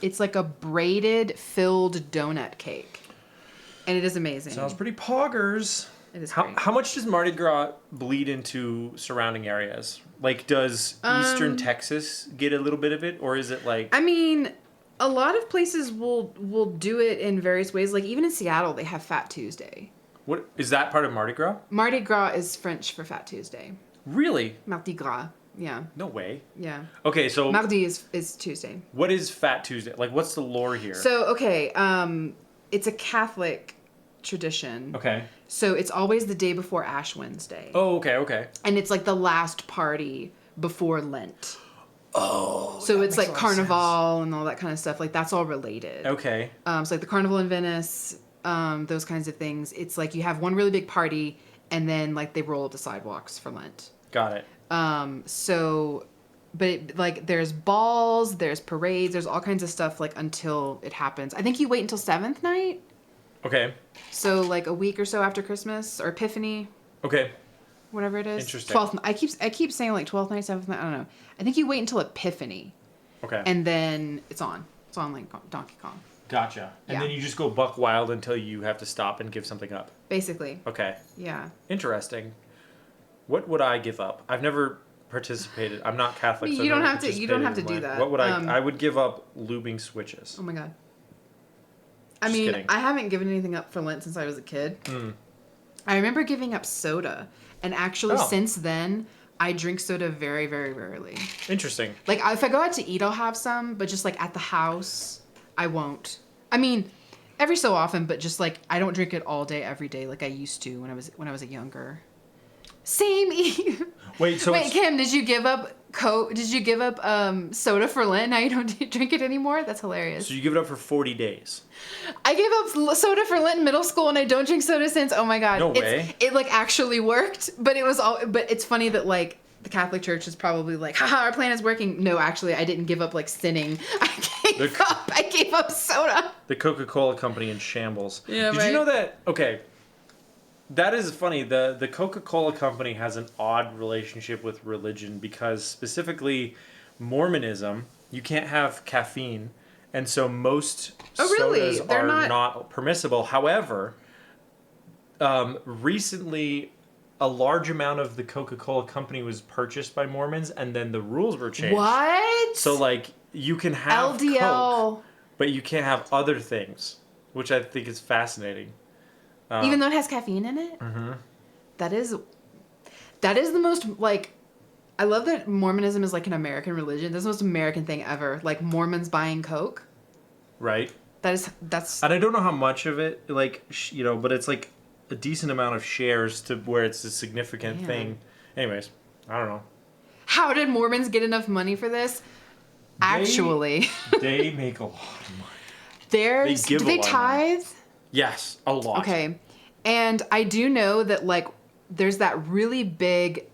It's like a braided, filled donut cake. And it is amazing. Sounds pretty poggers. It is How, great. how much does Mardi Gras bleed into surrounding areas? Like, does Eastern Texas get a little bit of it? Or is it like... I mean, a lot of places will do it in various ways. Like, even in Seattle, they have Fat Tuesday. What is that part of Mardi Gras? Mardi Gras is French for Fat Tuesday. Really? Mardi Gras. Yeah. No way. Yeah. Okay, so Mardi is Tuesday. what is Fat Tuesday? Like, what's the lore here? So, okay, it's a Catholic tradition. Okay. So it's always the day before Ash Wednesday. Oh, okay. And it's like the last party before Lent. Oh. So it's like makes a lot of sense. Carnival and all that kind of stuff. Like that's all related. Okay. So like the Carnival in Venice, those kinds of things. It's like you have one really big party and then like they roll up the sidewalks for Lent. Got it. Like there's balls, there's parades, there's all kinds of stuff like until it happens. I think you wait until 7th night. Okay. So like a week or so after Christmas or Epiphany, Okay. whatever it is. Interesting. 12th. I keep saying like 12th night, 7th night. I don't know. I think you wait until Epiphany, Okay. and then it's on. It's on like Donkey Kong, Gotcha. And Yeah. then you just go buck wild until you have to stop and give something up. basically. Okay. Yeah. Interesting. What would I give up? I've never participated. I'm not Catholic. So You I've don't never have to- you don't have to participated do in that. What would I would give up lubing switches. Oh my god. I Just mean, kidding. I haven't given anything up for Lent since I was a kid. I remember giving up soda, and actually Oh. since then, I drink soda very, very rarely. Interesting. Like if I go out to eat, I'll have some, but just like at the house, I won't. I mean, every so often, but just like I don't drink it all day, every day, like I used to when I was younger. Same. Wait, so Wait, it's- Kim, did you give up Coke? Did you give up soda for Lent? Now you don't drink it anymore? That's hilarious. So you give it up for 40 days. I gave up soda for Lent in middle school, and I don't drink soda since. Oh my god! No way. It like actually worked, but it was all. But it's funny that like the Catholic Church is probably like, haha, our plan is working. No, actually, I didn't give up like sinning. I gave up soda. The Coca-Cola company in shambles. Yeah, Did right. you know that? Okay. That is funny. The Coca-Cola company has an odd relationship with religion because specifically Mormonism, you can't have caffeine. And so most Oh, really? sodas They're are not- not permissible. However, recently a large amount of the Coca-Cola company was purchased by Mormons and then the rules were changed. What? So like you can have LDL. Coke, but you can't have other things, which I think is fascinating. Even though it has caffeine in it. Mm-hmm. That is the most like. I love that Mormonism is like an American religion. That's the most American thing ever. Like Mormons buying Coke. Right? That's And I don't know how much of it, like, but it's like a decent amount of shares to where it's a significant Man. thing. Anyways, I don't know. How did Mormons get enough money for this? Actually, They make a lot of money. there's They give do a they lot of money. tithe? Yes, a lot. Okay. And I do know that like there's that really big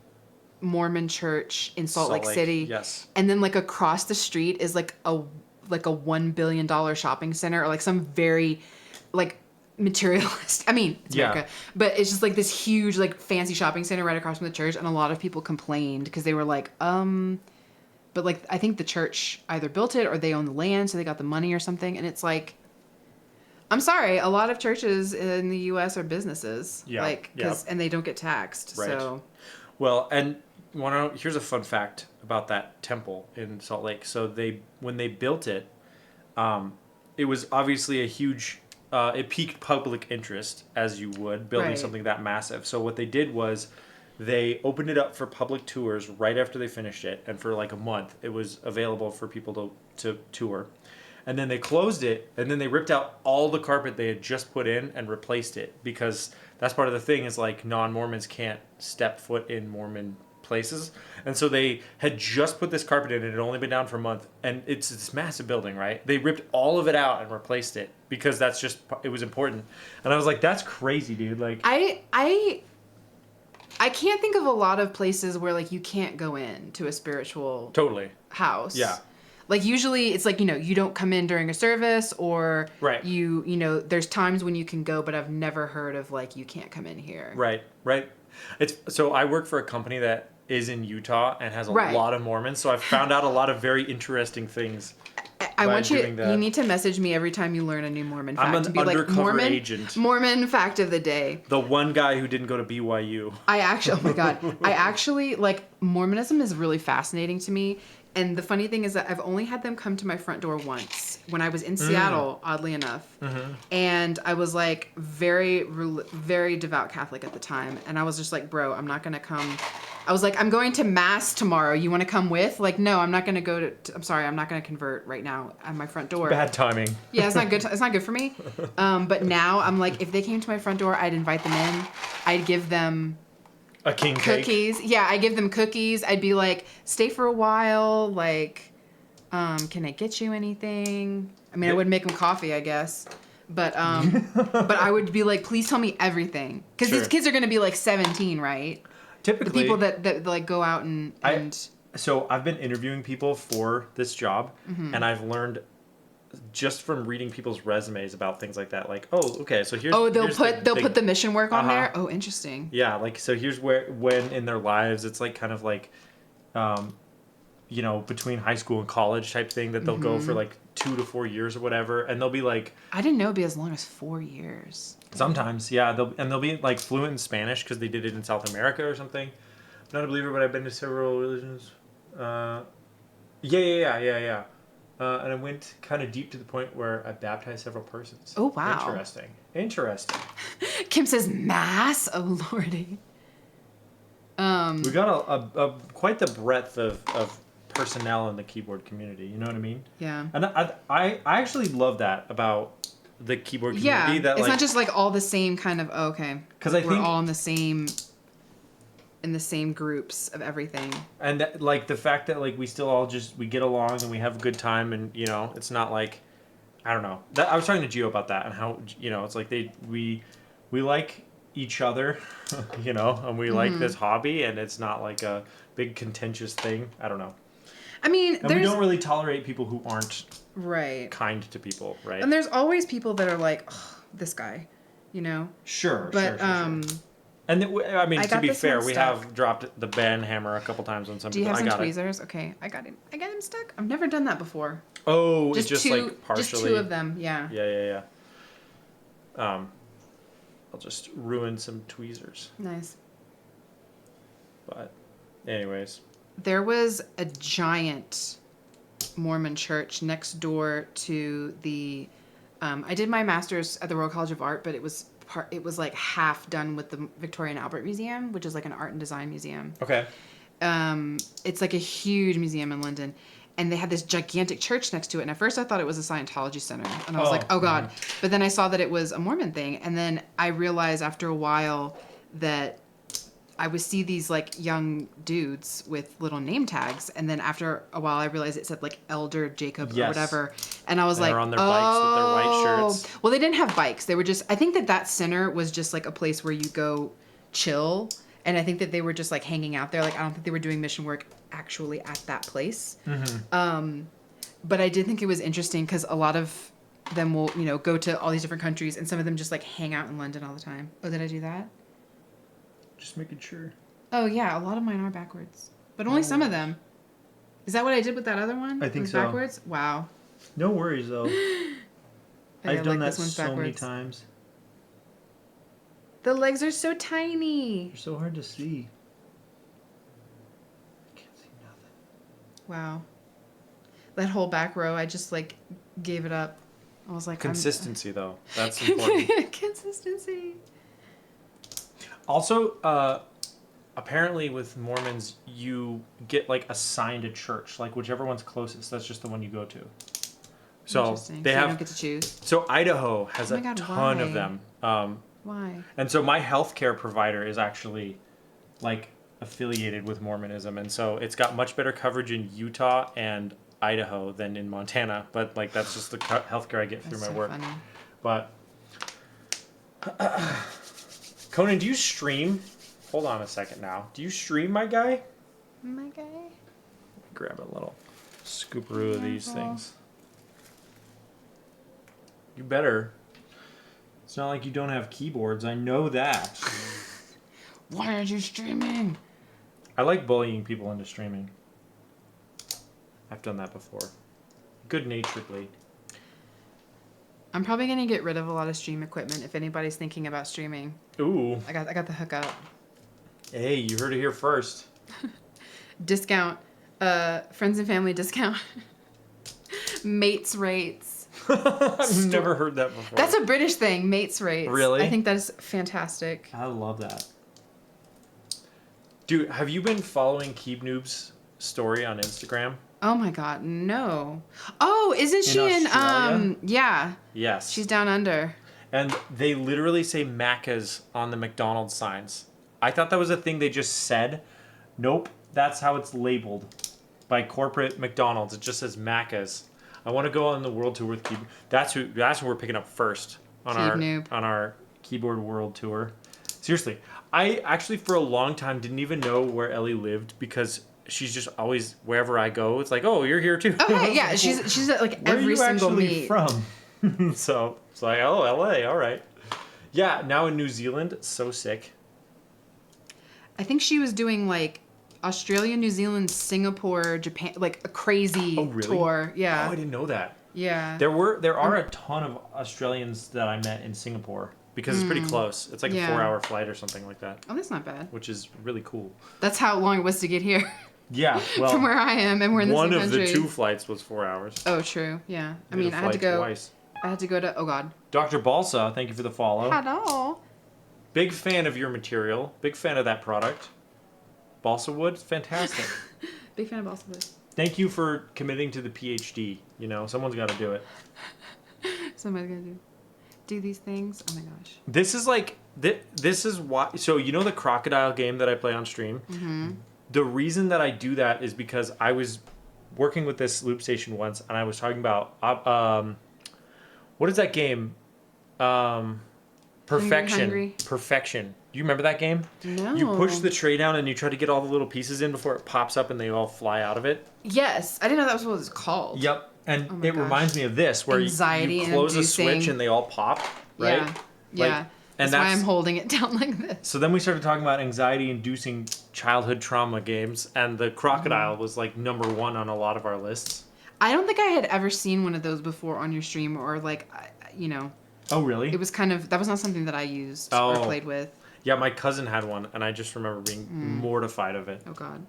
Mormon church in Salt Lake City. Yes. And then like across the street is like a $1 billion shopping center or like some very like materialist. I mean, it's Yeah. America, but it's just like this huge like fancy shopping center right across from the church, and a lot of people complained because they were like, but like I think the church either built it or they own the land, so they got the money or something, and it's like, I'm sorry, a lot of churches in the U.S. are businesses, Yeah, like and they don't get taxed, Right. so Well, and here's a fun fact about that temple in Salt Lake. So when they built it, it was obviously a huge. It piqued public interest, as you would, building Right. something that massive. So what they did was they opened it up for public tours right after they finished it, and for like a month it was available for people to tour. And then they closed it, and then they ripped out all the carpet they had just put in and replaced it, because that's part of the thing is like non-Mormons can't step foot in Mormon places. And so they had just put this carpet in, and it had only been down for a month, and it's this massive building, right? They ripped all of it out and replaced it because it was important. And I was like, that's crazy, dude. Like, I I can't think of a lot of places where like you can't go in to a spiritual Totally. house. Yeah. Like usually it's like, you don't come in during a service or Right. there's times when you can go, but I've never heard of like you can't come in here. Right. So I work for a company that is in Utah and has a Right. lot of Mormons, so I've found out a lot of very interesting things. I by want you. doing that. You need to message me every time you learn a new Mormon fact. I'm an and be like, undercover agent. Mormon fact of the day. The one guy who didn't go to BYU. I actually, oh my god, I actually like Mormonism is really fascinating to me. And the funny thing is that I've only had them come to my front door once when I was in Seattle, oddly enough. Mm-hmm. And I was like very, very devout Catholic at the time. And I was just like, bro, I'm not going to come. I was like, I'm going to mass tomorrow. You want to come with? Like, no, I'm not going to go to, I'm sorry, I'm not going to convert right now at my front door. Bad timing. Yeah, it's not good. It's not good for me. But now I'm like, if they came to my front door, I'd invite them in. I'd give them A king cake. cookies. Yeah, I give them cookies. I'd be like, stay for a while. Like, can I get you anything? I mean, I would make them coffee, I guess. But but I would be like, please tell me everything, because Sure. these kids are gonna be like 17, right? Typically, The people that like go out and So I've been interviewing people for this job, Mm-hmm. and I've learned just from reading people's resumes about things like that. Like, oh, okay, so here's they'll here's put the mission work on Uh-huh. there. Oh, interesting. Yeah, like so here's when in their lives it's like kind of like, between high school and college type thing that they'll go Mm-hmm. for like 2 to 4 years or whatever, and they'll be like. I didn't know it'd be as long as 4 years. Sometimes, yeah, they'll be like fluent in Spanish because they did it in South America or something. I'm not a believer, but I've been to several religions. Yeah. And I went kind of deep to the point where I baptized several persons. Oh, wow. Interesting. Kim says mass. Oh lordy. We got a quite the breadth of personnel in the keyboard community. You know what I mean? Yeah. And I actually love that about the keyboard community. Yeah, That it's like, not just like all the same kind of. Oh, okay. 'Cause I we're think- all in the same groups of everything. And that, like the fact that like we still all we get along and we have a good time, and it's not like, I don't know. I was talking to Gio about that and how it's like we like each other, and we like this hobby, and it's not like a big contentious thing. I don't know. I mean, And we don't really tolerate people who aren't right. kind to people, right? And there's always people that are like, "Ugh, this guy, Sure. But And I mean, I to got be this fair, one we stuck. have dropped the Ben hammer a couple times on some do you people. have some I got it. tweezers? Okay, I got him. I got him stuck. I've never done that before. Oh, it's just two, like partially. just two of them. Yeah. Yeah. I'll just ruin some tweezers. Nice. But, anyways. There was a giant Mormon church next door to the. I did my master's at the Royal College of Art, but it was like half done with the Victoria and Albert Museum, which is like an art and design museum. Okay. It's like a huge museum in London, and they had this gigantic church next to it. And at first I thought it was a Scientology center, and I was like, oh God. But then I saw that it was a Mormon thing, and then I realized after a while that I would see these like young dudes with little name tags, and then after a while I realized it said like Elder Jacob or Yes. whatever, and I was And like, they're on their bikes with their white shirts. Well, they didn't have bikes. They were just. I think that center was just like a place where you go chill, and I think that they were just like hanging out there. Like I don't think they were doing mission work actually at that place. Mm-hmm. But I did think it was interesting because a lot of them will go to all these different countries, and some of them just like hang out in London all the time. Oh, did I do that? Just making sure. Oh yeah, a lot of mine are backwards, but only some of them. Is that what I did with that other one? I think It was so. Backwards. Wow. No worries, though. I've done that this one's so many backwards. times. The legs are so tiny. They're so hard to see. I can't see nothing. Wow. That whole back row, I just like gave it up. I was like, Consistency, though. That's important. Consistency. Also, apparently with Mormons, you get like assigned a church, like whichever one's closest. That's just the one you go to. So Interesting. they so you have. don't get to choose. So Idaho has Oh a my God, ton why? of them. Why? And so my healthcare provider is actually like affiliated with Mormonism, and so it's got much better coverage in Utah and Idaho than in Montana. But like that's just the healthcare I get through That's my so work. funny. But Conan, do you stream? Hold on a second now. Do you stream, my guy? My guy. Grab a little scooperoo of these things. You better. It's not like you don't have keyboards. I know that. Why aren't you streaming? I like bullying people into streaming. I've done that before. Good-naturedly. I'm probably gonna get rid of a lot of stream equipment if anybody's thinking about streaming. Ooh. I got the hookup. Hey, you heard it here first. Discount. Friends and family discount. Mates rates. I've never heard that before. That's a British thing, mates rates. Really? I think that's fantastic. I love that. Dude, have you been following Keeb Noob's story on Instagram? Oh my god, no. Oh, isn't she in Australia? yeah. Yes. She's down under. And they literally say Macca's on the McDonald's signs. I thought that was a thing they just said. Nope, that's how it's labeled by corporate McDonald's. It just says Macca's. I want to go on the world tour with Keeb. That's who we're picking up first on Keeb Noob. our keyboard world tour. Seriously, I actually for a long time didn't even know where Ellie lived because she's just always wherever I go. It's like, oh, you're here too. Oh hey, yeah, she's at like Where every are you single actually meet. from? So it's like, oh, LA, all right. Yeah, now in New Zealand, so sick. I think she was doing like Australia, New Zealand, Singapore, Japan, like a crazy tour. Yeah. Oh, I didn't know that. Yeah. There are a ton of Australians that I met in Singapore because it's pretty close. It's like a 4-hour flight or something like that, Oh, that's not bad. which is really cool. That's how long it was to get here Yeah, well, from where I am, and we're in the one same of country. the 2 flights was 4 hours. Oh, true. Yeah. I We mean, a I had to flight go. twice. I had to go to. Oh God. Dr. Balsa, thank you for the follow. Hello. Big fan of your material. Big fan of that product. Balsa wood, fantastic. Big fan of Balsa Wood. Thank you for committing to the PhD. You know, someone's got to do it. Somebody's gonna do these things. Oh my gosh. This is like this is why. So you know the crocodile game that I play on stream. Mm-hmm. The reason that I do that is because I was working with this loop station once, and I was talking about what is that game? Perfection. Hungry. Perfection. Do you remember that game? No. You push the tray down and you try to get all the little pieces in before it pops up and they all fly out of it. Yes, I didn't know that was what it was called. Yep. And Oh my it gosh. reminds me of this, where you close a Anxiety-inducing. switch and they all pop, right? Yeah. Yeah. and that's why that's- I'm holding it down like this. So then we started talking about anxiety-inducing childhood trauma games, and the crocodile was like number 1 on a lot of our lists. I don't think I had ever seen one of those before on your stream, or like, you know, Oh, really? it was kind of that was not something that I used Oh. or played with. Yeah, my cousin had one, and I just remember being mortified of it. Oh God.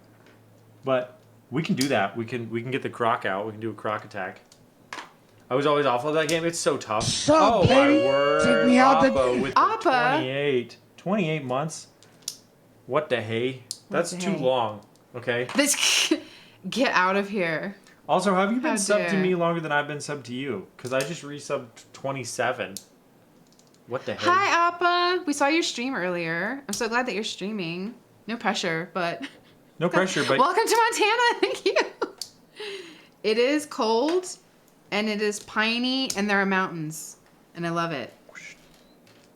But we can do that. We can get the croc out. We can do a croc attack. I was always awful at that game. It's so tough. So, my baby, word. take me out Appa with the Appa? 28 months. What the hey? That's the too hey? long. Okay. This get out of here. Also, have you been How subbed to dare. me longer than I've been subbed to you? Because I just resubbed 27. What the heck? Hi, Appa. We saw your stream earlier. I'm so glad that you're streaming. No pressure, but No pressure, but welcome to Montana. Thank you. It is cold, and it is piney, and there are mountains, and I love it.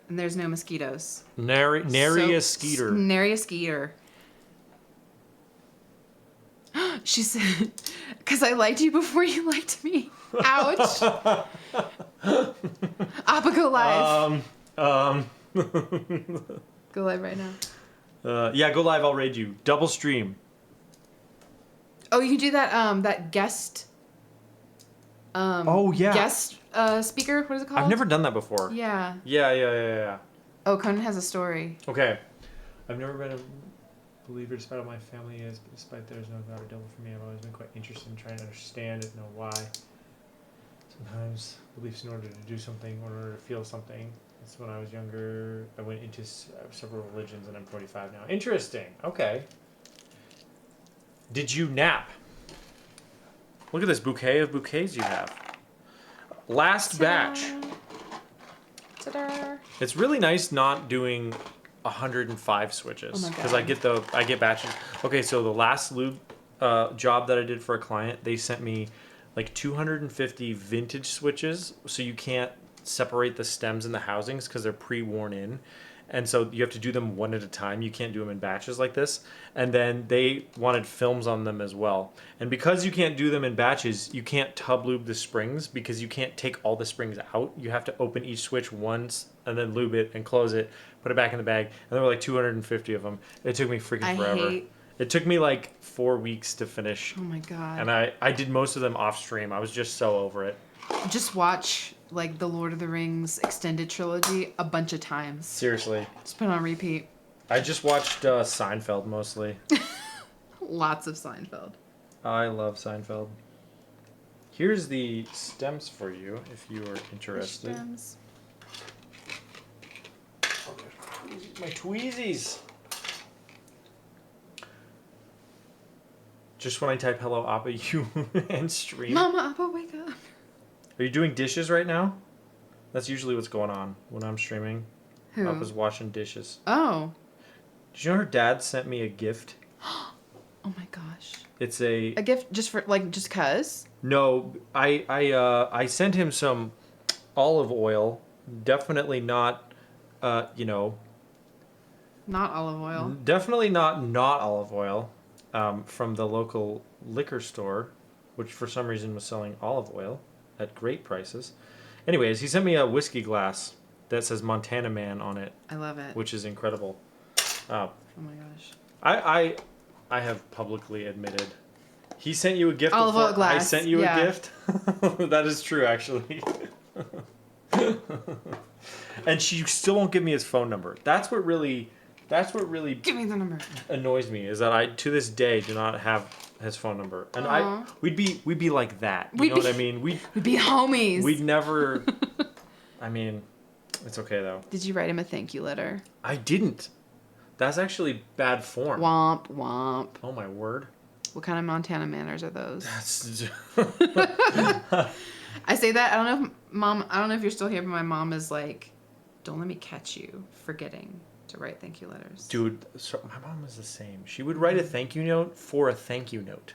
And there's no mosquitoes. nary a skeeter. Nary a skeeter. She said, because I liked you before you liked me. Ouch. Appa, go live. Go live right now. Yeah, go live. I'll raid you. Double stream. Oh, you can do that. That guest. Oh, yeah. Guest speaker. What is it called? I've never done that before. Yeah. Yeah. Oh, Conan has a story. Okay. I've never been a believer despite all my family is, but despite there is no God or devil for me, I've always been quite interested in trying to understand it, know why. Sometimes beliefs in order to do something, in order to feel something. That's when I was younger. I went into several religions, and I'm 45 now. Interesting. Okay. Did you nap? Look at this bouquet of bouquets you have. Last batch. Ta-da. It's really nice not doing 105 switches Oh my because God. I get batches. Okay, so the last lube job that I did for a client, they sent me like 250 vintage switches, so you can't separate the stems and the housings because they're pre-worn in, And so you have to do them one at a time. You can't do them in batches like this. And then they wanted films on them as well. And because you can't do them in batches, you can't tub lube the springs because you can't take all the springs out. You have to open each switch once and then lube it and close it, put it back in the bag. And there were like 250 of them. It took me freaking forever. It took me like 4 weeks to finish. Oh my God. And I did most of them off stream. I was just so over it. Just watch like the Lord of the Rings extended trilogy a bunch of times. Seriously. Just put it on repeat. I just watched Seinfeld mostly. Lots of Seinfeld. I love Seinfeld. Here's the stems for you if you are interested. Stems. My Tweezies. Just when I type hello Appa you and stream. Mama, Appa, wake up. Are you doing dishes right now? That's usually what's going on when I'm streaming. Who? Appa's washing dishes. Oh. Did you know her dad sent me a gift? Oh my gosh. It's a gift just for like just cuz? No, I sent him some olive oil. Definitely not Not olive oil. Definitely not olive oil. From the local liquor store, which for some reason was selling olive oil at great prices. Anyways, he sent me a whiskey glass that says Montana Man on it. I love it. Which is incredible. Oh my gosh. I have publicly admitted. He sent you a gift olive before oil glass. I sent you a gift. That is true, actually. And she still won't give me his phone number. That's what really Give me the number. annoys me is that I to this day do not have his phone number. And we'd be like that. You know what I mean? We'd be homies. We'd never I mean, it's okay though. Did you write him a thank you letter? I didn't. That's actually bad form. Womp womp. Oh my word. What kind of Montana manners are those? That's I say that, I don't know if you're still here, but my mom is like, don't let me catch you forgetting to write thank you letters. Dude, so my mom was the same. She would write a thank you note for a thank you note.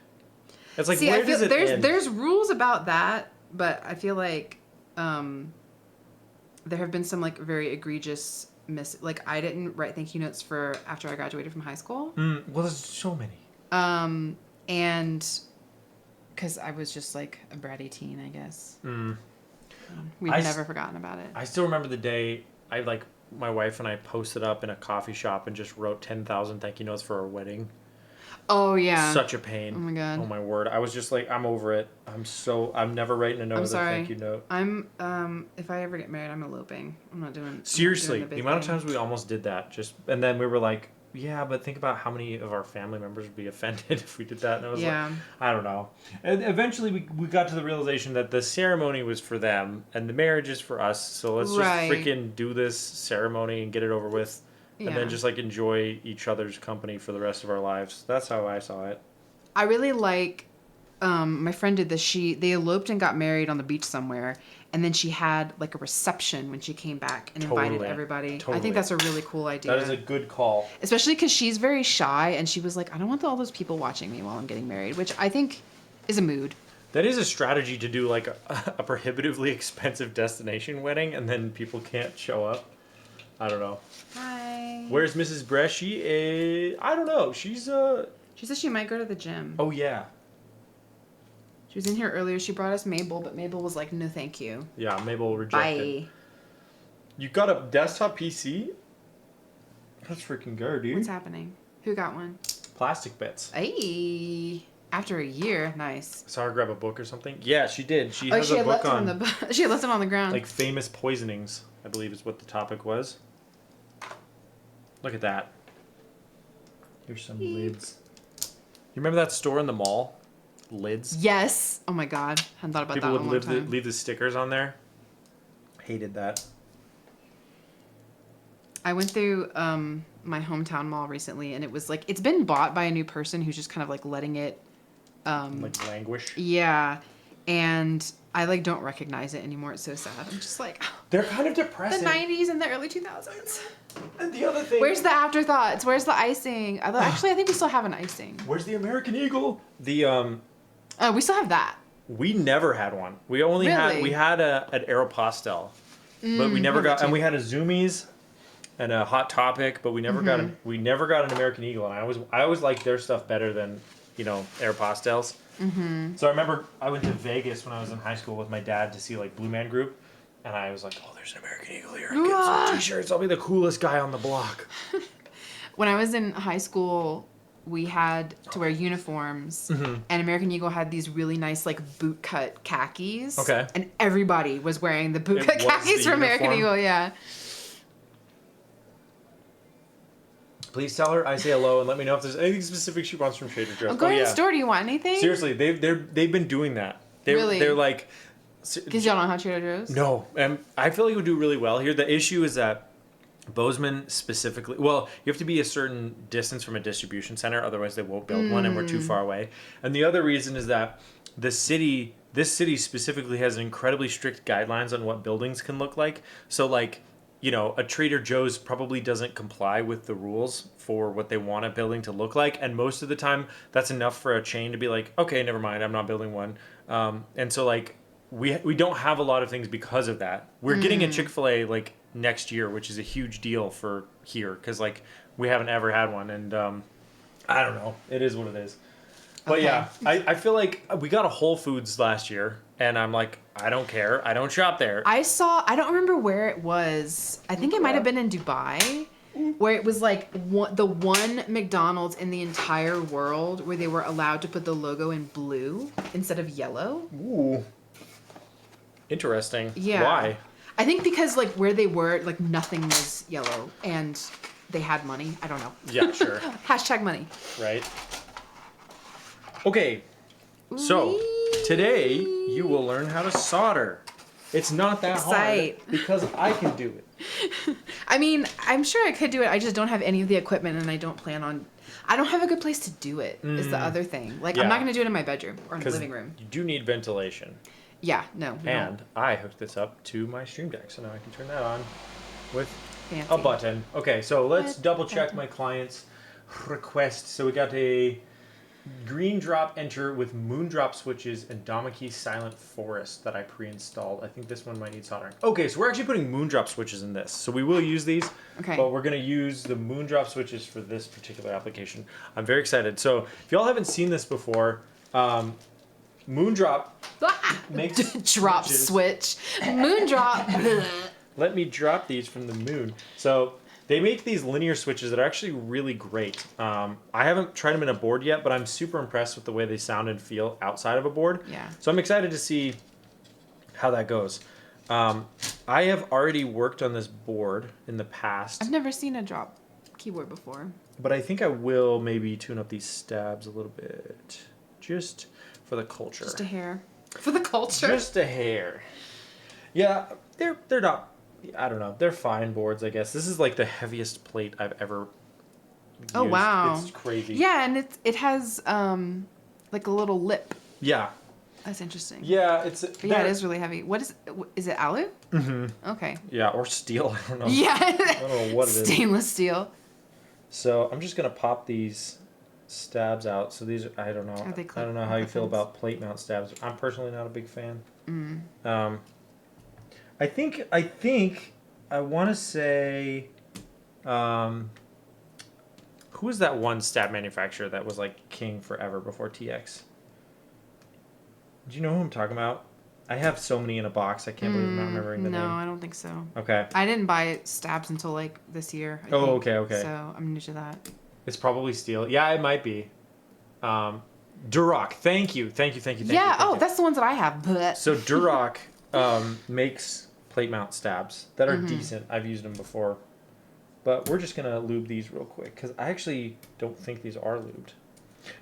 It's like, See, where I feel does it end? there's rules about that, but I feel like there have been some like very egregious like I didn't write thank you notes for after I graduated from high school. Well, there's so many. And because I was just like a bratty teen, I guess. We've never forgotten about it. I still remember the day my wife and I posted up in a coffee shop and just wrote 10,000 thank you notes for our wedding. Oh yeah. Such a pain. Oh my God. Oh my word. I was just like, I'm over it. I'm never writing a note with a thank you note. If I ever get married, I'm eloping. I'm not doing. Seriously, the the amount of times we almost did that, and then we were like, yeah, but think about how many of our family members would be offended if we did that. And I was like, I don't know. And eventually we got to the realization that the ceremony was for them and the marriage is for us. So let's just freaking do this ceremony and get it over with. And then just like enjoy each other's company for the rest of our lives. That's how I saw it. I really like, my friend did this. They eloped and got married on the beach somewhere. And then she had like a reception when she came back and invited everybody. Totally. I think that's a really cool idea. That is a good call. Especially because she's very shy and she was like, I don't want all those people watching me while I'm getting married, which I think is a mood. That is a strategy to do like a prohibitively expensive destination wedding and then people can't show up. I don't know. Hi. Where's Mrs. Bresh? She is... I don't know. She said she might go to the gym. Oh, yeah. She was in here earlier. She brought us Mabel, but Mabel was like, no, thank you. Yeah, Mabel rejected. Bye. You got a desktop PC? That's freaking good, dude. What's happening? Who got one? Plastic bits. Hey. After a year. Nice. I saw her grab a book or something. Yeah, she did. She has a book on... she had left it on the ground. Like famous poisonings, I believe is what the topic was. Look at that. Here's some lids. You remember that store in the mall? Lids? Yes. Oh my God. Hadn't thought about that in a long time. Leave the stickers on there. Hated that. I went through my hometown mall recently and it was like, it's been bought by a new person who's just kind of like letting it like languish? Yeah. And I like don't recognize it anymore. It's so sad. I'm just like, they're kind of depressing. The 90s and the early 2000s. And the other thing... Where's the afterthoughts? Where's the icing? Actually, I think we still have an icing. Where's the American Eagle? The we still have that. We never had one. We only had an Aeropostale. But we never got... And we had a Zoomies. and a Hot Topic, but we never got an American Eagle, and I always liked their stuff better than Aeropostales. So I remember I went to Vegas when I was in high school with my dad to see like Blue Man Group, and I was like, oh, there's an American Eagle here. I get some t-shirts. I'll be the coolest guy on the block. When I was in high school, we had to wear uniforms, and American Eagle had these really nice like bootcut khakis. Okay. And everybody was wearing the bootcut It was khakis the for American uniform? Eagle. Yeah. Please tell her I say hello and let me know if there's anything specific she wants from Trader Joe's. I'll go in the store. Do you want anything? Seriously, they've been doing that. Really? They're like. Because y'all don't have Trader Joe's? No, and I feel like it would do really well here. The issue is that Bozeman specifically, well, you have to be a certain distance from a distribution center, otherwise they won't build one, and we're too far away. And the other reason is that this city specifically has incredibly strict guidelines on what buildings can look like. So like, a Trader Joe's probably doesn't comply with the rules for what they want a building to look like, and most of the time that's enough for a chain to be like, okay, never mind, I'm not building one. And so like we don't have a lot of things because of that. We're getting a Chick-fil-A like next year, which is a huge deal for here because like we haven't ever had one, and I don't know, it is what it is. But Okay. yeah, I feel like we got a Whole Foods last year, and I'm like, I don't care, I don't shop there. I don't remember where it was. I think it might have been in Dubai, where it was like the one McDonald's in the entire world where they were allowed to put the logo in blue instead of yellow. Ooh, interesting. Yeah. Why? I think because like where they were, like nothing was yellow and they had money. I don't know. Yeah, sure. Hashtag money. Right. Okay, so today you will learn how to solder. It's not that Excite. hard because I can do it. I mean, I'm sure I could do it. I just don't have any of the equipment and I don't plan on. I don't have a good place to do it, is the other thing. Like, Yeah. I'm not going to do it in my bedroom or in the 'Cause living room. You do need ventilation. Yeah, no. And I hooked this up to my Stream Deck, so now I can turn that on with Fancy. a button. Okay, so let's With double check button. my client's request. So we got a green drop enter with Moondrop switches and Damaki Silent Forest that I pre-installed. I think this one might need soldering. Okay, so we're actually putting Moondrop switches in this. So we will use these, Okay. but we're going to use the Moondrop switches for this particular application. I'm very excited. So if y'all haven't seen this before, Moondrop makes Drop switches. switch. Moondrop. Let me drop these from the moon. So they make these linear switches that are actually really great. I haven't tried them in a board yet, but I'm super impressed with the way they sound and feel outside of a board. Yeah. So I'm excited to see how that goes. I have already worked on this board in the past, I've never seen a drop keyboard before. but I think I will maybe tune up these stabs a little bit, just for the culture. Just a hair. For the culture. Just a hair. Yeah, they're not. I don't know. They're fine boards, I guess. This is like the heaviest plate I've ever used. Oh, wow. It's crazy. Yeah, and it has like a little lip. Yeah. That's interesting. Yeah, it's. But yeah, it is really heavy. What is it alu? Mm-hmm. Okay. Yeah, or steel. I don't know. Yeah. I don't know what it is. Stainless steel. So I'm just gonna pop these stabs out. So these, I don't know. Are they I don't know how you feel buttons? about plate mount stabs. I'm personally not a big fan. Mm. I think I want to say, who was that one stab manufacturer that was like king forever before TX? Do you know who I'm talking about? I have so many in a box. I can't believe I'm not remembering the no, name. I don't think so. Okay, I didn't buy stabs until like this year. I Oh, think. okay. So I'm new to that. it's probably steel. Yeah, it might be. Duroc. Thank you. Yeah. Oh, that's the ones that I have. Blech. So Duroc makes plate mount stabs that are Mm-hmm. decent. I've used them before. But we're just going to lube these real quick because I actually don't think these are lubed.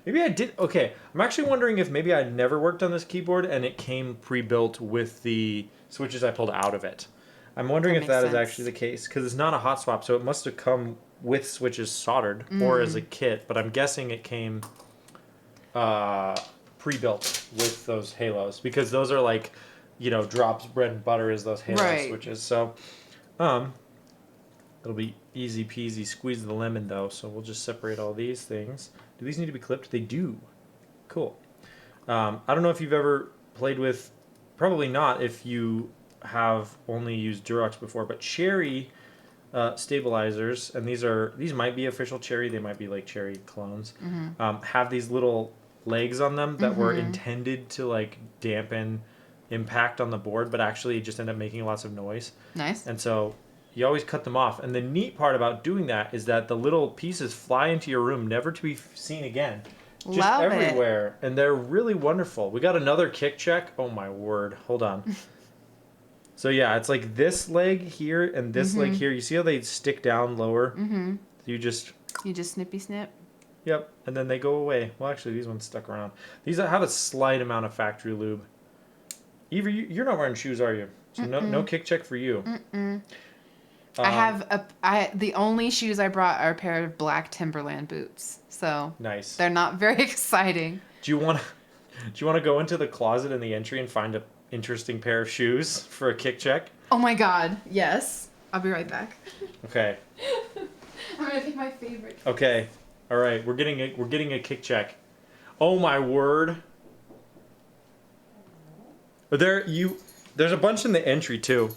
Maybe I did. Okay, I'm actually wondering if maybe I never worked on this keyboard and it came pre-built with the switches I pulled out of it. I'm wondering That if that makes is sense. actually the case because it's not a hot swap, so it must have come with switches soldered or as a kit. But I'm guessing it came pre-built with those halos because those are like, drops bread and butter is those halo Right. switches. So, it'll be easy peasy squeeze the lemon though. So we'll just separate all these things. Do these need to be clipped? They do. Cool. I don't know if you've ever played with, probably not if you have only used Durox before, but Cherry stabilizers, and these might be official Cherry. They might be like Cherry clones. Have these little legs on them that were intended to like dampen impact on the board, but actually just end up making lots of noise. Nice. And so you always cut them off. And the neat part about doing that is that the little pieces fly into your room, never to be seen again. Just Love it. everywhere. And they're really wonderful. We got another kick check. Oh my word. Hold on. So yeah, it's like this leg here and this leg here. You see how they stick down lower? Mm-hmm. You just snippy snip. Yep, and then they go away. Well, actually, these ones stuck around. These have a slight amount of factory lube. Eva, you're not wearing shoes, are you? So no kick check for you. The only shoes I brought are a pair of black Timberland boots. So Nice. they're not very exciting. Do you want to go into the closet in the entry and find an interesting pair of shoes for a kick check? Oh my god, yes. I'll be right back. Okay. I'm gonna pick my favorite. Okay. All right. We're getting a kick check. Oh my word. There's a bunch in the entry too.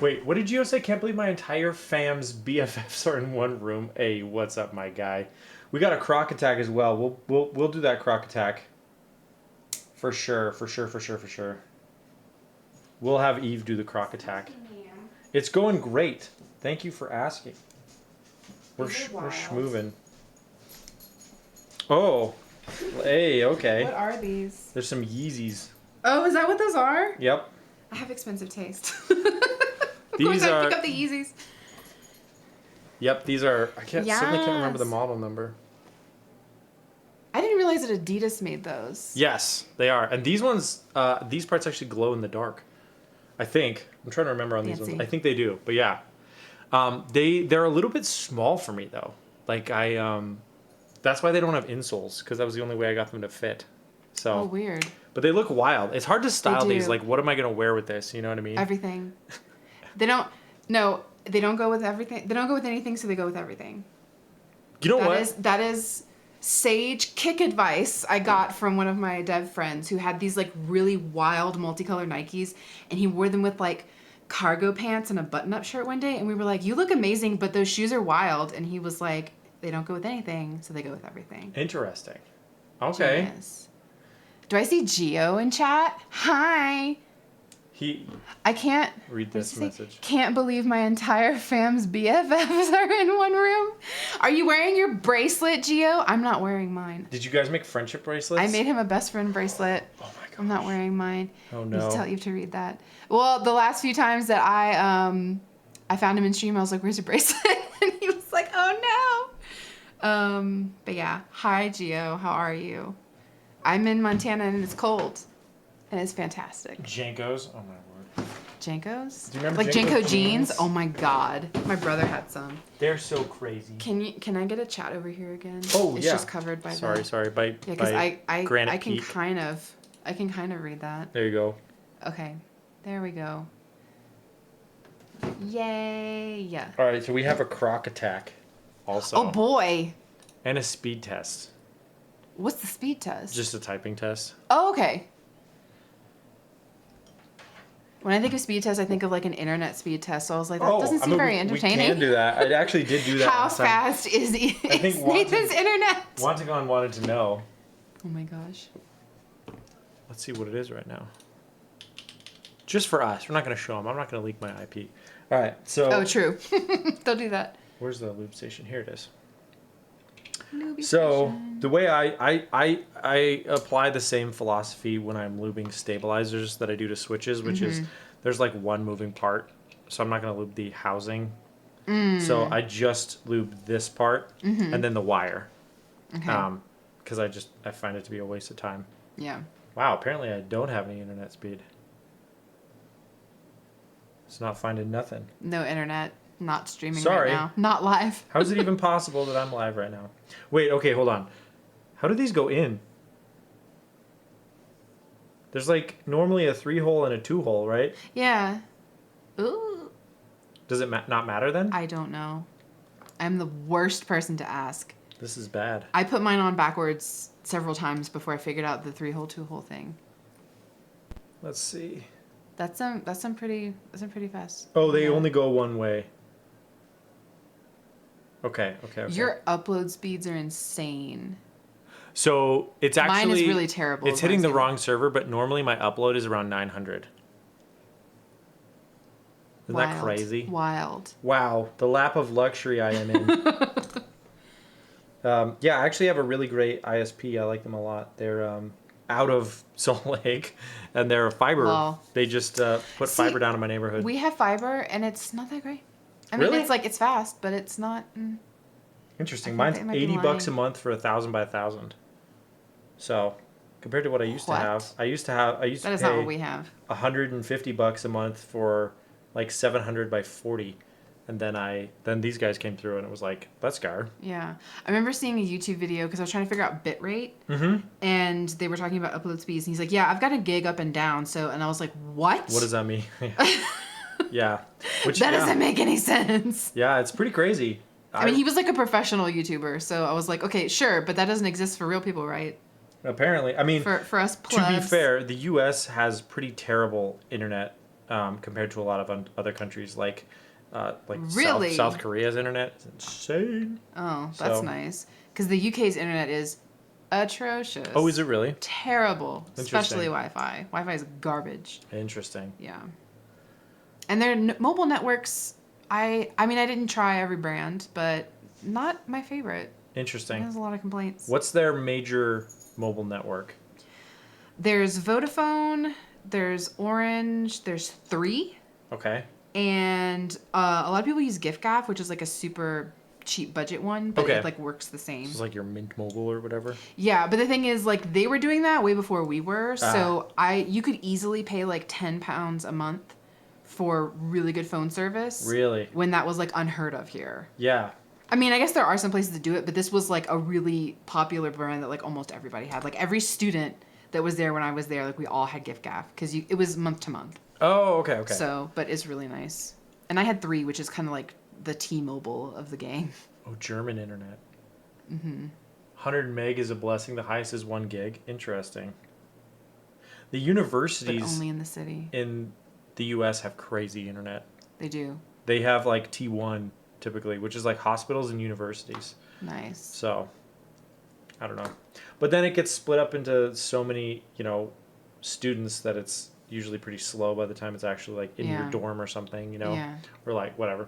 Wait, what did Gio say? Can't believe my entire fam's BFFs are in one room. Hey, what's up, my guy? We got a croc attack as well. We'll do that croc attack. For sure. We'll have Eve do the croc attack. It's going great. Thank you for asking. We're schmoovin'. Oh. Hey, okay. What are these? There's some Yeezys. Oh, is that what those are? Yep. I have expensive taste. These are. Pick up the Yeezys. Yep, these are. Certainly can't remember the Yes. model number. I didn't realize that Adidas made those. Yes, they are. And these ones, these parts actually glow in the dark. I think. I'm trying to remember on these Fancy. ones. I think they do, but yeah. They're a little bit small for me though. Like that's why they don't have insoles, because that was the only way I got them to fit. So. Oh, weird. But they look wild. It's hard to style They these. do. Like, what am I gonna wear with this? You know what I mean? Everything. They don't. No, they don't go with everything. They don't go with anything, so they go with everything. You know what? That is sage kick advice I got from one of my dev friends who had these like really wild multicolored Nikes, and he wore them with like cargo pants and a button-up shirt one day, and we were like, "You look amazing, but those shoes are wild." And he was like, "They don't go with anything, so they go with everything." Interesting. Okay. Genius. Do I see Gio in chat? Hi. I can't Read this message. Can't believe my entire fam's BFFs are in one room. Are you wearing your bracelet, Gio? I'm not wearing mine. Did you guys make friendship bracelets? I made him a best friend bracelet. Oh my god. I'm not wearing mine. Oh I no. have to read that. Well, the last few times that I found him in stream, I was like, "Where's your bracelet?" And he was like, "Oh no." But yeah. Hi, Gio. How are you? I'm in Montana and it's cold. And it's fantastic. Jankos. Oh my word. Jankos? Do you remember like Janko Janko jeans? jeans? Oh my god. My brother had some. They're so crazy. Can I get a chat over here again? Oh, it's yeah. just covered by Sorry. By Yeah, because I Granite can Peak. kind of read that. There you go. Okay. There we go. Yay. Yeah. All right, so we have a croc attack also. Oh boy. And a speed test. What's the speed test? Just a typing test. Oh, okay. When I think of speed test, I think of like an internet speed test. So I was like, that doesn't seem very entertaining. We can do that. I actually did do that. How last time. fast is think Nathan's internet? Wantagon wanted to know. Oh my gosh. Let's see what it is right now. Just for us. We're not going to show them. I'm not going to leak my IP. All right, so. Oh, true. Don't do that. Where's the lube station? Here it is. Newbie So station. the way I apply the same philosophy when I'm lubing stabilizers that I do to switches, which is there's like one moving part, so I'm not gonna lube the housing. So I just lube this part and then the wire, Okay. because I find it to be a waste of time. Yeah. Wow, apparently I don't have any internet speed. It's not finding nothing. No internet. Not streaming Sorry. right now. Not live. How is it even possible that I'm live right now? Wait, okay, hold on. How do these go in? There's like normally a 3-hole and a 2-hole, right? Yeah. Ooh. Does it not matter then? I don't know. I'm the worst person to ask. This is bad. I put mine on backwards several times before I figured out the 3-hole, 2-hole thing. Let's see. That's some pretty fast. Oh, they Yeah. only go one way. Okay. Your upload speeds are insane. So it's actually Mine is really terrible. It's hitting the wrong server, but normally my upload is around 900. Isn't that crazy? Wild. Wow, the lap of luxury I am in. Yeah, I actually have a really great ISP. I like them a lot. They're out of Salt Lake, and they're fiber. Well, they just put fiber down in my neighborhood. We have fiber, and it's not that great. I mean, Really? it's fast, but it's not. Interesting. I Mine's think they might be $80 a lying. month for 1,000 by 1,000. So, compared to what I used to What? have, I used to That is pay not what we have. $150 a month for like 700 by 40, and then these guys came through and it was like, let's go. Yeah, I remember seeing a YouTube video because I was trying to figure out bit rate, Mm-hmm. and they were talking about upload speeds, and he's like, "Yeah, I've got a gig up and down." So, and I was like, "What? What does that mean? Yeah. Which That yeah. doesn't make any sense." Yeah, it's pretty crazy. I mean, he was like a professional YouTuber, so I was like, "Okay, sure, but that doesn't exist for real people, right? Apparently, I mean, For us to be plebs." fair, the U.S. has pretty terrible internet compared to a lot of other countries, like Really? South Korea's internet is insane. Oh, that's So- nice. Because the UK's internet is atrocious. Oh, is it really? Terrible, especially Interesting. Wi-Fi. Wi-Fi is garbage. Interesting. Yeah. And their mobile networks, I mean, I didn't try every brand, but not my favorite. Interesting. There's a lot of complaints. What's their major mobile network? There's Vodafone, there's Orange, there's 3, Okay. and a lot of people use giffgaff, which is like a super cheap budget one, but Okay. it like works the same. This is like your Mint Mobile or whatever. Yeah, but the thing is, like, they were doing that way before we were, so you could easily pay like £10 a month for really good phone service. Really? When that was like unheard of here. Yeah. I mean, I guess there are some places that do it, but this was like a really popular brand that like almost everybody had. Like every student that was there when I was there, like we all had giffgaff because it was month to month. Oh, okay, okay. So, but it's really nice. And I had 3, which is kind of like the T-Mobile of the gang. Oh, German internet. Mm-hmm. 100 meg is a blessing. The highest is 1 gig. Interesting. The But universities only in the city. in the U.S. have crazy internet. They do. They have like T1 typically, which is like hospitals and universities. Nice. So, I don't know. But then it gets split up into so many, students that it's usually pretty slow by the time it's actually like in your Yeah. dorm or something, Yeah. or like whatever.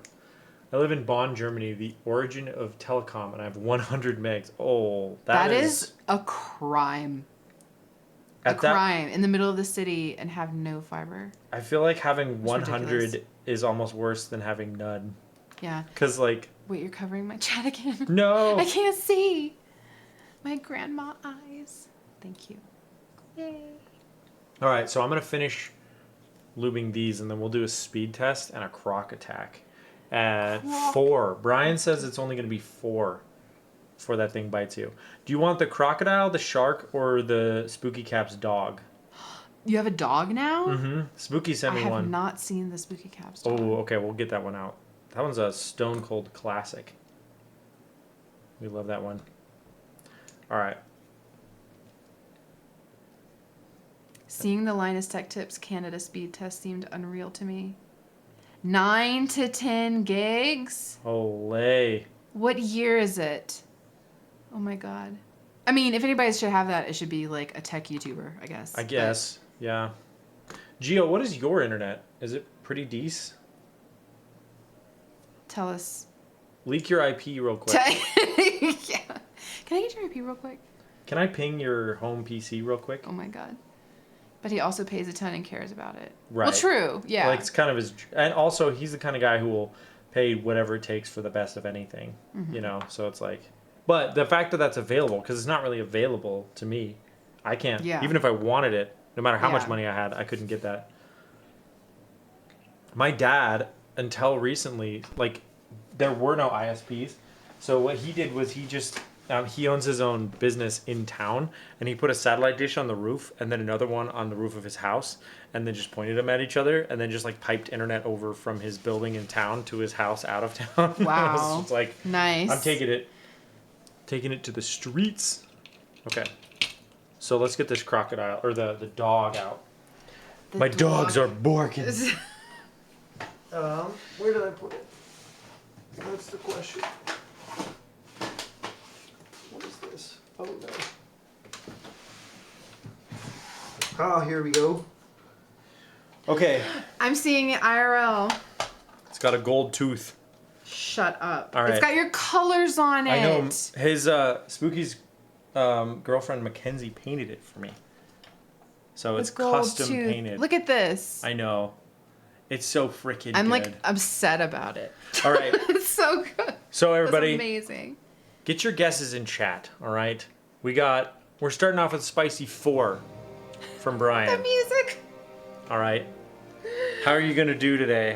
I live in Bonn, Germany, the origin of telecom, and I have 100 megs. Oh, That is a crime. at that, Crime in the middle of the city and have no fiber. I feel like having It's 100 ridiculous. is almost worse than having none. Yeah. Cause like Wait, you're covering my chat again. no, I can't see. My grandma eyes. Thank you. Yay. All right, so I'm gonna finish lubing these, and then we'll do a speed test and a croc attack. At 4, Brian says it's only gonna be 4 before that thing bites you. Do you want the crocodile, the shark, or the Spooky Caps dog? You have a dog now? Mm-hmm. Spooky sent I me have one. not seen the Spooky Caps dog. Oh, okay, we'll get that one out. That one's a stone cold classic. We love that one. All right. Seeing the Linus Tech Tips Canada speed test seemed unreal to me. 9 to 10 gigs? Olay. What year is it? Oh my god. I mean, if anybody should have that, it should be like a tech YouTuber, I guess. I guess. Yeah. Gio, what is your internet? Is it pretty decent? But tell us. Leak your IP real quick. Yeah. Can I get your IP real quick? Can I ping your home PC real quick? Oh my god. But he also pays a ton and cares about it. Right. Well, true. Yeah. Like, it's kind of his... And also, he's the kind of guy who will pay whatever it takes for the best of anything, So it's like... But the fact that that's available, because it's not really available to me, I can't... Yeah. Even if I wanted it, no matter how much Yeah. money I had, I couldn't get that. My dad, until recently, like, there were no ISPs. So what he did was he just... he owns his own business in town, and he put a satellite dish on the roof and then another one on the roof of his house, and then just pointed them at each other, and then just like piped internet over from his building in town to his house out of town. Wow. I was just like, Nice. I'm taking it. Taking it to the streets. Okay. So let's get this crocodile, or the dog out. My dogs are barking. Where did I put it? That's the question. What is this? Oh no. Oh, here we go. Okay. I'm seeing it IRL. It's got a gold tooth. Shut up. All right. It's got your colors on it. I know his Spooky's girlfriend Mackenzie painted it for me. So it's gold custom tooth. painted. Look at this. I know. It's so freaking I'm good. like upset about it. All right. It's so good. So That's everybody, amazing. get your guesses in chat, all right? We're starting off with Spicy 4 from The Brian. music. All right. How are you going to do today?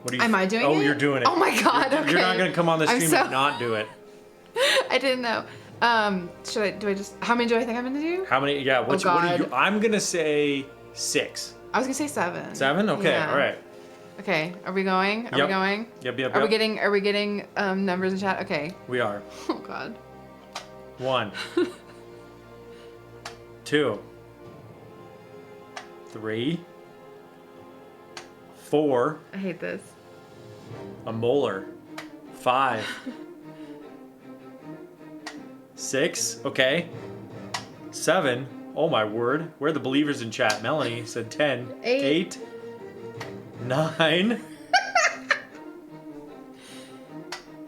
What are you Am I doing it? Oh, you're doing it. Oh my God, You're okay. not going to come on the I'm stream so- and not do it. I didn't know. How many do I think I'm gonna do? How many? Yeah, what do God. you? I'm going to say 6. I was gonna say 7. 7? Okay, Yeah. all right. Okay, are we going? Are Yep. we going? Yep. Are we getting numbers in chat? Okay. We are. Oh God. 1, 2, 3, 4, I hate this. a molar, 5, 6, okay, 7, oh my word, where are the believers in chat? Melanie said 10, 8. 9,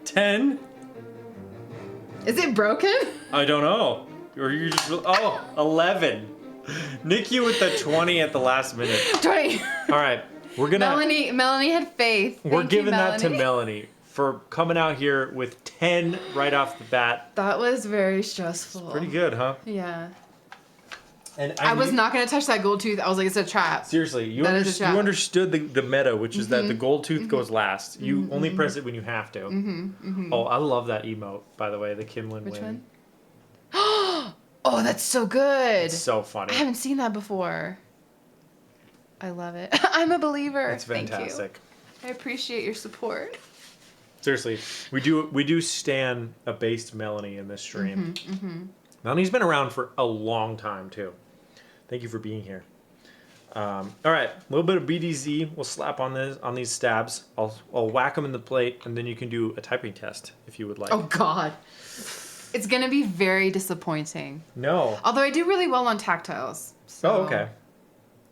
10, Is it broken? I don't know, or you just, 11. Nikki with the 20 at the last minute. 20. All right, we're gonna. Melanie had faith. We're Thank you, giving that to Melanie. Melanie for coming out here with 10 right off the bat. That was very stressful. Pretty good, huh? Yeah. And I was not gonna touch that gold tooth. I was like, it's a trap. Seriously, you, That is a trap. you understood the meta, which is that the gold tooth goes last. You only press it when you have to. Oh, I love that emote, by the way, the Kimlin Which win. one? Oh, that's so good. It's so funny. I haven't seen that before. I love it. I'm a believer. It's fantastic. Thank you. I appreciate your support. Seriously, we do stan a based Melanie in this stream. Melanie's been around for a long time too. Thank you for being here. All right, a little bit of BDZ. We'll slap on these stabs. I'll whack them in the plate, and then you can do a typing test if you would like. Oh God. It's gonna be very disappointing. No. Although I do really well on tactiles. So. Oh, okay.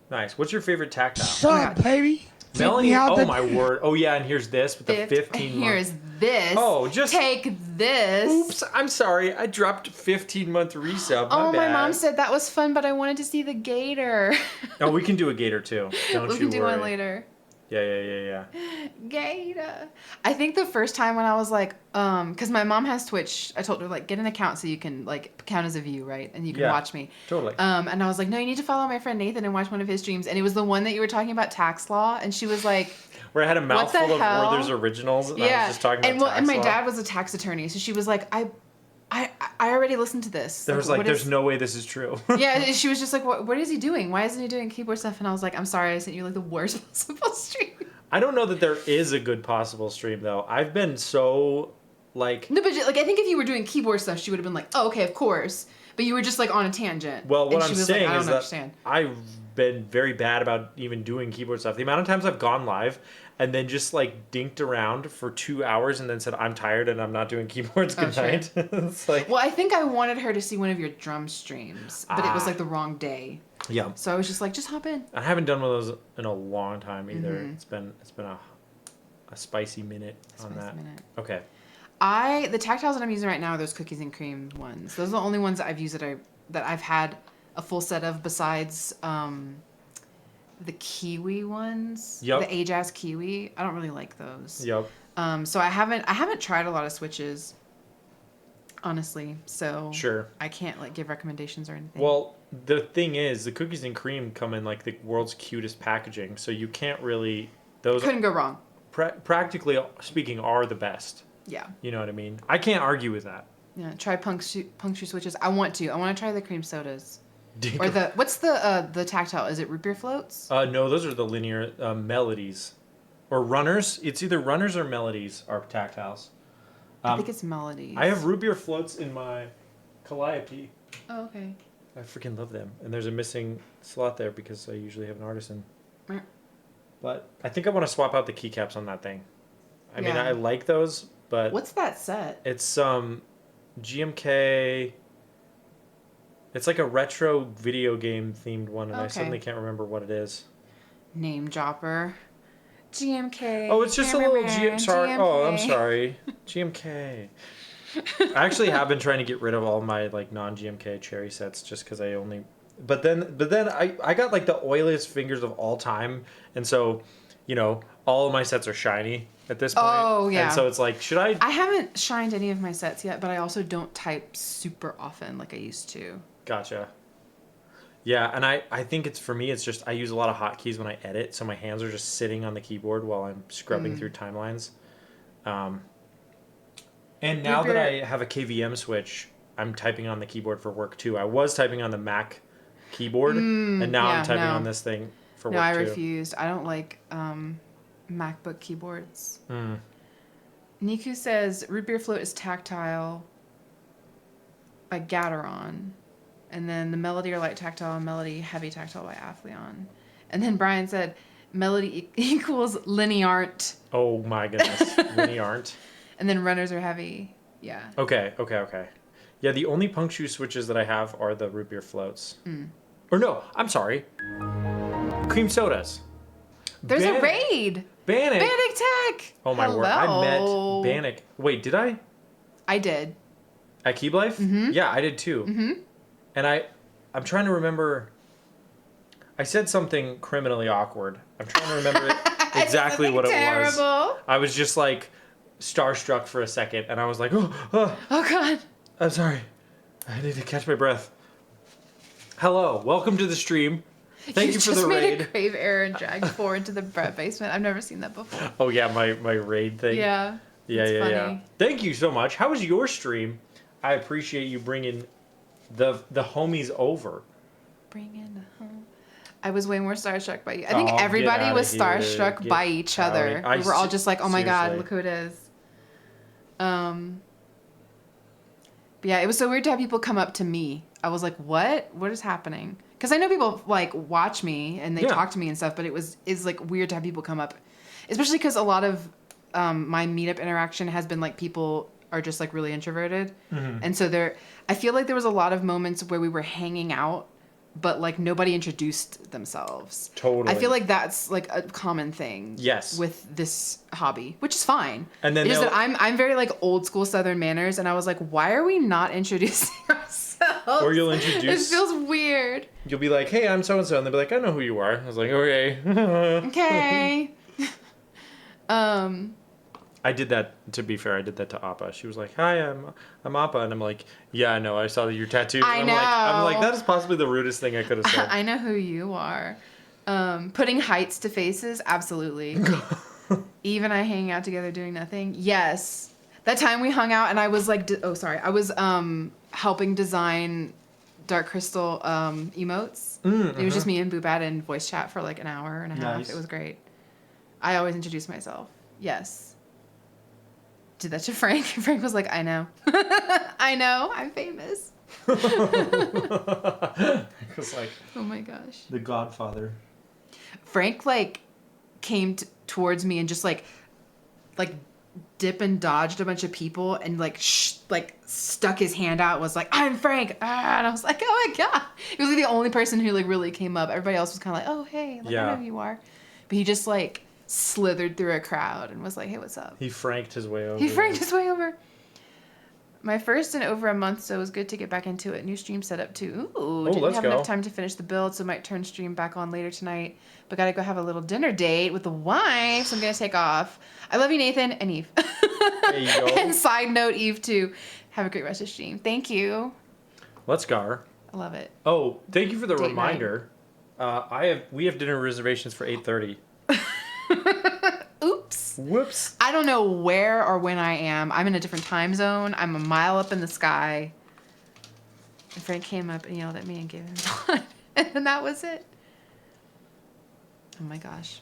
Nice. What's your favorite tactile? my God. baby. Melanie, oh my word. Oh yeah, and here's this with the 15 month. Here's this. Oh, just- take this. Oops, I'm sorry. I dropped 15-month resub. Oh, my bad. mom said that was fun, but I wanted to see the gator. Oh, we can do a gator too. Don't we you can do worry. one later. Yeah. Gator. I think the first time when I was like, because my mom has Twitch, I told her like get an account so you can like count as a view, right? And you can Yeah. watch me. Totally. And I was like, no, you need to follow my friend Nathan and watch one of his streams. And it was the one that you were talking about tax law, and she was like, Where I had a the mouthful of hell? Werther's originals, and I yeah. was just talking about And well, tax and my law. dad was a tax attorney, so she was like, I already listened to this. There was like, what there's is- no way this is true. Yeah, and she was just like, what is he doing? Why isn't he doing keyboard stuff? And I was like, I'm sorry, I sent you like the worst possible stream. I don't know that there is a good possible stream though. I've been so like. No, but like I think if you were doing keyboard stuff, she would have been like, oh, okay, of course. But you were just like on a tangent. Well, what and I'm she was saying like, I is don't that understand. I've been very bad about even doing keyboard stuff. The amount of times I've gone live and then just like dinked around for 2 hours and then said I'm tired and I'm not doing keyboards. Good sure. night. It's like Well, I think I wanted her to see one of your drum streams, but it was Ah. like the wrong day. yeah. So I was just like, just hop in. I haven't done one of those in a long time either. Mm-hmm. It's been a spicy minute on Spicy that. minute. Okay. The tactiles that I'm using right now are those cookies and cream ones. Those are the only ones that I've used that I've had a full set of besides the kiwi ones. Yep. The Ajaz kiwi. I don't really like those. Yep. So I haven't tried a lot of switches, honestly. So Sure. I can't like give recommendations or anything. Well, the thing is, the cookies and cream come in like the world's cutest packaging, so you can't really. Those couldn't go wrong. practically speaking are the best. Yeah. You know what I mean? I can't argue with that. Yeah. Try puncture switches. I want to try the cream sodas. Or what's the tactile? Is it root beer floats? No, those are the linear melodies, or runners. It's either runners or melodies are tactiles. I think it's Melodies. I have root beer floats in my Calliope. Oh, okay. I freaking love them. And there's a missing slot there because I usually have an artisan. Meh. But I think I want to swap out the keycaps on that thing. I mean, Yeah. I like those, but What's that set? it's GMK. It's like a retro video game themed one, and I Okay. suddenly can't remember what it is. Name dropper. GMK. Oh, it's just a little sorry. Oh, I'm GMK. sorry. GMK. I actually have been trying to get rid of all my like non-GMK cherry sets just because I only. But then I got like the oiliest fingers of all time, and so, all of my sets are shiny at this point. Oh, yeah. And so it's like, should I? I haven't shined any of my sets yet, but I also don't type super often like I used to. Gotcha. Yeah, and I think it's for me. It's just I use a lot of hotkeys when I edit, so my hands are just sitting on the keyboard while I'm scrubbing through timelines. And now that I have a KVM switch, I'm typing on the keyboard for work too. I was typing on the Mac keyboard, and now I'm typing on this thing for work No, I too. refused. I don't like MacBook keyboards. Mm. Niku says root beer float is tactile by Gateron. And then the Melody or light tactile and Melody heavy tactile by Athleon. And then Brian said Melody equals Lineart. Oh my goodness, many aren't. And then runners are heavy. Yeah. Okay. Yeah, the only Punkshoe switches that I have are the root beer floats. Or no, I'm sorry. Cream sodas. There's a raid. Bannock. Bannock Tech. Oh my word. I met Hello. Bannock. Wait, did I? I did. At Keep Life? Mhm. Yeah, I did too. Mm-hmm. And I'm trying to remember. I said something criminally awkward. I'm trying to remember exactly what it was. Terrible. I was just like starstruck for a second, and I was like, oh, Oh God. I'm sorry. I need to catch my breath. Hello, welcome to the stream. Thank you for the just made raid. a grave error and dragged forward to the basement. I've never seen that before. Oh yeah, my raid thing. Yeah. Yeah, it's yeah. funny. Thank you so much. How was your stream? I appreciate you bringing the homies over. Bring in the home. I was way more starstruck by you. I think Oh, get everybody outta was here. starstruck Get by each other. outta- We were all I- just like, "Oh my God, seriously. look who it is." But yeah, it was so weird to have people come up to me. I was like, "What? What is happening?" Because I know people like watch me and they Yeah. talk to me and stuff, but it's like weird to have people come up, especially because a lot of my meetup interaction has been like people are just like really introverted, and so I feel like there was a lot of moments where we were hanging out, but like nobody introduced themselves. Totally. I feel like that's like a common thing. Yes. With this hobby, which is fine. And then it's just they'll- that I'm very like old school Southern manners, and I was like, why are we not introducing ourselves? Or you'll introduce- It feels weird. You'll be like, hey, I'm so and so, and they'll be like, I know who you are. I was like, okay. Okay. I did that. To be fair, I did that to Appa. She was like, "Hi, I'm Appa," and I'm like, "Yeah, I know. I saw your tattoo." I I'm like, know. that is possibly the rudest thing I could have said. I know who you are. Putting heights to faces, absolutely. Eve and I hanging out together doing nothing. Yes. That time we hung out and I was like, I was helping design Dark Crystal emotes. It was just me and Boobat in voice chat for like an hour and a half. Nice. It was great. I always introduce myself. Yes. Did that to Frank. Frank was like, I know. I know. I'm famous. It's like Oh my gosh. the Godfather. Frank like came towards me and just like dip and dodged a bunch of people and like stuck his hand out, was like, I'm Frank, and I was like, oh my God. He was like the only person who like really came up. Everybody else was kind of like, oh hey, like, I know who you are. But he just like slithered through a crowd and was like, hey, what's up? He franked his way over. He franked his way over. My first in over a month, so it was good to get back into it. New stream setup too. Ooh, didn't let's have go. enough time to finish the build, so might turn stream back on later tonight. But gotta go have a little dinner date with the wife, so I'm gonna take off. I love you, Nathan and Eve. There you go. And side note, Eve too. Have a great rest of stream. Thank you. Let's go. I love it. Oh, thank you for the Date reminder. We have dinner reservations for 8:30. Oops. Whoops. I don't know where or when I am. I'm in a different time zone. I'm a mile up in the sky. And Frank came up and yelled at me and gave him blood. And then that was it. Oh my gosh.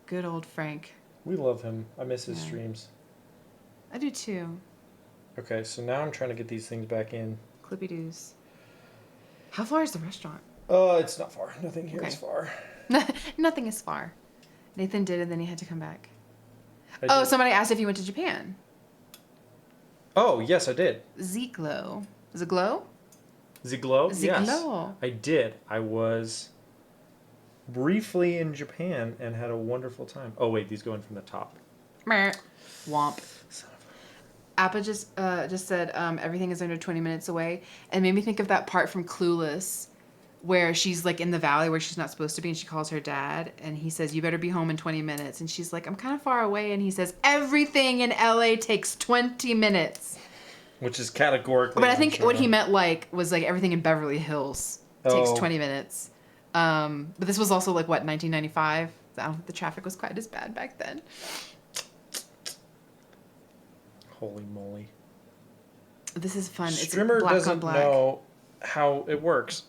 Good old Frank. We love him. I miss his Yeah. streams. I do too. Okay, so now I'm trying to get these things back in. Clippy doos. How far is the restaurant? It's not far. Nothing here is Okay. far. Nothing is far. Nathan did, and then he had to come back. I did. Somebody asked if you went to Japan. Oh, yes, I did. Ziglo. Is it Glow? Ziglo? Yes. Ziglo. I did. I was briefly in Japan and had a wonderful time. Oh, wait, these go in from the top. Meh. Womp. Son of Appa just said everything is under 20 minutes away, and made me think of that part from Clueless where she's like in the valley where she's not supposed to be, and she calls her dad, and he says, "You better be home in 20 minutes." And she's like, "I'm kind of far away," and he says, "Everything in LA takes 20 minutes." Which is categorically. But I think untrue. what he meant was like everything in Beverly Hills takes Oh. 20 minutes. But this was also like what, 1995? I don't think the traffic was quite as bad back then. Holy moly. This is fun. It's Strimmer black on doesn't black. know how it works.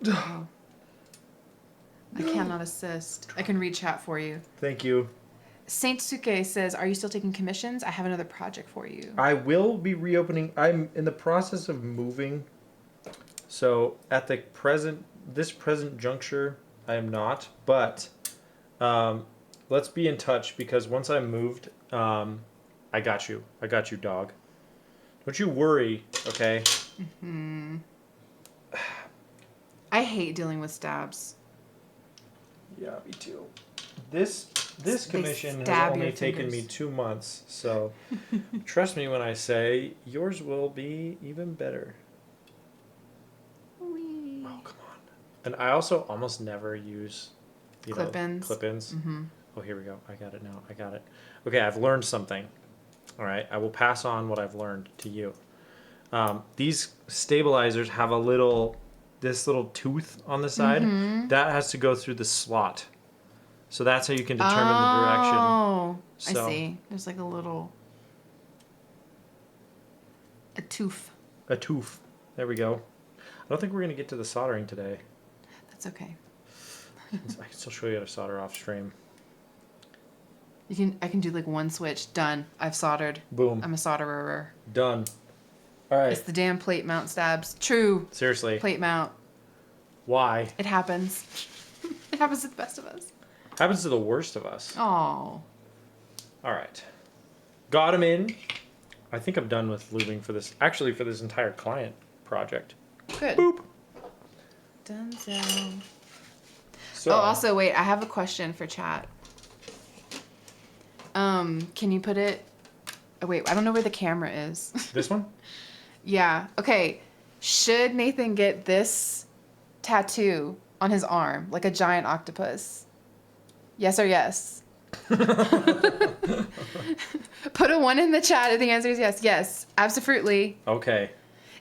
Oh. I cannot assist. I can read chat for you. Thank you. Saint Suke says, "Are you still taking commissions? I have another project for you." I will be reopening. I'm in the process of moving. So at this present juncture, I am not. But let's be in touch because once I moved, I got you. I got you, dog. Don't you worry, okay? I hate dealing with stabs. Yeah, me too. This They commission has stab only your taken me fingers. 2 months, so trust me when I say yours will be even better. Whee. Oh, come on. And I also almost never use Clip-ins. Clip-ins. Mm-hmm. Oh, here we go. I got it now. I got it. Okay, I've learned something. All right, I will pass on what I've learned to you. These stabilizers have this little tooth on the side. Mm-hmm. That has to go through the slot. So that's how you can determine the direction. Oh, So- I see. There's like a tooth. A tooth. There we go. I don't think we're going to get to the soldering today. That's okay. I can still show you how to solder off stream. I can do like one switch. Done. I've soldered. Boom. I'm a solderer. Done. All right. It's the damn plate mount stabs. True. Seriously. Plate mount. Why? It happens. It happens to the best of us. Happens to the worst of us. Oh. All right. Got him in. I think I'm done with lubing for this. Actually, for this entire client project. Good. Boop. Dunzo. So, Oh, also, wait. I have a question for chat. Can you put it... Oh, wait. I don't know where the camera is. this one? Yeah. Okay. Should Nathan get this tattoo on his arm, like a giant octopus? Yes or yes? Put a 1 in the chat if the answer is yes. Yes. Absolutely. Okay.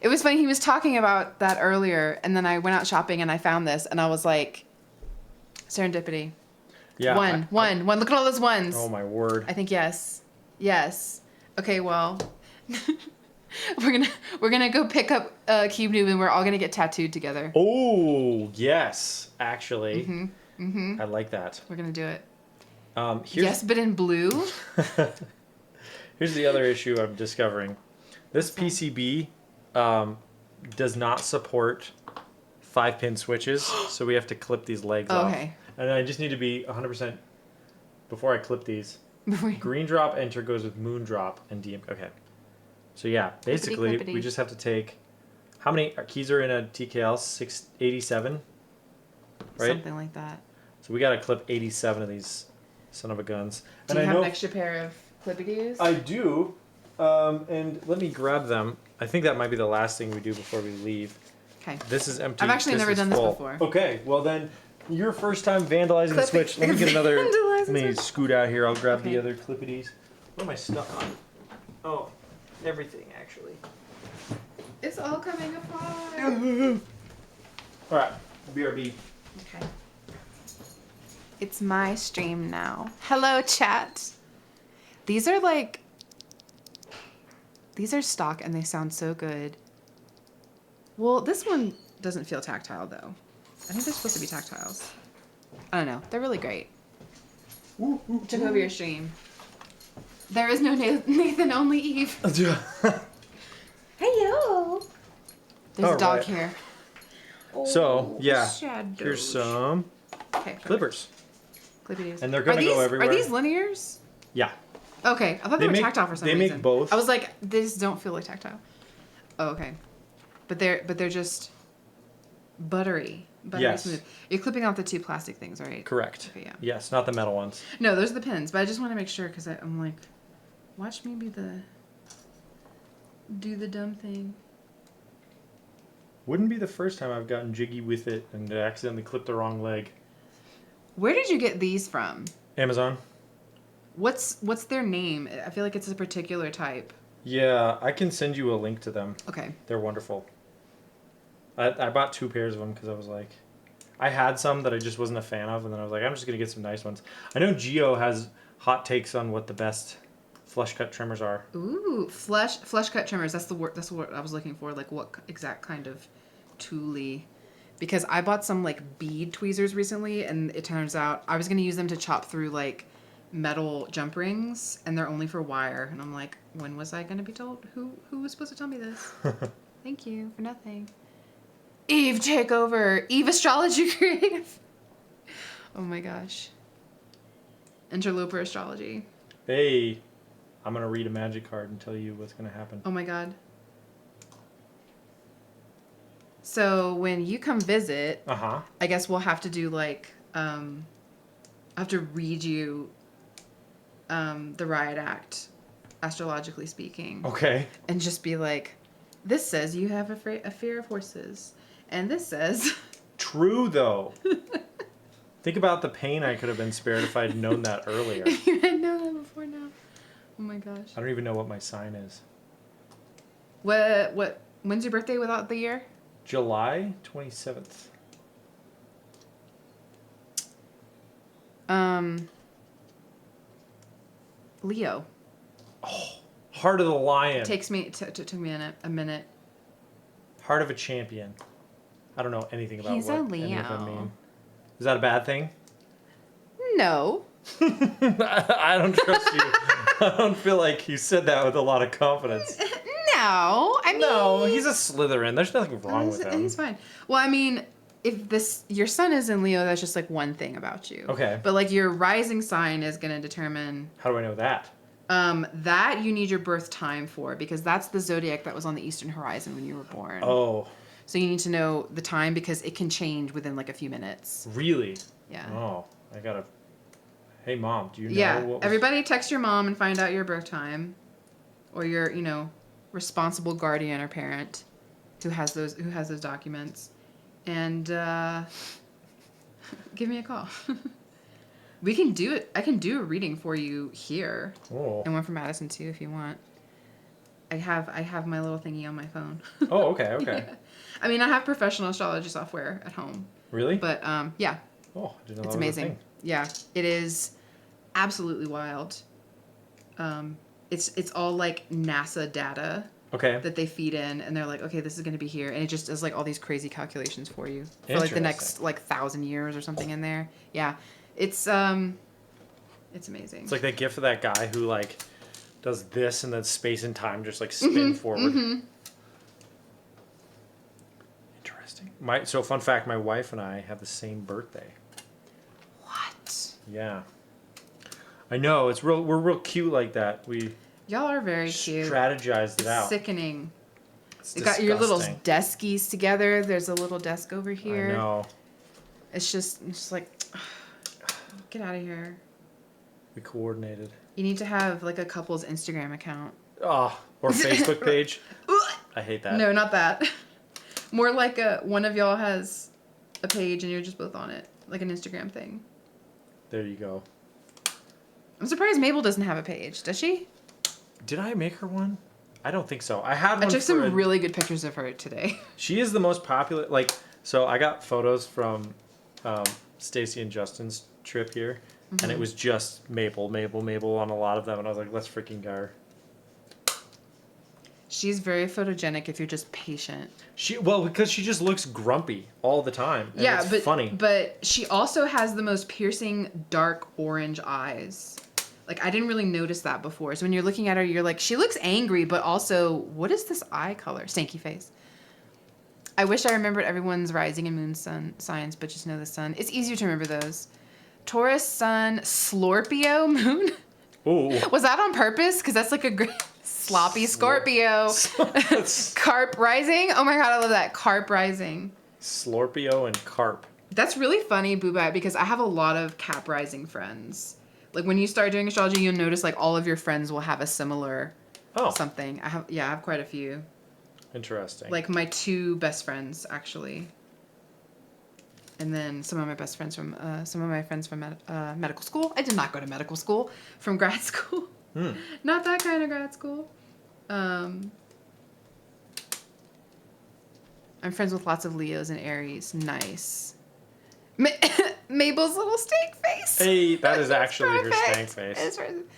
It was funny. He was talking about that earlier, and then I went out shopping and I found this, and I was like, serendipity. Yeah. One. Look at all those ones. Oh my word. I think yes. Yes. Okay, well, we're gonna go pick up Cube Noob, and we're all gonna get tattooed together. Oh yes, actually, Mm-hmm. I like that. We're gonna do it. Here's, Yes, but in blue. here's the other issue I'm discovering. This PCB does not support 5-pin switches, so we have to clip these legs off. Okay. And I just need to be 100% before I clip these. Green drop enter goes with moon drop and DM. Okay. So yeah, basically Clippity. we just have to take. How many keys are in a TKL? 687. Right. Something like that. So we got to clip 87 of these son of a guns. Do And you I have know an extra pair of clippy-doos? I do. And let me grab them. I think that might be the last thing we do before we leave. Okay. This is empty. I've actually never is done this full. before. Okay, well then, your first time vandalizing the Switch. Let me get another. Vandalizing Let me Switch. scoot out here. I'll grab Okay. the other clippities. What am I stuck on? Oh, everything actually. It's all coming apart. All right, BRB. Okay. It's my stream now. Hello, chat. These are stock and they sound so good. Well, this one doesn't feel tactile though. I think they're supposed to be tactiles. I don't know. They're really great. Took over your stream. There is no Nathan, only Eve. Hello. There's a dog Alright. here. So, yeah. Shadows. Here's some Okay, perfect. clippers. Clippities. And they're gonna go everywhere. Are these linears? Yeah. Okay, I thought they were tactile for some they reason. make both. I was like, these don't feel like tactile. Oh, okay. But they're just buttery Yes. smooth. You're clipping out the 2 plastic things, right? Correct. Okay, yeah. Yes, not the metal ones. No, those are the pins, but I just want to make sure because I'm like, watch me do the dumb thing. Wouldn't be the first time I've gotten jiggy with it and accidentally clipped the wrong leg. Where did you get these from? Amazon. What's their name? I feel like it's a particular type. Yeah, I can send you a link to them. Okay. They're wonderful. I bought 2 pairs of them because I was like, I had some that I just wasn't a fan of, and then I was like, I'm just gonna get some nice ones. I know Geo has hot takes on what the best flush cut trimmers are. Ooh, flush cut trimmers. That's the word. That's what I was looking for. Like what exact kind of tooly? Because I bought some like bead tweezers recently, and it turns out I was gonna use them to chop through like metal jump rings, and they're only for wire. And I'm like, when was I gonna be told? Who was supposed to tell me this? Thank you for nothing. Eve, take over. Eve Astrology Creative. Oh my gosh. Interloper Astrology. Hey, I'm gonna read a magic card and tell you what's gonna happen. Oh my god. So when you come visit, Uh-huh. I guess we'll have to do like, I have to read you the Riot Act, astrologically speaking. Okay. And just be like, this says you have a fear of horses. And this says... True, though. Think about the pain I could have been spared if I'd known that earlier. You had known that before now. Oh my gosh. I don't even know what my sign is. When's your birthday without the year? July 27th. Leo. Heart of the Lion. It took me a minute. Heart of a Champion. I don't know anything about He's what a any of them Leo. mean. Is that a bad thing? No. I don't trust you. I don't feel like you said that with a lot of confidence. No. I mean... No, he's a Slytherin. There's nothing wrong with him. He's fine. Well, I mean, if your sun is in Leo, that's just like one thing about you. Okay. But like your rising sign is going to determine... How do I know that? That you need your birth time for, because that's the zodiac that was on the eastern horizon when you were born. Oh, So you need to know the time because it can change within like a few minutes. really? Yeah. Oh, I gotta... Hey, Mom, do you know Yeah. what was... Everybody text your mom and find out your birth time. Or your, responsible guardian or parent who has those documents. And give me a call. We can do it. I can do a reading for you here. Oh. And one for Madison too if you want. I have my little thingy on my phone. Oh, okay, okay. Yeah. I mean, I have professional astrology software at home. Really? But yeah, Oh, I didn't know it's that was a amazing. thing. Yeah, it is absolutely wild. It's all like NASA data Okay. that they feed in, and they're like, okay, this is going to be here, and it just does like all these crazy calculations for you for like the next like 1,000 years or something in there. Yeah, it's amazing. It's like that gif of that guy who like does this and then space and time just like spin forward. Mm-hmm. Interesting. So fun fact, my wife and I have the same birthday. What? Yeah. I know, it's real. We're real cute like that. We Y'all are very cute. strategized it out. Sickening. It's You got your little disgusting. deskies together. There's a little desk over here. I know. It's just like, get out of here. We coordinated. You need to have like a couple's Instagram account. Oh, or Facebook page. I hate that. No, not that. More like one of y'all has a page and you're just both on it, like an Instagram thing. There you go. I'm surprised Mabel doesn't have a page. Does she? Did I make her one? I don't think so. I had one. I took some for really good pictures of her today. She is the most popular. Like, so I got photos from Stacy and Justin's trip here, and it was just Mabel on a lot of them, and I was like, let's freaking go. She's very photogenic if you're just patient. Because she just looks grumpy all the time. And it's but funny. But she also has the most piercing dark orange eyes. Like, I didn't really notice that before. So when you're looking at her, you're like, she looks angry, but also, what is this eye color? Stanky face. I wish I remembered everyone's rising and moon sun signs, but just know the sun. It's easier to remember those. Taurus, sun, Slorpio, moon. Ooh. Was that on purpose? Because that's like a great sloppy Scorpio. Carp rising. Oh my god, I love that. Carp rising. Slorpio and carp. That's really funny, Boobette, because I have a lot of Cap rising friends. Like when you start doing astrology, you'll notice like all of your friends will have a similar something. I have quite a few. Interesting. Like my 2 best friends actually. And then some of my friends from medical school. I did not go to medical school. From grad school. Not that kind of grad school. I'm friends with lots of Leos and Aries. Nice. Mabel's little stank face. Hey, that is actually her perfect. stank face. It's perfect.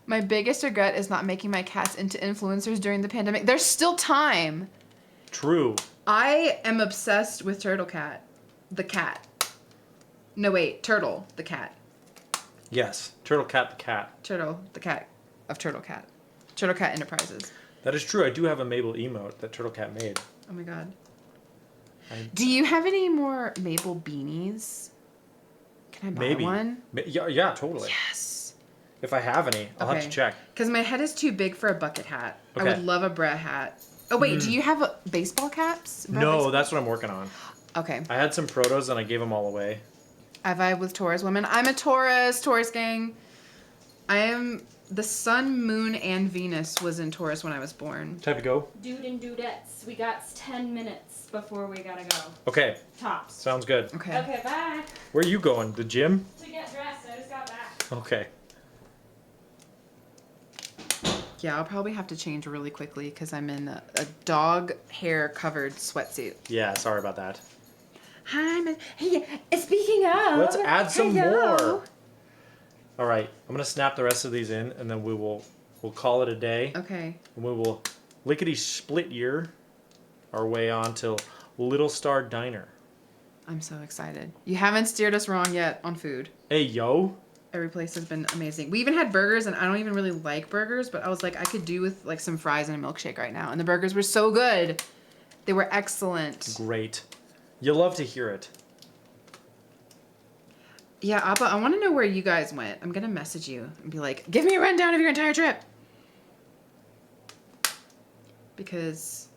My biggest regret is not making my cats into influencers during the pandemic. There's still time. True. I am obsessed with Turtle Cat. The cat. No, wait. Turtle, the cat. Yes. Turtle Cat the cat. Turtle, the cat of Turtle Cat. Turtle Cat Enterprises. That is true. I do have a Mabel emote that Turtle Cat made. Oh my god. Do you have any more Mabel beanies? Can I buy Maybe. one? Yeah, totally. Yes. If I have any, I'll have to check. Because my head is too big for a bucket hat. Okay. I would love a Brett hat. Oh, wait. Do you have baseball caps? No, that's what I'm working on. Okay. I had some protos and I gave them all away. I vibe with Taurus women. I'm a Taurus gang. I am... The sun, moon, and Venus was in Taurus when I was born. Time to go? Dude and dudettes, we got 10 minutes before we gotta go. Okay. Tops. Sounds good. Okay. Okay, bye. Where are you going? The gym? To get dressed, I just got back. Okay. Yeah, I'll probably have to change really quickly because I'm in a dog hair covered sweatsuit. Yeah, sorry about that. Hi, hey, speaking of. Let's add some hello. more. All right, I'm gonna snap the rest of these in, and then we'll call it a day. Okay. And we will lickety split year our way on to Little Star Diner. I'm so excited. You haven't steered us wrong yet on food. Hey yo. Every place has been amazing. We even had burgers, and I don't even really like burgers, but I was like, I could do with like some fries and a milkshake right now. And the burgers were so good. They were excellent. Great. You'll love to hear it. Yeah, Appa, I want to know where you guys went. I'm going to message you and be like, give me a rundown of your entire trip. Because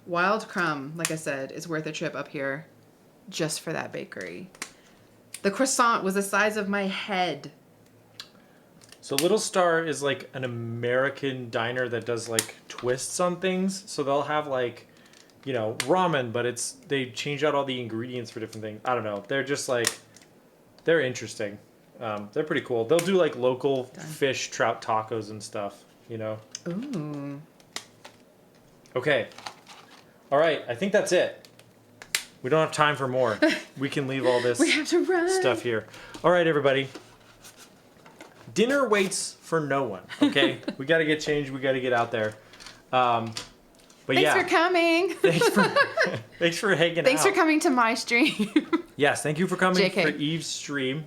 Wild Crumb, like I said, is worth a trip up here just for that bakery. The croissant was the size of my head. So Little Star is like an American diner that does like twists on things. So they'll have like, you know, ramen, but they change out all the ingredients for different things. I don't know. They're just like, they're interesting. They're pretty cool. They'll do like local fish, trout tacos and stuff, you know? Ooh. Okay. All right. I think that's it. We don't have time for more. We can leave all this We have to run. stuff here. All right, everybody. Dinner waits for no one, okay? We got to get changed. We got to get out there. But Thanks for coming. Thanks for hanging out. Thanks for coming to my stream. Yes, thank you for coming JK. for Eve's stream.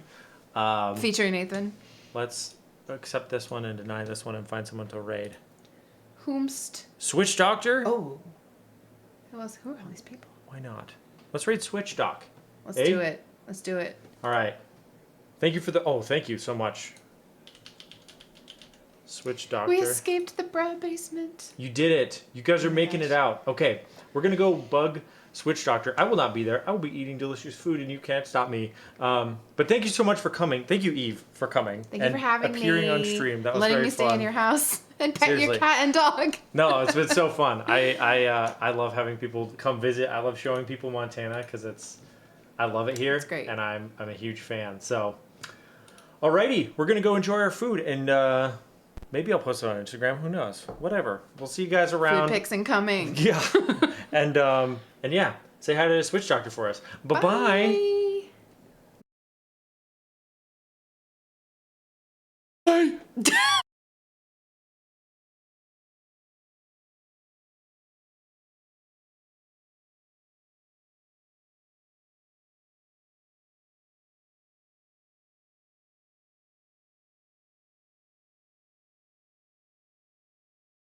Featuring Nathan. Let's accept this one and deny this one and find someone to raid. Whomst. Switch Doctor? Oh. Who else? Who are all these people? Why not? Let's raid Switch Doc. Let's Hey? do it. Let's do it. All right. Thank you for the... Oh, thank you so much. Switch Doctor. We escaped the bra basement. You did it. You guys are making it out. Okay, we're going to go bug Switch Doctor. I will not be there. I will be eating delicious food, and you can't stop me. But thank you so much for coming. Thank you, Eve, for coming. Thank you for having appearing me. on stream. That was letting very me stay fun. in your house and pet Seriously. your cat and dog. No, it's been so fun. I love having people come visit. I love showing people Montana because I love it here. It's great. And I'm a huge fan. So, alrighty, we're gonna go enjoy our food, and maybe I'll post it on Instagram. Who knows? Whatever. We'll see you guys around. Food pics incoming. Yeah. and yeah, say hi to the Switch Doctor for us. Bye-bye. Bye.